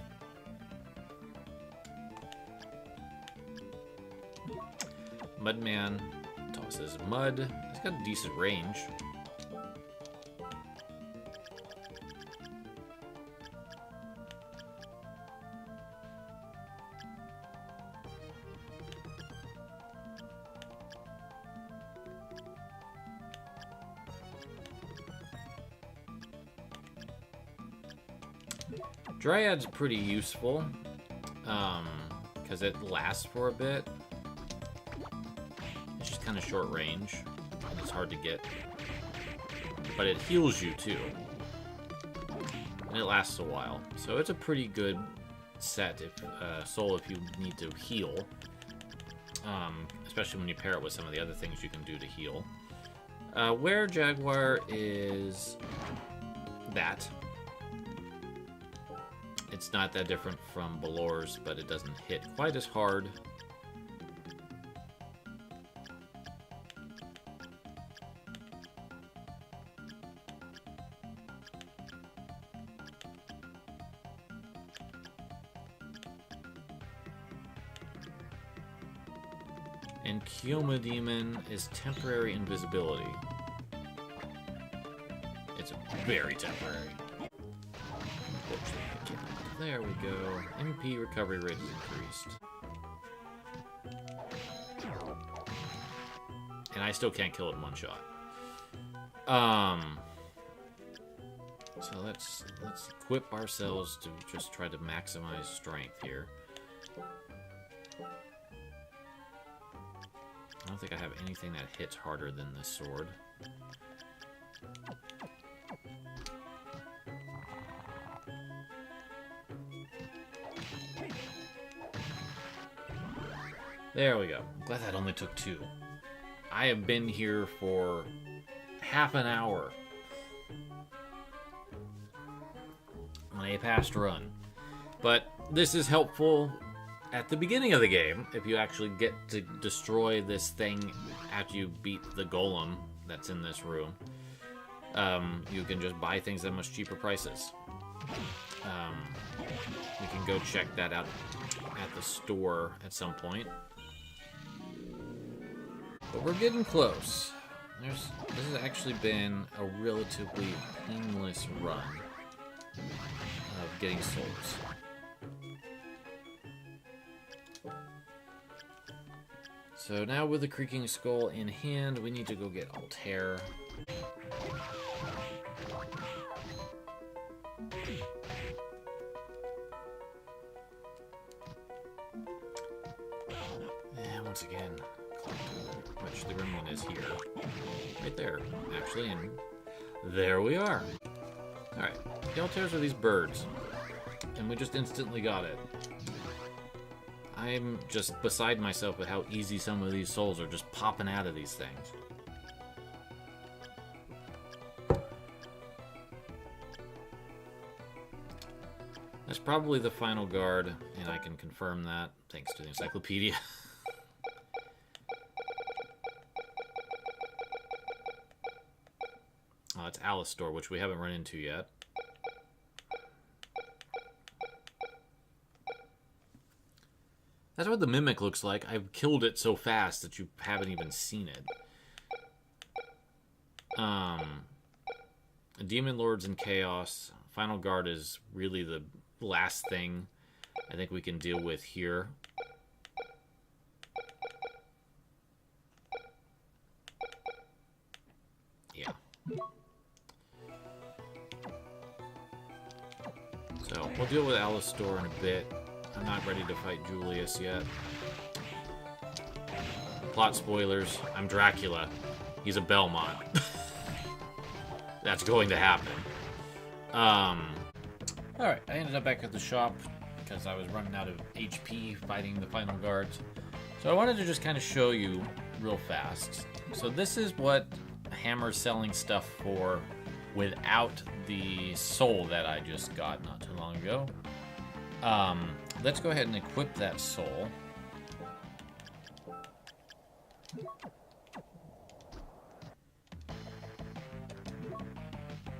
Mudman tosses mud. He's got a decent range. Dryad's pretty useful, because it lasts for a bit. It's just kind of short range, and it's hard to get. But it heals you, too. And it lasts a while. So it's a pretty good set, soul, if you need to heal. Especially when you pair it with some of the other things you can do to heal. Were Jaguar is that. It's not that different from Balor's, but it doesn't hit quite as hard. And Kioma Demon is temporary invisibility. It's very temporary. There we go. MP recovery rate is increased. And I still can't kill it in one shot. So let's equip ourselves to just try to maximize strength here. I don't think I have anything that hits harder than this sword. There we go. Glad that only took 2. I have been here for half an hour on a past run. But this is helpful at the beginning of the game, if you actually get to destroy this thing after you beat the golem that's in this room. You can just buy things at much cheaper prices. You can go check that out at the store at some point. But we're getting close. This has actually been a relatively painless run of getting souls. So now with the Creaking Skull in hand, we need to go get Altair. And once again, which the gremlin is here. Right there, actually, and there we are. Alright, the Altairs are these birds, and we just instantly got it. I'm just beside myself at how easy some of these souls are just popping out of these things. That's probably the final guard, and I can confirm that thanks to the encyclopedia. Oh, it's Alistor, which we haven't run into yet. That's what the Mimic looks like. I've killed it so fast that you haven't even seen it. Demon Lords and Chaos. Final Guard is really the last thing I think we can deal with here. Yeah. So, we'll deal with Alistor in a bit. I'm not ready to fight Julius yet. Plot spoilers. I'm Dracula. He's a Belmont. That's going to happen. Alright, I ended up back at the shop because I was running out of HP fighting the final guards. So I wanted to just kind of show you real fast. So this is what Hammer's selling stuff for without the soul that I just got not too long ago. Let's go ahead and equip that soul.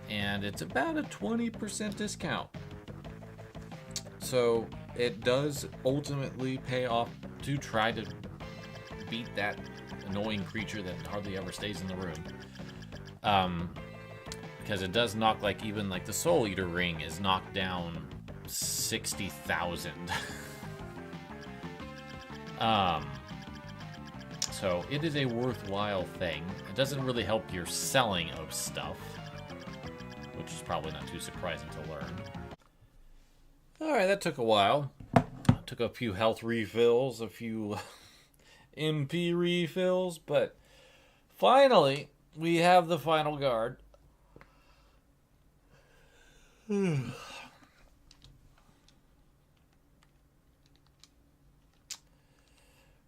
And it's about a 20% discount. So it does ultimately pay off to try to beat that annoying creature that hardly ever stays in the room. Because it does knock, like, even like the Soul Eater ring is knocked down 60,000. So it is a worthwhile thing. It doesn't really help your selling of stuff, which is probably not too surprising to learn. Alright, that took a while. Took a few health refills, a few MP refills, but finally, we have the final guard.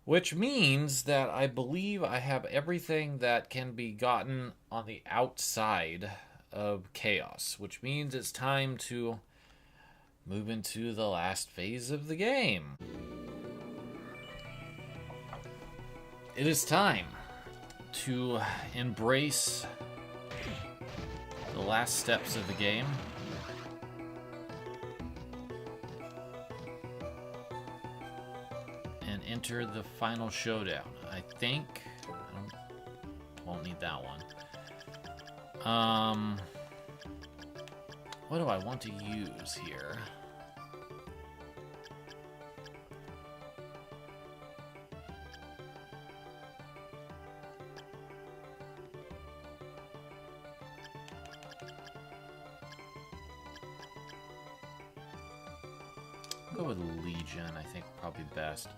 Which means that I believe I have everything that can be gotten on the outside of Chaos, which means it's time to move into the last phase of the game. It is time to embrace the last steps of the game. And enter the final showdown. I think won't need that one. What do I want to use here? Go with Legion, I think probably best.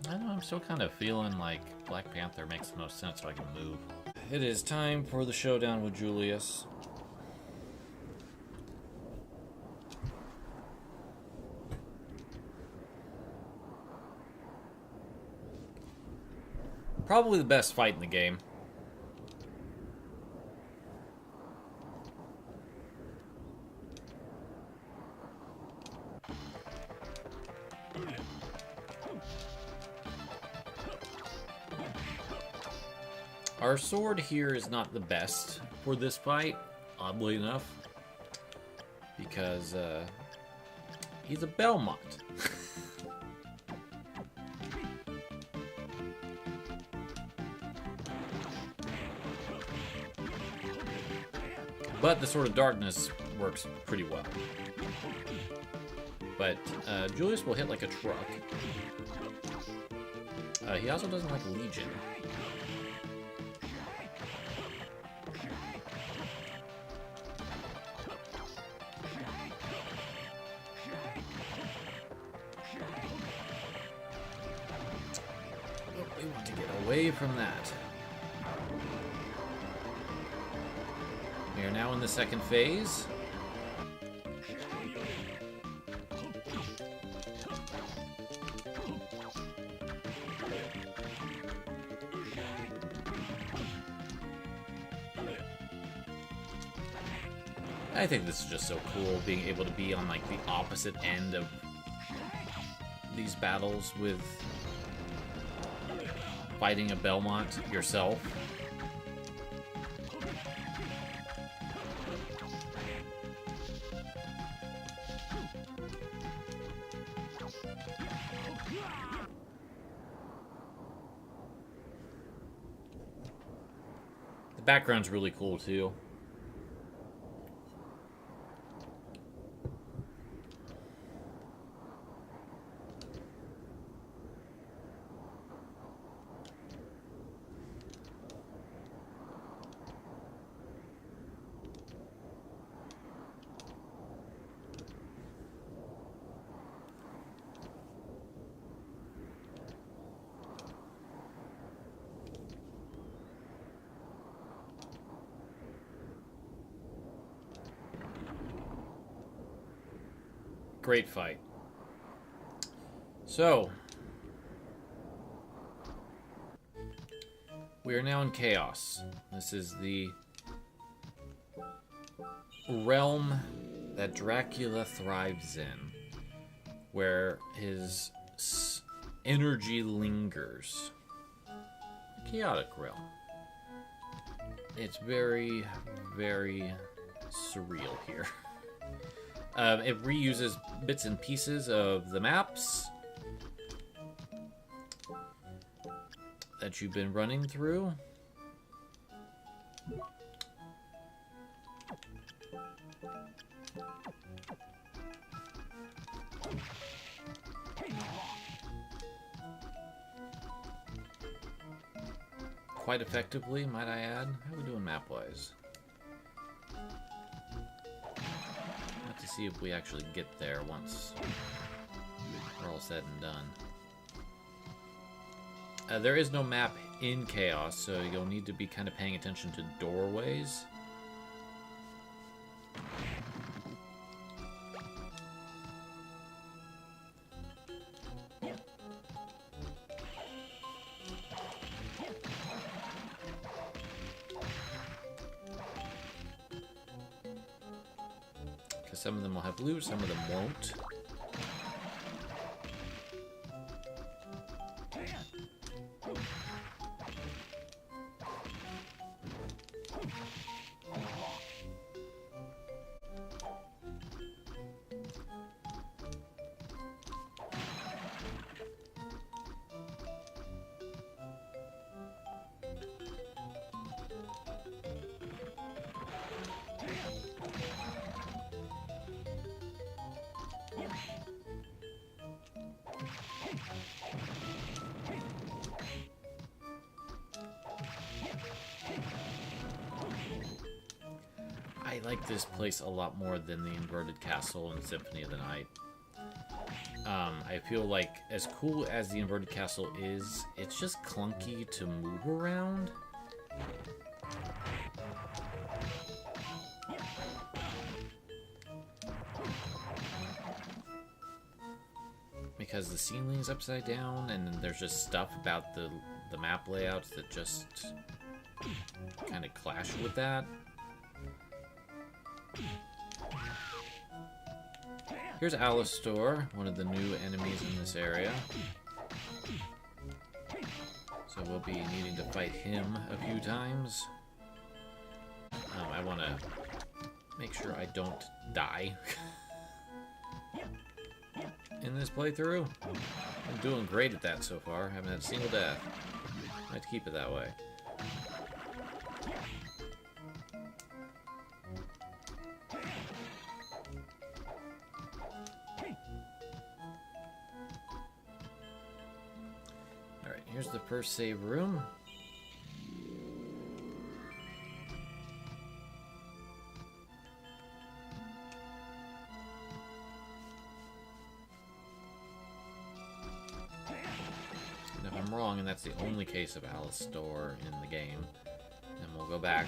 I don't know, I'm still kind of feeling like Black Panther makes the most sense so I can move. It is time for the showdown with Julius. Probably the best fight in the game. Our sword here is not the best for this fight, oddly enough, because he's a Belmont. But the Sword of Darkness works pretty well. But Julius will hit like a truck. He also doesn't like Legion. We want to get away from that. We are now in the second phase. I think this is just so cool, being able to be on like the opposite end of these battles with fighting a Belmont yourself. The background's really cool too. Great fight. So, we are now in Chaos. This is the realm that Dracula thrives in, where his energy lingers. Chaotic realm. It's very, very surreal here. It reuses bits and pieces of the maps that you've been running through. Quite effectively, might I add. How are we doing map-wise? See if we actually get there once we're all said and done. There is no map in Chaos, so you'll need to be kind of paying attention to doorways. Some of them will have loot, some of them won't. like this place a lot more than the Inverted Castle and Symphony of the Night. I feel like as cool as the Inverted Castle is, it's just clunky to move around. Because the ceiling's upside down, and then there's just stuff about the map layouts that just kind of clash with that. Here's Alistor, one of the new enemies in this area. So we'll be needing to fight him a few times. I want to make sure I don't die in this playthrough. I'm doing great at that so far. Haven't had a single death. I have to keep it that way. Alright, here's the first save room. And that's the only case of Alistor in the game. And we'll go back.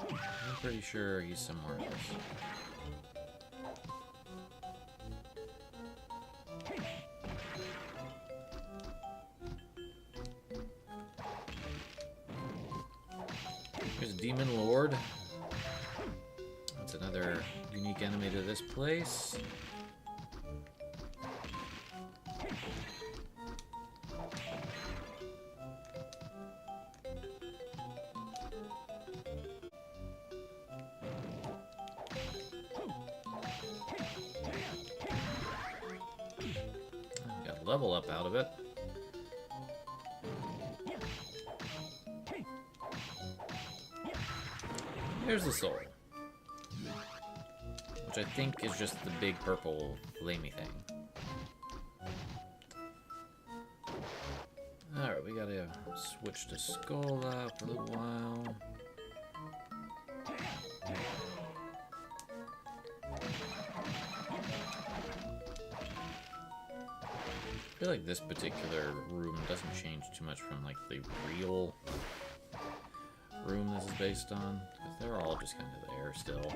I'm pretty sure he's somewhere else. Here's Demon Lord. That's another unique enemy to this place. Level up out of it. Here's the soul, which I think is just the big purple flamey thing. Alright, we gotta switch to Skola for a little while. I feel like this particular room doesn't change too much from like the real room this is based on, because they're all just kind of there still.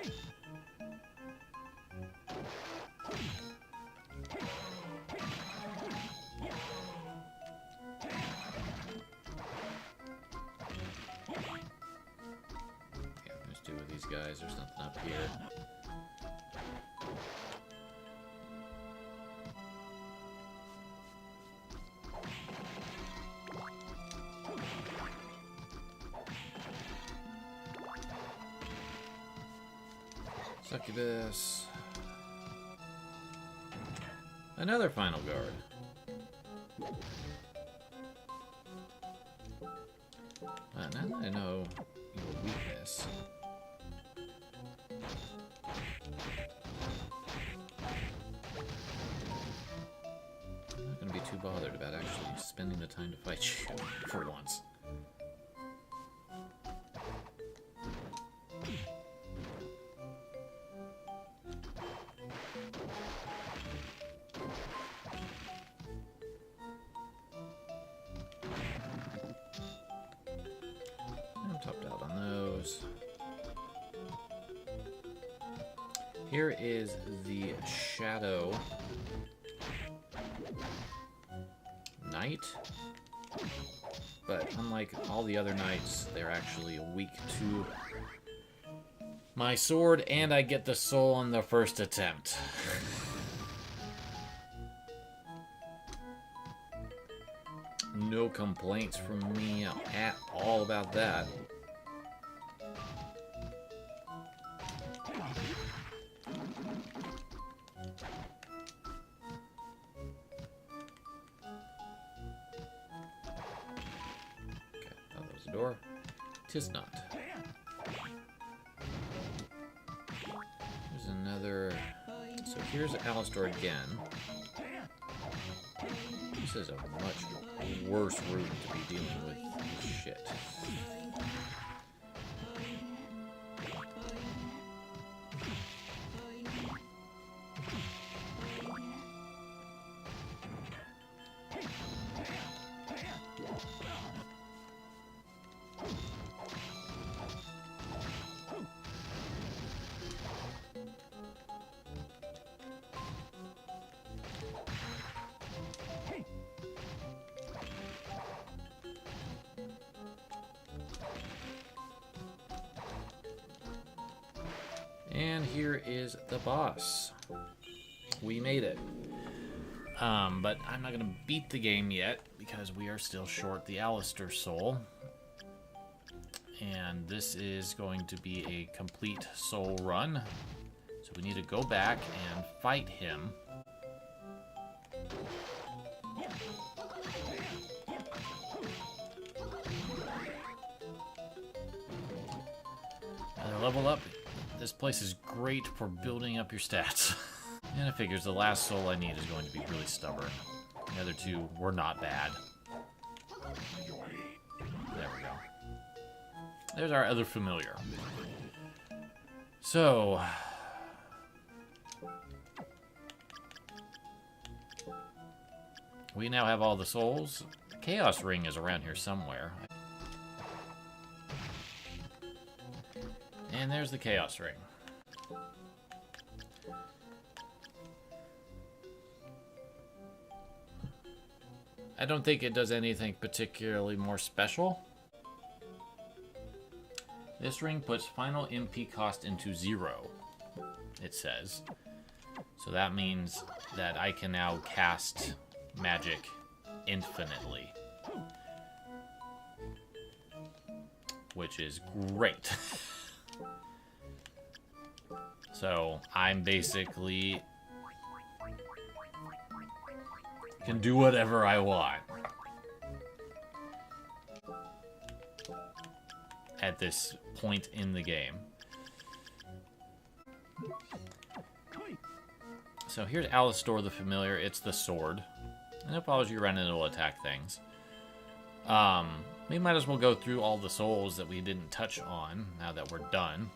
Yeah, there's two of these guys. There's nothing up here. Succubus. Another final guard. Now that I know your weakness. I'm not going to be too bothered about actually spending the time to fight you for once. Here is the Shadow Knight, but unlike all the other knights, they're actually weak to my sword, and I get the soul on the first attempt. No complaints from me at all about that. Door. 'Tis not. There's another. So here's Alistor again. This is a much worse room to be dealing with this shit. here is the boss. We made it. But I'm not going to beat the game yet because we are still short the Alistair soul. And this is going to be a complete soul run. So we need to go back and fight him. And level up. This place is great for building up your stats. And it figures the last soul I need is going to be really stubborn. The other two were not bad. There we go. There's our other familiar. So... we now have all the souls. Chaos Ring is around here somewhere. And there's the Chaos Ring. I don't think it does anything particularly more special. This ring puts final MP cost into 0, it says. So that means that I can now cast magic infinitely. Which is great. So I'm basically... can do whatever I want. At this point in the game. So here's Alistair the Familiar. It's the sword. And it follows you around and it'll attack things. We might as well go through all the souls that we didn't touch on now that we're done.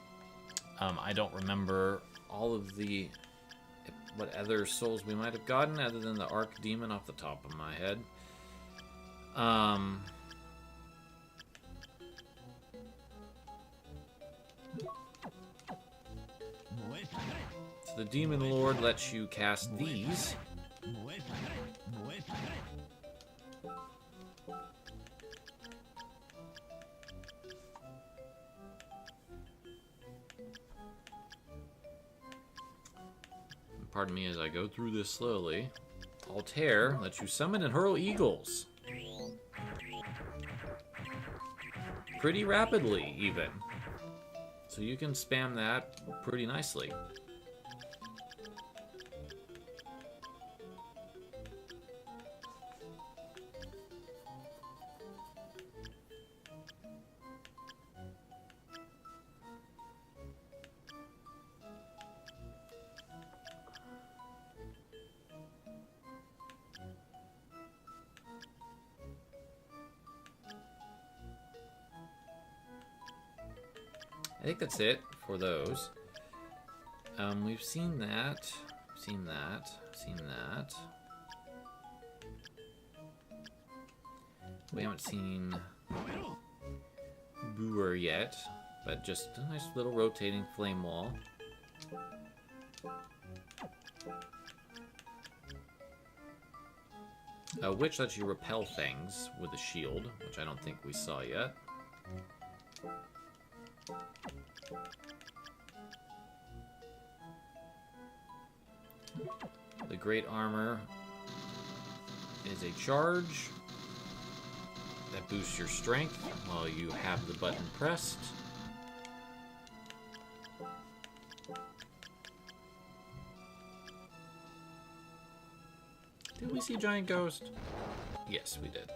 I don't remember all of the... what other souls we might have gotten other than the Archdemon off the top of my head. So the Demon Lord lets you cast these. Pardon me as I go through this slowly. Altair lets you summon and hurl eagles. Pretty rapidly, even. So you can spam that pretty nicely. I think that's it for those. We've seen that. Seen that. Seen that. We haven't seen Boer yet, but just a nice little rotating flame wall. Which lets you repel things with a shield, which I don't think we saw yet. The Great Armor is a charge that boosts your strength while you have the button pressed. Did we see Giant Ghost? Yes, we did.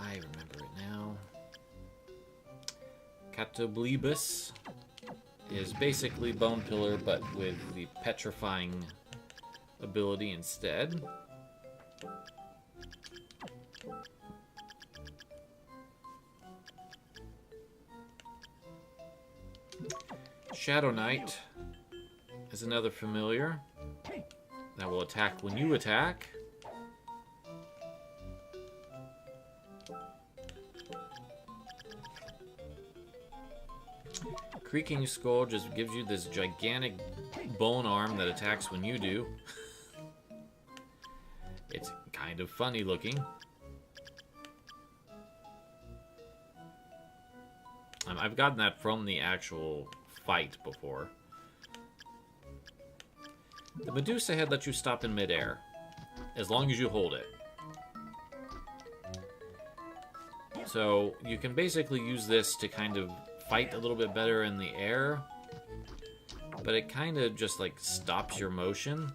I remember it now. Catoblebus is basically Bone Pillar, but with the petrifying ability instead. Shadow Knight is another familiar that will attack when you attack. Creaking Skull just gives you this gigantic bone arm that attacks when you do. It's kind of funny looking. I've gotten that from the actual fight before. The Medusa head lets you stop in midair, as long as you hold it. So you can basically use this to kind of fight a little bit better in the air, but it kind of just like stops your motion.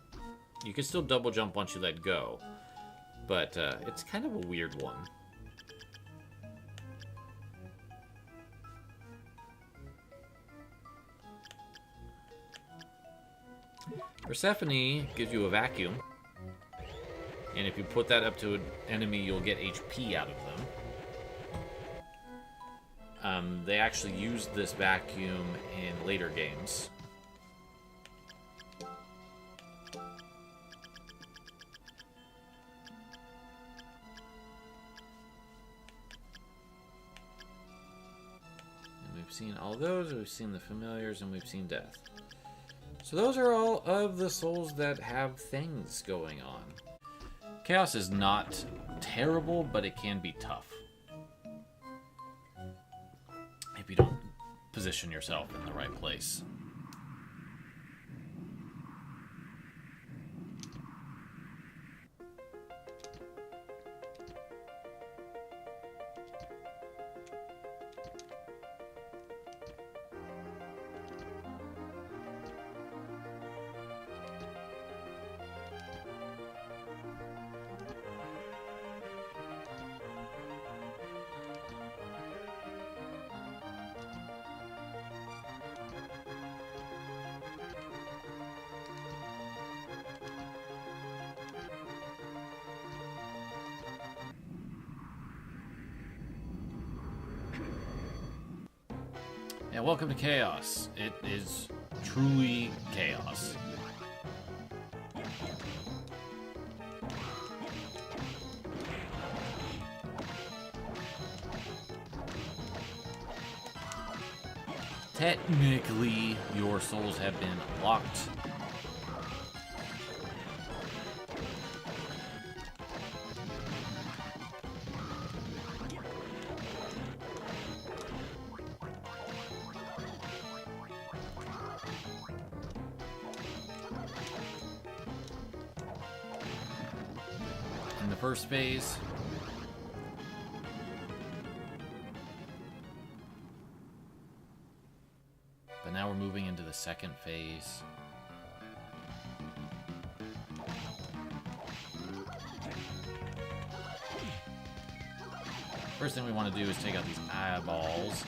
You can still double jump once you let go, but it's kind of a weird one. Persephone gives you a vacuum, and if you put that up to an enemy, you'll get HP out of them. They actually used this vacuum in later games. And we've seen all those, we've seen the familiars, and we've seen death. So those are all of the souls that have things going on. Chaos is not terrible, but it can be tough if you don't position yourself in the right place. And welcome to Chaos. It is truly chaos. Technically, your souls have been locked. In the first phase, but now we're moving into the second phase. First thing we want to do is take out these eyeballs,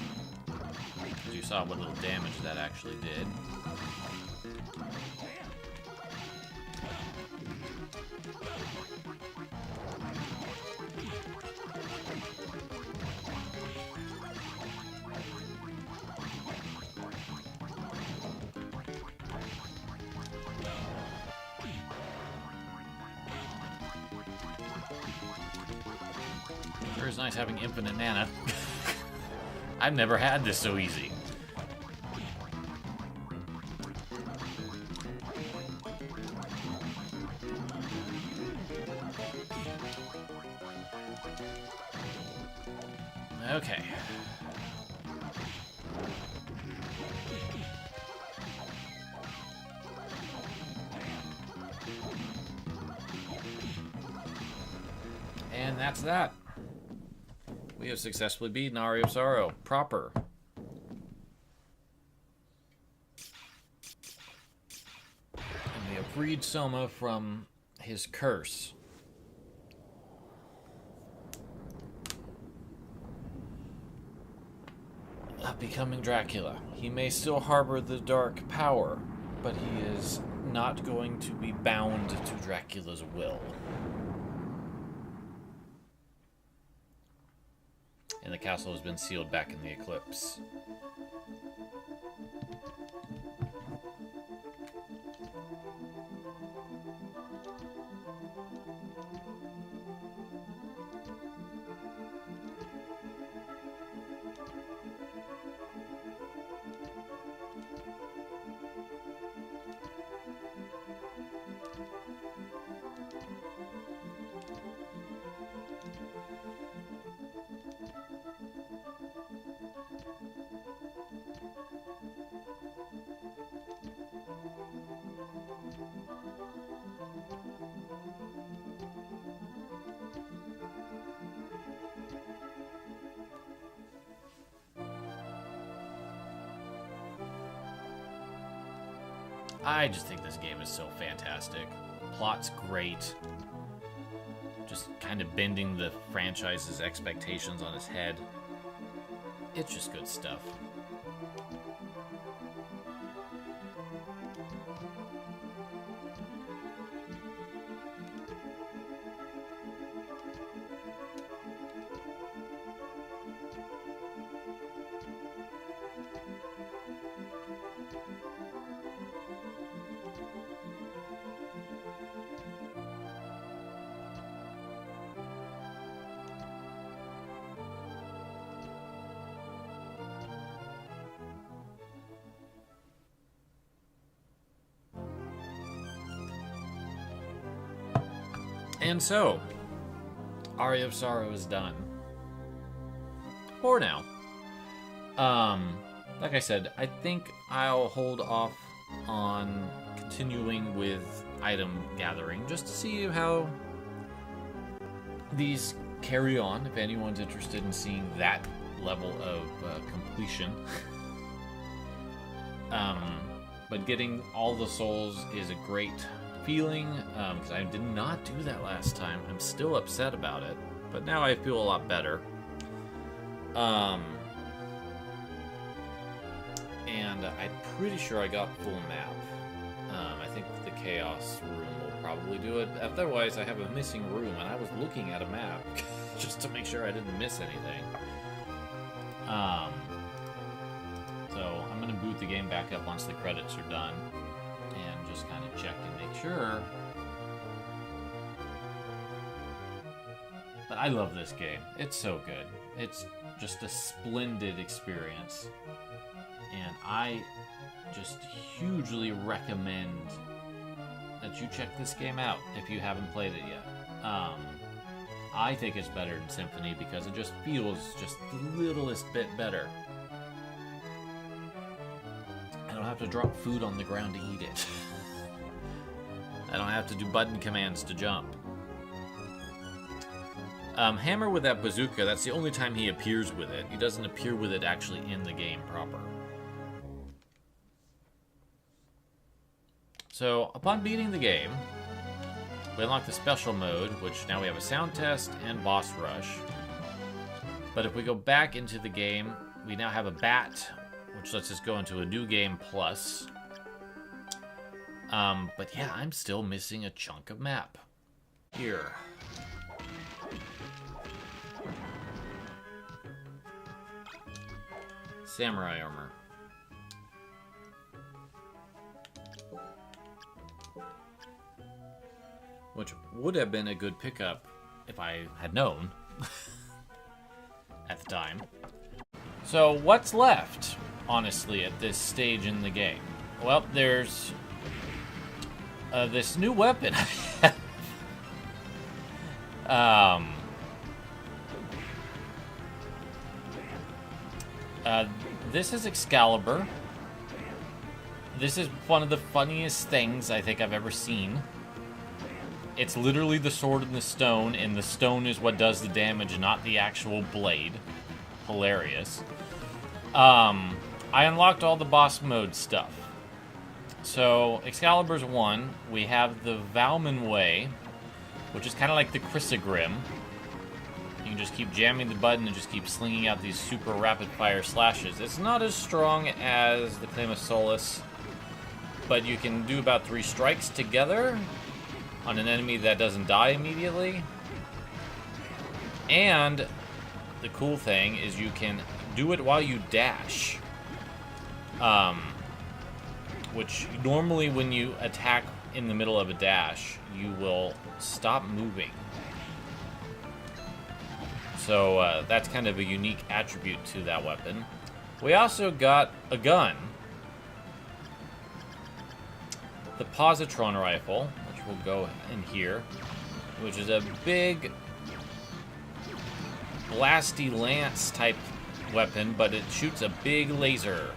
because you saw what little damage that actually did. Sure is nice having infinite mana. I've never had this so easy. Okay. And that's that. We have successfully beaten Aria of Sorrow proper. And we have freed Soma from his curse. Of becoming Dracula. He may still harbor the dark power, but he is not going to be bound to Dracula's will. And the castle has been sealed back in the eclipse. I just think this game is so fantastic. Plot's great. Just kind of bending the franchise's expectations on its head. It's just good stuff. And so, Aria of Sorrow is done. For now. Like I said, I think I'll hold off on continuing with item gathering just to see how these carry on, if anyone's interested in seeing that level of completion. But getting all the souls is a great feeling, because I did not do that last time. I'm still upset about it, but now I feel a lot better. And I'm pretty sure I got full map. I think the Chaos room will probably do it. Otherwise, I have a missing room, and I was looking at a map just to make sure I didn't miss anything. So I'm going to boot the game back up once the credits are done, and just kind of check and make sure. But I love this game. It's so good. It's just a splendid experience. And I just hugely recommend that you check this game out if you haven't played it yet. I think it's better than Symphony because it just feels just the littlest bit better. I don't have to drop food on the ground to eat it. I don't have to do button commands to jump. Hammer with that bazooka, that's the only time he appears with it. He doesn't appear with it actually in the game proper. So, upon beating the game, we unlock the special mode, which now we have a sound test and boss rush. But if we go back into the game, we now have a bat, which lets us go into a new game plus. But yeah, I'm still missing a chunk of map. Here. Samurai armor. Which would have been a good pickup if I had known at the time. So what's left, honestly, at this stage in the game? Well, there's this new weapon. This is Excalibur. This is one of the funniest things I think I've ever seen. It's literally the sword in the stone, and the stone is what does the damage, not the actual blade. Hilarious. I unlocked all the boss mode stuff. So, Excalibur's 1. We have the Valman Way, which is kind of like the Chrysogrim. You can just keep jamming the button and just keep slinging out these super rapid-fire slashes. It's not as strong as the Claim of Solace, but you can do about 3 strikes together on an enemy that doesn't die immediately. And the cool thing is you can do it while you dash. Which normally when you attack in the middle of a dash, you will stop moving. So that's kind of a unique attribute to that weapon. We also got a gun. The Pateron rifle, which will go in here, which is a big blasty lance type weapon, but it shoots a big laser.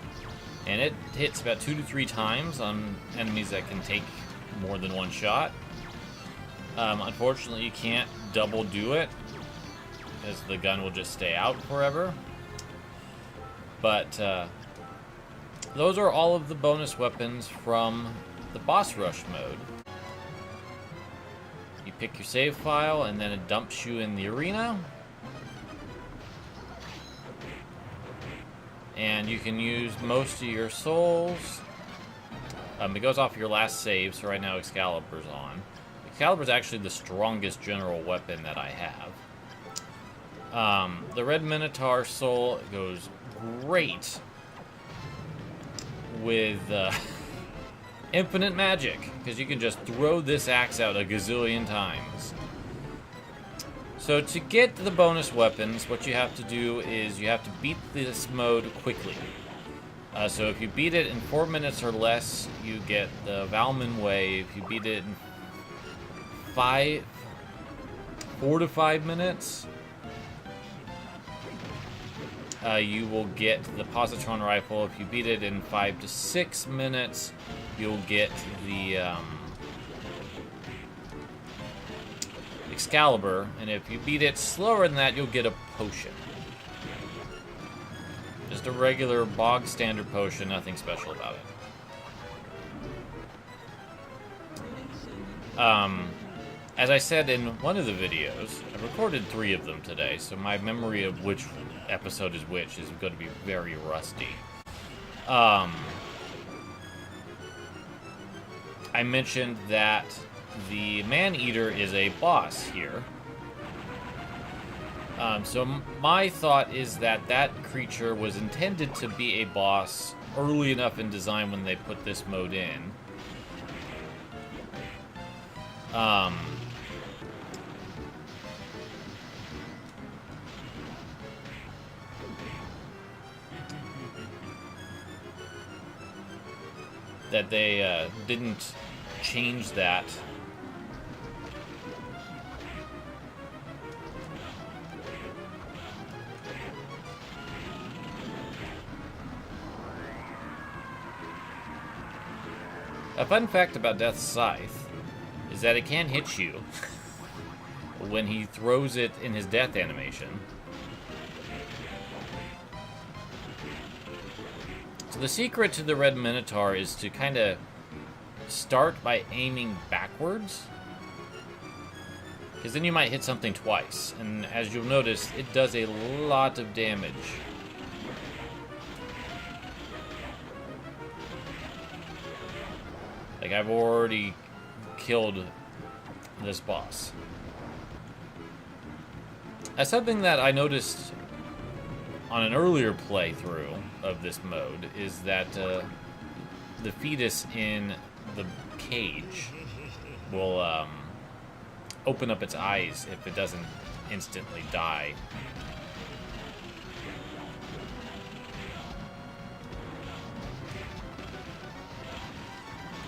And it hits about 2 to 3 times on enemies that can take more than one shot. Unfortunately, you can't double do it, as the gun will just stay out forever. But those are all of the bonus weapons from the boss rush mode. You pick your save file, and then it dumps you in the arena. And you can use most of your souls. It goes off your last save, so right now Excalibur's on. Excalibur's actually the strongest general weapon that I have. The Red Minotaur soul goes great with infinite magic, because you can just throw this axe out a gazillion times. So to get the bonus weapons, what you have to do is you have to beat this mode quickly. So if you beat it in 4 minutes or less, you get the Valman Way. If you beat it in 4 to 5 minutes, you will get the Pateron rifle. If you beat it in 5 to 6 minutes, you'll get the Excalibur, and if you beat it slower than that, you'll get a potion. Just a regular bog standard potion, nothing special about it. As I said in one of the videos, I recorded 3 of them today, so my memory of which episode is which is going to be very rusty. I mentioned that the Man-Eater is a boss here. So my thought is that that creature was intended to be a boss early enough in design when they put this mode in. That they didn't change that. A fun fact about Death's Scythe is that it can hit you when he throws it in his death animation. So the secret to the Red Minotaur is to kind of start by aiming backwards, because then you might hit something twice, and as you'll notice, it does a lot of damage. Like, I've already killed this boss. As something that I noticed on an earlier playthrough of this mode is that the fetus in the cage will open up its eyes if it doesn't instantly die.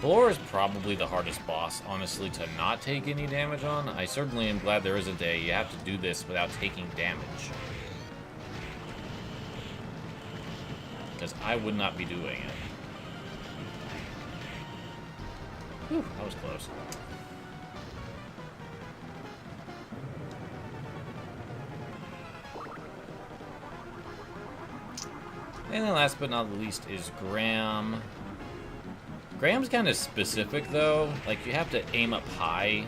Valor is probably the hardest boss, honestly, to not take any damage on. I certainly am glad there isn't a you have to do this without taking damage, because I would not be doing it. Whew, that was close. And then last but not least is Graham. Graham's kind of specific, though. Like, you have to aim up high.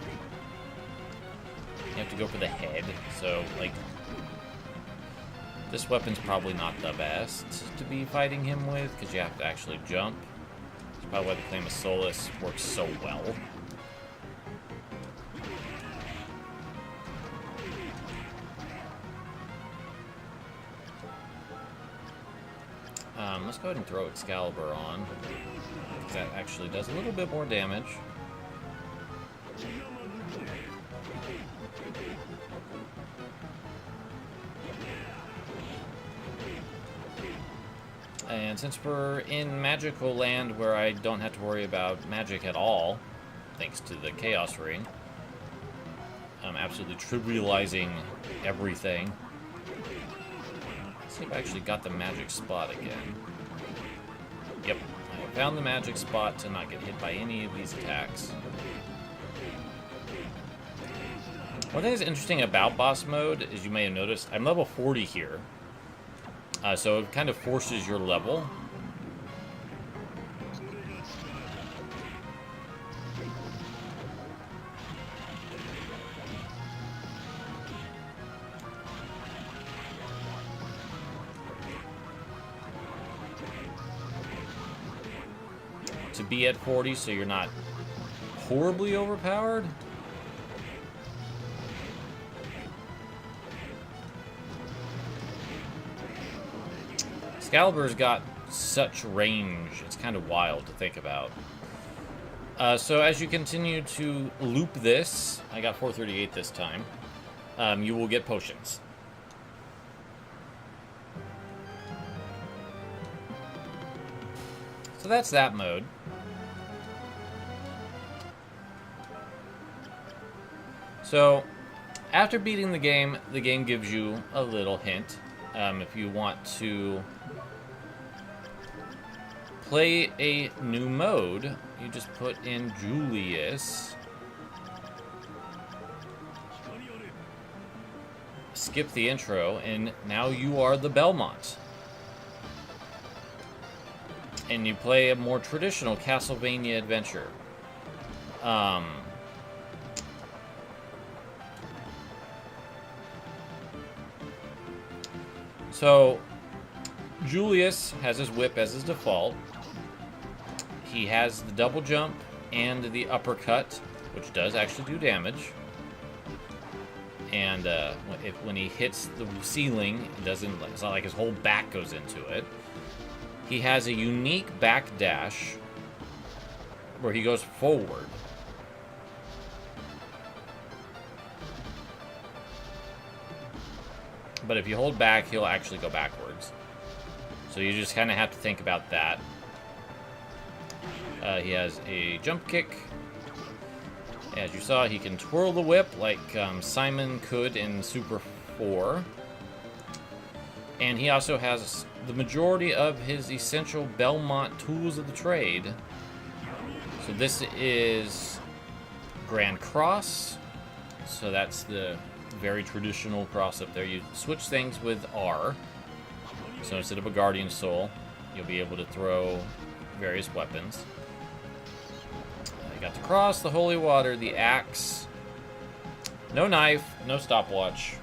You have to go for the head. So, like, this weapon's probably not the best to be fighting him with, because you have to actually jump. That's probably why the Claim of Solace works so well. Let's go ahead and throw Excalibur on. That actually does a little bit more damage. And since we're in magical land where I don't have to worry about magic at all, thanks to the Chaos Ring, I'm absolutely trivializing everything. Let's see if I actually got the magic spot again. Yep, I found the magic spot to not get hit by any of these attacks. One thing that's interesting about boss mode is, you may have noticed, I'm level 40 here. So it kind of forces your level. to be at 40 so you're not horribly overpowered. Excalibur's got such range, it's kind of wild to think about. So as you continue to loop this, I got 438 this time, you will get potions. So that's that mode. So after beating the game gives you a little hint. If you want to play a new mode, you just put in Julius, skip the intro, and now you are the Belmont. And you play a more traditional Castlevania adventure. So, Julius has his whip as his default. He has the double jump and the uppercut, which does actually do damage. And when he hits the ceiling, it's not like his whole back goes into it. He has a unique back dash where he goes forward. But if you hold back, he'll actually go backwards. So you just kind of have to think about that. He has a jump kick. As you saw, he can twirl the whip like Simon could in Super 4. And he also has the majority of his essential Belmont tools of the trade. So this is Grand Cross. So that's the very traditional cross up there. You switch things with R. So instead of a Guardian Soul, you'll be able to throw various weapons. You got the cross, the holy water, the axe. No knife, no stopwatch.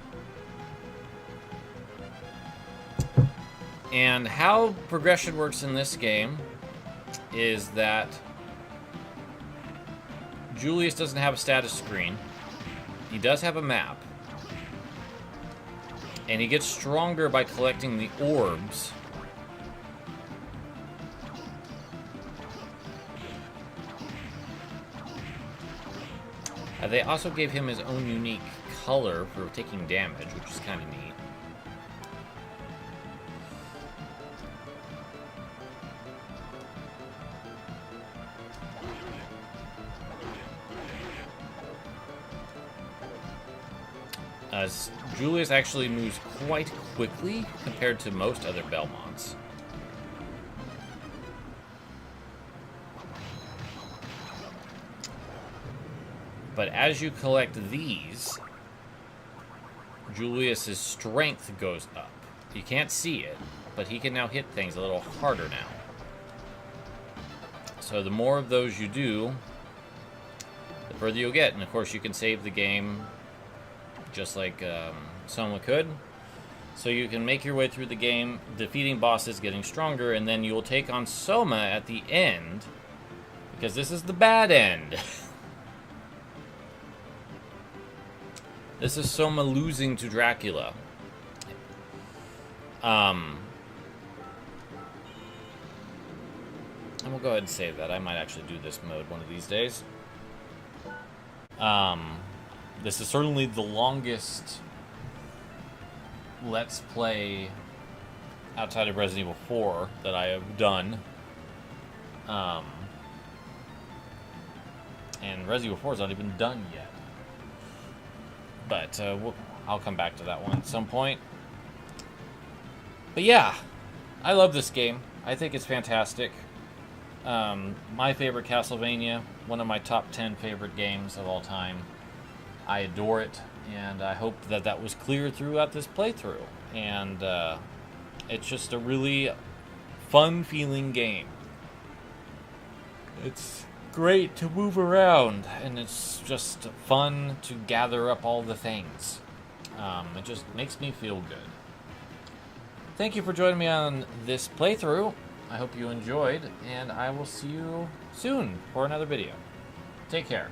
And how progression works in this game is that Julius doesn't have a status screen. He does have a map. And he gets stronger by collecting the orbs. They also gave him his own unique color for taking damage, which is kind of neat. Julius actually moves quite quickly compared to most other Belmonts. But as you collect these, Julius's strength goes up. You can't see it, but he can now hit things a little harder now. So the more of those you do, the further you'll get. And of course you can save the game just like Soma could. So you can make your way through the game, defeating bosses, getting stronger, and then you'll take on Soma at the end, because this is the bad end. This is Soma losing to Dracula. And we'll go ahead and save that. I might actually do this mode one of these days. This is certainly the longest Let's Play outside of Resident Evil 4 that I have done. And Resident Evil 4 is not even done yet. But I'll come back to that one at some point. But yeah, I love this game. I think it's fantastic. My favorite Castlevania, one of my top 10 favorite games of all time. I adore it, and I hope that that was clear throughout this playthrough. And it's just a really fun-feeling game. It's great to move around, and it's just fun to gather up all the things. It just makes me feel good. Thank you for joining me on this playthrough. I hope you enjoyed, and I will see you soon for another video. Take care.